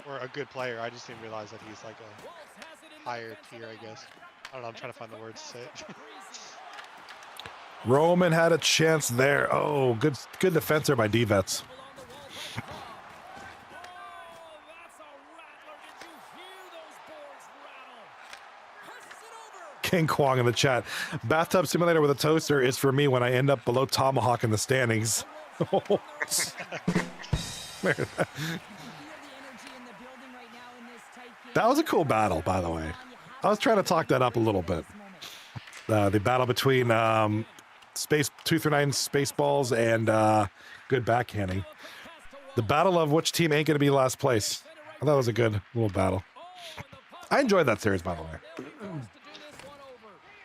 or a good player. I just didn't realize that he's like a higher tier, I guess. I don't know. I'm trying to find the words to say it. Roman had a chance there. Oh, good defense there by D-Vets. King Kwong in the chat. Bathtub Simulator with a toaster is for me when I end up below Tomahawk in the standings. That was a cool battle, by the way. I was trying to talk that up a little bit. The battle between Space 239 Spaceballs and good backhanding. The battle of which team ain't going to be last place. thought it was a good little battle. I enjoyed that series, by the way.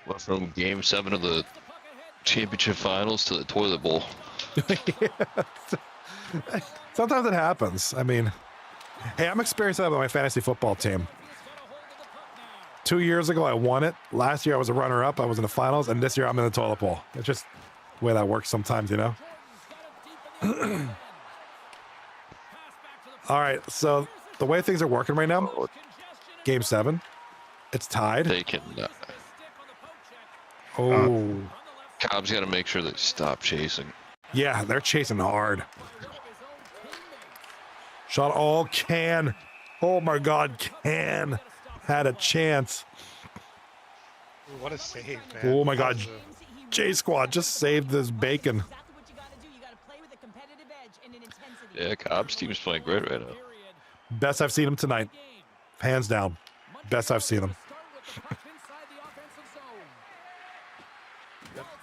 Went from Game 7 of the championship finals to the toilet bowl. Sometimes it happens. I mean, hey, I'm experiencing that with my fantasy football team. 2 years ago, I won it. Last year, I was a runner-up. I was in the finals, and this year, I'm in the toilet bowl. It's just the way that works sometimes, you know? All right, so the way things are working right now, Game 7, it's tied. They can. Oh. Cobb's got to make sure they stop chasing. Yeah, they're chasing hard. Shot all Can. Oh my God, Can had a chance. Ooh, what a save, man. Oh my That God, was a- J Squad just saved this bacon. Yeah, Cobb's team is playing great right now. Best I've seen him tonight. Hands down. Best I've seen him.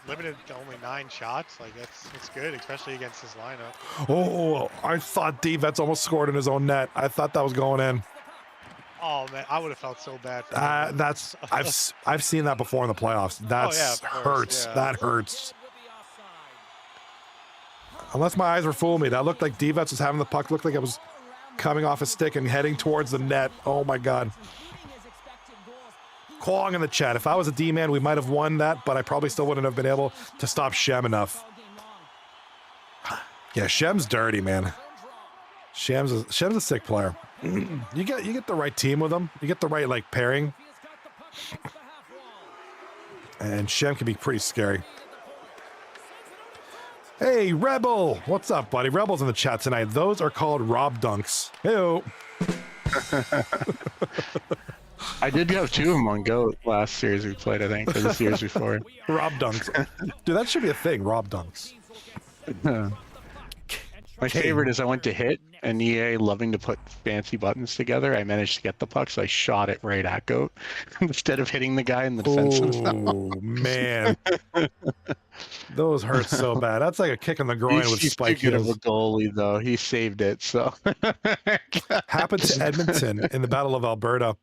limited to only 9 shots. Like that's good, especially against this lineup. Oh, I thought D-Vets almost scored in his own net. I thought that was going in. Oh man, I would have felt so bad. For him. That's I've seen that before in the playoffs. That's of course, hurts. yeah. That hurts. Unless my eyes were fooling me, that looked like D-Vets was having the puck. Looked like it was coming off his stick and heading towards the net. Oh my God. Kwong in the chat. If I was a D-man, we might have won that, but I probably still wouldn't have been able to stop Shem enough. Yeah, Shem's dirty, man. Shem's a sick player. You get the right team with him. You get the right like pairing. And Shem can be pretty scary. Hey, Rebel! What's up, buddy? Rebel's in the chat tonight. Those are called Rob Dunks. Hey-o. I did have 2 of them on GOAT last series we played, I think, or the series before. Rob Dunks. Dude, that should be a thing, Rob Dunks. My favorite is I went to hit, and EA loving to put fancy buttons together. I managed to get the puck, so I shot it right at GOAT instead of hitting the guy in the defensive zone. Oh, man. Those hurt so bad. That's like a kick in the groin with He's spike too good of a heels. goalie, though. He saved it, so. Happened to Edmonton in the Battle of Alberta.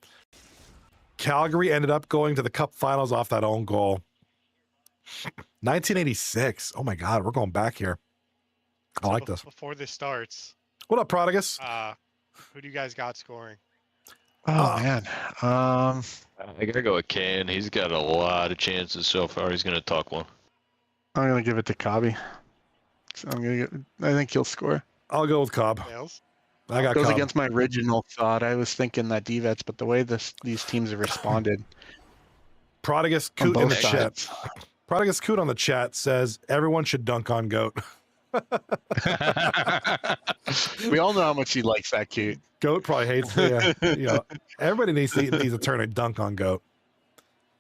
Calgary ended up going to the Cup Finals off that own goal. 1986. Oh my God, we're going back here. I like this. Before this starts, What up, Prodigus? who do you guys got scoring? Oh, man. I gotta go with Kane. He's got a lot of chances so far. He's gonna tuck one. I'm going to give it to Cobby. So I think he'll score. I'll go with Cobb. Bales? I got Goes Cobb. against my original thought. I was thinking that D-Vets, but the way these teams have responded. Prodigus on Coot in the both chat. sides. Prodigus Coot on the chat says everyone should dunk on Goat. We all know how much he likes that cute. Goat probably hates the, you know, everybody needs to turn a dunk on Goat.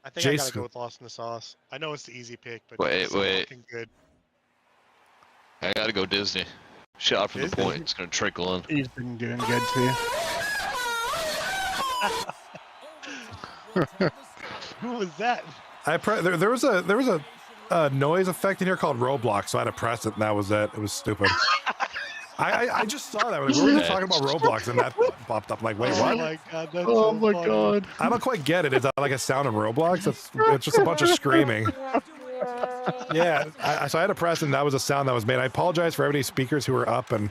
I think I gotta Jason. go with Lost in the Sauce. I know it's the easy pick, but Wait, it's so wait. fucking good. I gotta go Disney. Shot from the Disney? point. It's gonna trickle in. He's been doing good too. Who was that? There was a noise effect in here called Roblox, so I had to press it, and that was it. It was stupid. I just saw that. We were just talking about Roblox, and that popped up. Like, wait, Oh what? my God, that's Oh so my funny. god. I don't quite get it. Is that like a sound in Roblox? It's just a bunch of screaming. Yeah, so I had to press, and that was a sound that was made. I apologize for everybody's speakers who were up, and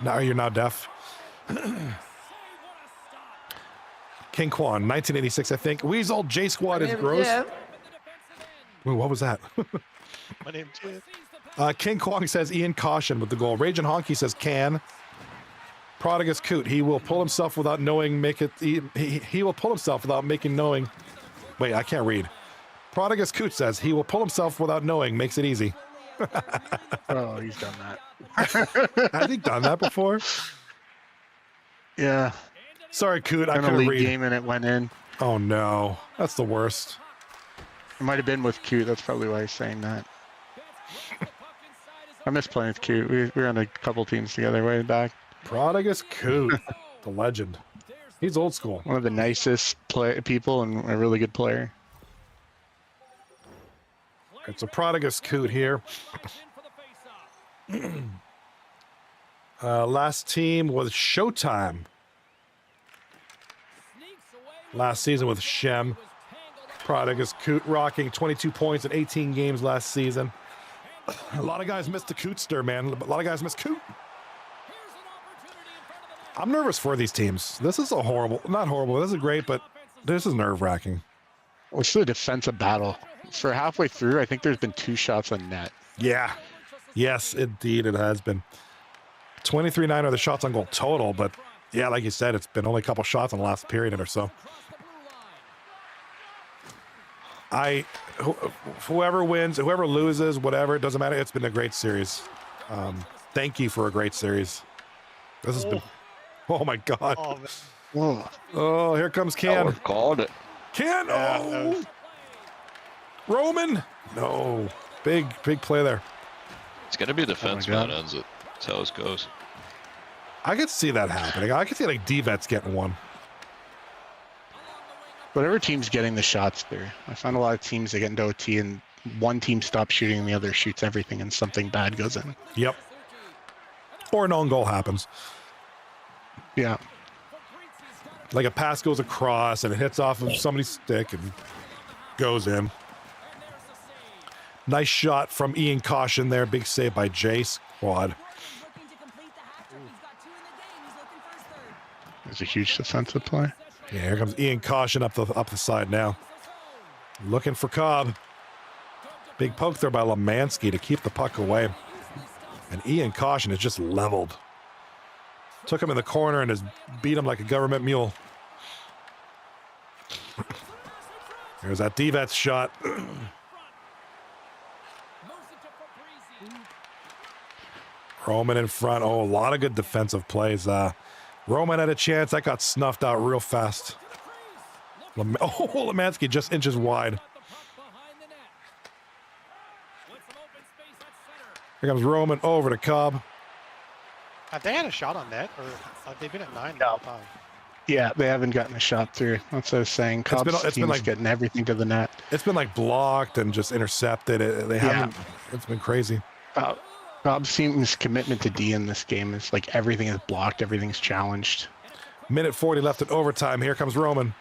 now you're now deaf. King Kwan, 1986, I think. Weasel J Squad is gross. Wait, what was that? My name's Chip. King Kwong says Ian Caution with the goal. Raging Honky says Can. Prodigus Coot, he will pull himself without knowing, he will pull himself without making knowing. Wait, I can't read. Prodigus Coot says he will pull himself without knowing, makes it easy. Oh, he's done that. Has he done that before? Yeah. Sorry, Coot, I In a couldn't league read. game and it went in. Oh no, that's the worst. It might have been with Cute. That's probably why he's saying that. I miss playing with Cute. We were on a couple teams together way back. Prodigus Coot, the legend. He's old school. One of the nicest people and a really good player. It's a Prodigus Coot here. Last team was Showtime. last season with Shem. Prodigus Coot rocking 22 points in 18 games last season. A lot of guys missed the Cootster, man. A lot of guys missed Coot. I'm nervous for these teams. This is a horrible, not horrible, this is great, but this is nerve-wracking. It's the defensive battle. For halfway through, I think there's been 2 shots on net. Yeah. Yes, indeed, it has been. 23-9 are the shots on goal total, but yeah, like you said, it's been only a couple shots in the last period or so. Whoever wins, whoever loses, whatever, it doesn't matter. It's been a great series. Thank you for a great series. This has been, oh my God. Oh, man. Oh, here comes Can. Called it. Can, Yeah, oh. Roman, no. Big play there. It's gonna be a defenseman that ends it. That's how it goes. I could see that happening. I could see like D-Vets getting one. Whatever team's getting the shots there. I find a lot of teams that get into OT and one team stops shooting and the other shoots everything and something bad goes in. Yep. Or an own goal happens. Yeah. Like a pass goes across and it hits off of somebody's stick and goes in. Nice shot from Ian Caution there. Big save by J Squad. There's a huge defensive play. Yeah, here comes Ian Caution up the side now. Looking for Cobb. Big poke there by Lemansky to keep the puck away. And Ian Caution is just leveled. Took him in the corner and has beat him like a government mule. There's that D-Vets shot. Roman in front. Oh, a lot of good defensive plays. Roman had a chance. That got snuffed out real fast. Lemansky just inches wide. Here comes Roman over to Cobb. Have they had a shot on net, or have they been at 9 the whole time? Yeah, they haven't gotten a shot through. That's what I was saying. Cobb's team's like getting everything to the net. It's been like blocked and just intercepted. They haven't. It's been crazy. Cobb's team's commitment to D in this game is like everything is blocked, everything's challenged. Minute 40 left in overtime. Here comes Roman.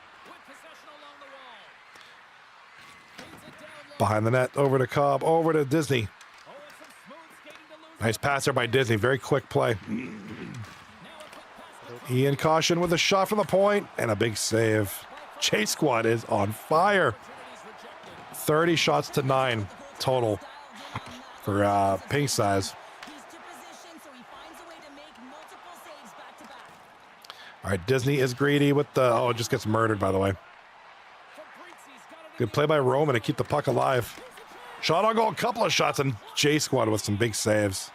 Behind the net, over to Cobb, over to Disney. Nice pass there by Disney. Very quick play. Ian Caution with a shot from the point and a big save. Chase Squad is on fire. 30 shots to 9 total for pink size. All right, Disney is greedy with the... Oh, it just gets murdered, by the way. Good play by Roman to keep the puck alive. Shot on goal, a couple of shots, and J Squad with some big saves.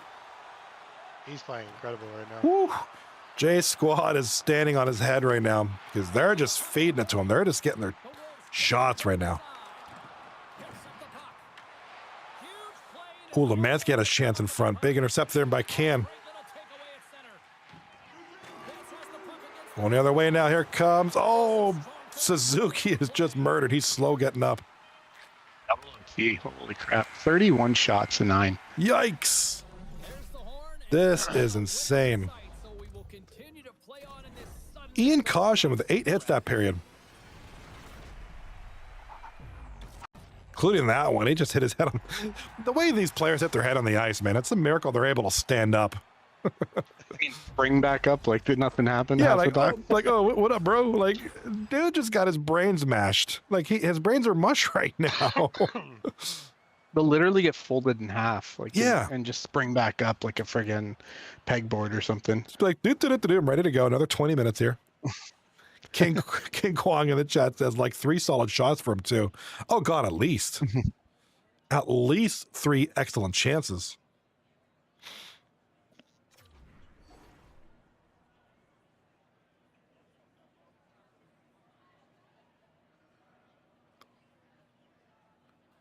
He's playing incredible right now. Woo. J Squad is standing on his head right now because they're just feeding it to him. They're just getting their shots right now. Ooh, Lemansky had a chance in front. Big intercept there by Cam. Going the other way now. Here comes. Oh, Suzuki is just murdered. He's slow getting up. Holy crap. 31 shots to 9. Yikes. This is insane. Ian Caution with 8 hits that period. Including that one. He just hit his head on. The way these players hit their head on the ice, man, it's a miracle they're able to stand up. Bring back up like did nothing happen. Yeah, like what up, bro? Like, dude just got his brains mashed. Like his brains are mush right now. They'll literally get folded in half, like yeah, and just spring back up like a friggin' pegboard or something. Just be like, I'm ready to go. Another 20 minutes here. King Kwong in the chat says like 3 solid shots for him too. Oh God, at least 3 excellent chances.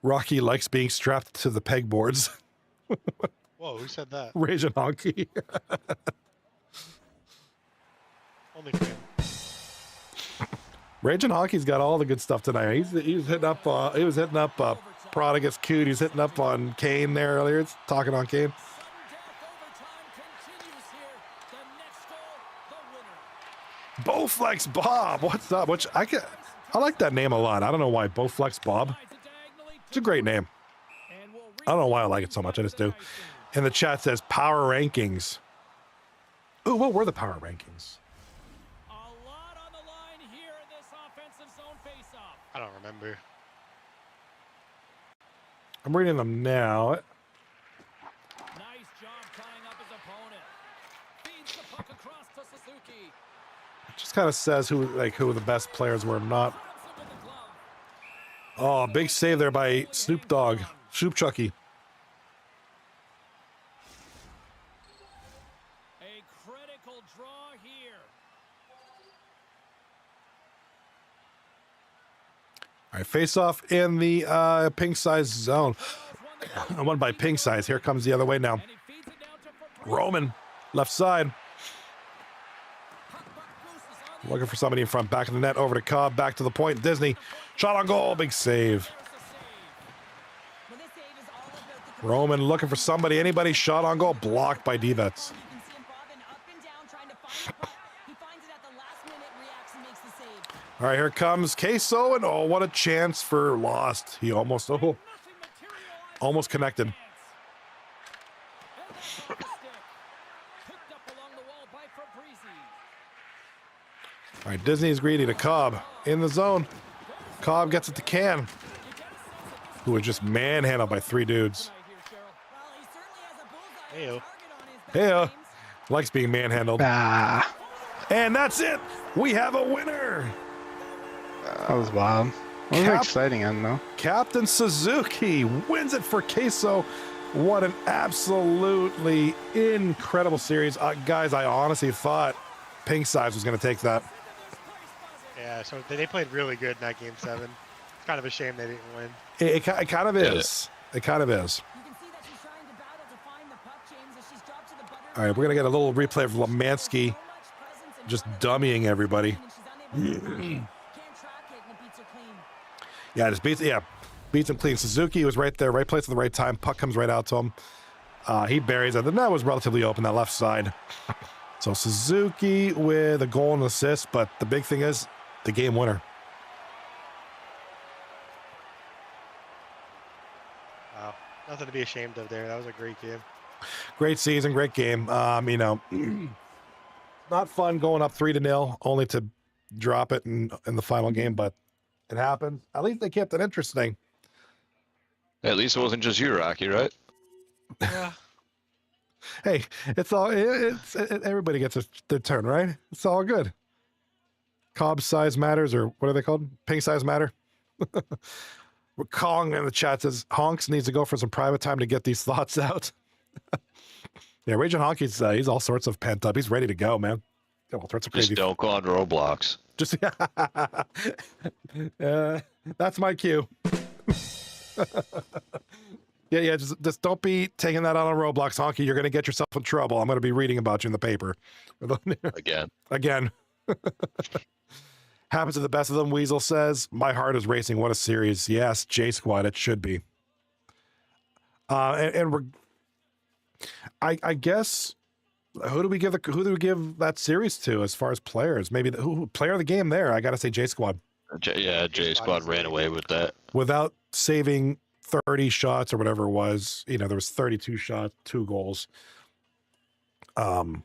Rocky likes being strapped to the pegboards. Whoa, who said that? Raging Honky. Only for him. Raging Honky's got all the good stuff tonight. He was hitting up. He was hitting up Prodigus Coot. He's hitting up on Kane there earlier. It's talking on Kane. Bowflex Bob, what's up? I like that name a lot. I don't know why. Bowflex Bob. It's a great name. I don't know why I like it so much. I just do. And the chat says power rankings. Ooh, what were the power rankings? A lot on the line here in this offensive zone face-off. I don't remember. I'm reading them now. Nice job tying up his opponent. Feeds the puck across to Suzuki. It just kind of says who the best players were not. Oh, big save there by Snoop Dogg. Snoop Chucky. A critical draw here. All right, face off in the pink size zone. I won by pink size. Here comes the other way now. Roman, left side. Looking for somebody in front. Back of the net, over to Cobb. Back to the point. Disney. Shot on goal. Big save. Roman looking for somebody. Anybody. Shot on goal. Blocked by Divets. All right, here comes Queso. And oh, what a chance for Lost. He almost connected. All right, Disney's greedy to Cobb in the zone. Cobb gets it to Can, who was just manhandled by 3 dudes. Heyo. Hey, likes being manhandled. Ah, And that's it. We have a winner. that was wild. That was an exciting end, though. Captain Suzuki wins it for Queso. What an absolutely incredible series. Guys, I honestly thought Pink Size was going to take that. Yeah, so they played really good in that game 7. It's kind of a shame they didn't win. It kind of is. It kind of is. All right, we're going to get a little replay of Lemansky just dummying everybody. Yeah, just beats him clean. Suzuki was right there, right place at the right time. Puck comes right out to him. He buries it. The net was relatively open, that left side. So Suzuki with a goal and assist, but the big thing is the game winner. Wow, nothing to be ashamed of there. That was a great game. Great season, great game. Not fun going up 3-0, only to drop it in the final game, but it happened. At least they kept it interesting. At least it wasn't just you, Rocky, right? Yeah. Hey, everybody gets their turn, right? It's all good. Cobb size matters, or what are they called? Pink size matter. We're calling in the chat says Honks needs to go for some private time to get these thoughts out. Yeah, Raging Honky's he's all sorts of pent up. He's ready to go, man. Got all sorts of crazy. Just don't go on Roblox. Just that's my cue. Yeah. Just don't be taking that out on Roblox, Honky. You're gonna get yourself in trouble. I'm gonna be reading about you in the paper. Again. Happens to the best of them. Weasel says, "My heart is racing. What a series! Yes, J Squad. It should be." I guess who do we give that series to as far as players? Maybe who player of the game there? I gotta say J Squad. J Squad ran away with that without saving 30 shots or whatever it was. There was 32 shots, 2 goals. That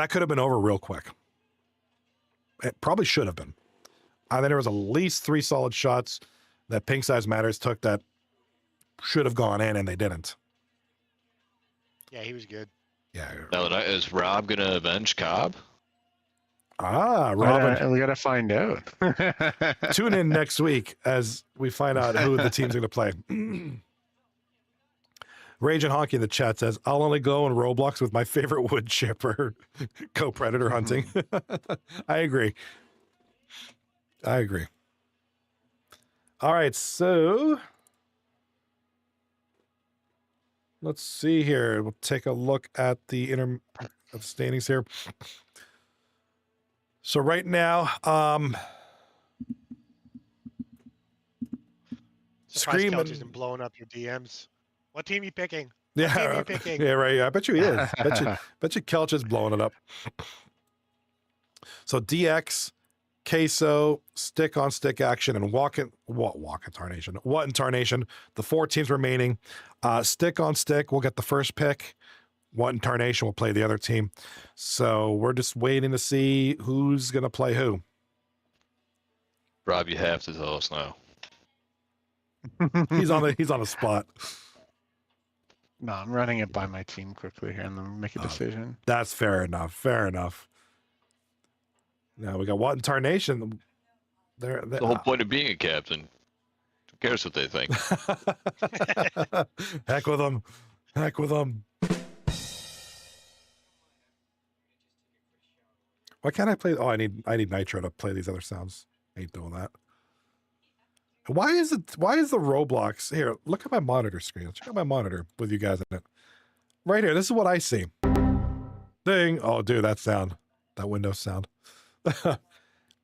could have been over real quick. It probably should have been. Then there was at least 3 solid shots that Pink Size Matters took that should have gone in, and they didn't. Yeah, he was good. Yeah. Now, is Rob going to avenge Cobb? Robin. We got to find out. Tune in next week as we find out who the team's going to play. Rage and Honky in the chat says, I'll only go in Roblox with my favorite wood chipper, co-predator hunting. I agree. All right, so let's see here. We'll take a look at the standings here. So right now, Scream isn't blowing up your DMs. What team you picking? Yeah, what team you picking? Yeah, right. I bet you he is. bet you Kelch is blowing it up. So DX Queso, stick on stick action, and walk in tarnation. What in tarnation? The 4 teams remaining. Stick on stick, we'll get the first pick. What in tarnation will play the other team. So we're just waiting to see who's gonna play who. Rob, you have to tell us now. He's on the spot. No, I'm running it by my team quickly here and then make a decision. That's fair enough. Fair enough. Now we got what in tarnation. The whole point of being a captain. Who cares what they think? Heck with them. Heck with them. Why can't I play? Oh, I need Nitro to play these other sounds. I ain't doing that. Why is the Roblox here? Look at my monitor screen. Check out my monitor with you guys in it. Right here. This is what I see. Ding. Oh, dude, that sound. That Windows sound.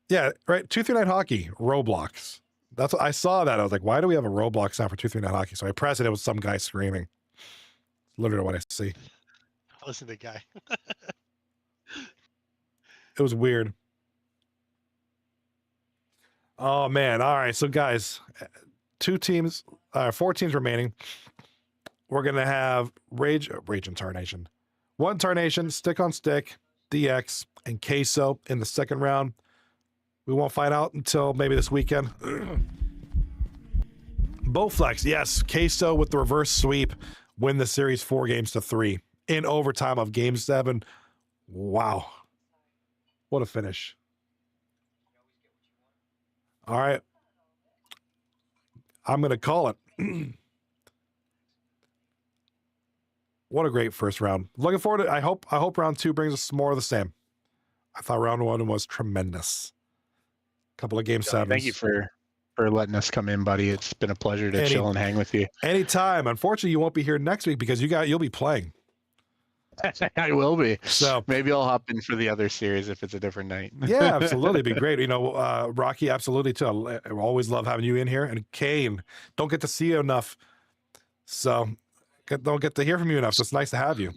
Yeah, right. 239 Hockey, Roblox. That's what I saw that. I was like, why do we have a Roblox sound for 239 Hockey? So I pressed it. It was some guy screaming. Literally what I see. Listen to the guy. It was weird. Oh man. All right. So guys, 4 teams remaining. We're gonna have Rage and Tarnation. 1 Tarnation, Stick on Stick, DX, and Queso in the second round. We won't find out until maybe this weekend. Bowflex, yes. Queso with the reverse sweep, win the series 4-3 in overtime of Game 7. Wow. What a finish. All right. I'm going to call it. What a great first round. Looking forward to I hope round 2 brings us more of the same. I thought round 1 was tremendous. Couple of Game 7s. Thank you for letting us come in, buddy. It's been a pleasure to chill and hang with you. Anytime. Unfortunately, you won't be here next week because you'll be playing. I will be. So maybe I'll hop in for the other series if it's a different night. Yeah, absolutely. It'd be great. You know, Rocky, absolutely too. I always love having you in here. And Kane, don't get to see you enough. So don't get to hear from you enough. So it's nice to have you.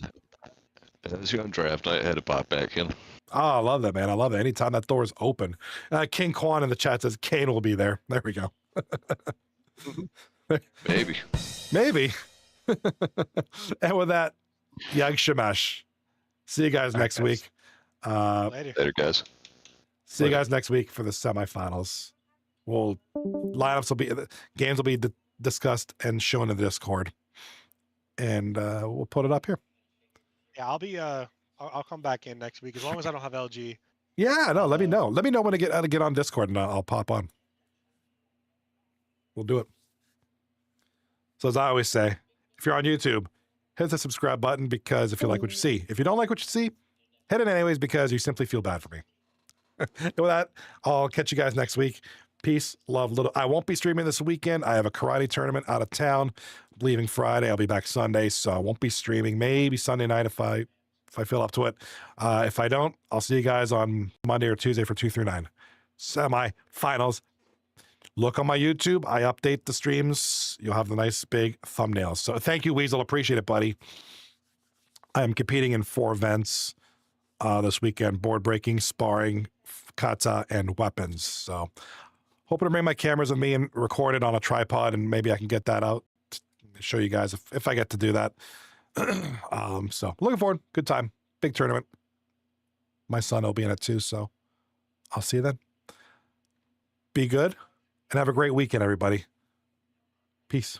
As you're on draft night, I had to pop back in. Oh, I love that, man. I love it. Anytime that door is open. King Kwan in the chat says Kane will be there. There we go. Maybe. Maybe. And with that, Yag Shamash. See you guys next week. Later, guys. See you guys next week for the semifinals. Games will be discussed and shown in the Discord. And we'll put it up here. Yeah, I'll be I'll come back in next week as long as I don't have LG. Yeah, no, let me know. Let me know when to get on Discord and I'll pop on. We'll do it. So as I always say, if you're on YouTube, hit the subscribe button because if you like what you see. If you don't like what you see, hit it anyways because you simply feel bad for me. And with that, I'll catch you guys next week. Peace, love, little. I won't be streaming this weekend. I have a karate tournament out of town. I'm leaving Friday. I'll be back Sunday, so I won't be streaming. Maybe Sunday night if I feel up to it. If I don't, I'll see you guys on Monday or Tuesday for 239 semi-finals. Look on my YouTube. I update the streams. You'll have the nice big thumbnails. So thank you, Weasel. Appreciate it, buddy. I am competing in 4 events this weekend: board breaking, sparring, kata, and weapons. So hoping to bring my cameras with me and record it on a tripod, and maybe I can get that out to show you guys if I get to do that. So looking forward. Good time. Big tournament. My son will be in it too, so I'll see you then. Be good and have a great weekend, everybody. Peace.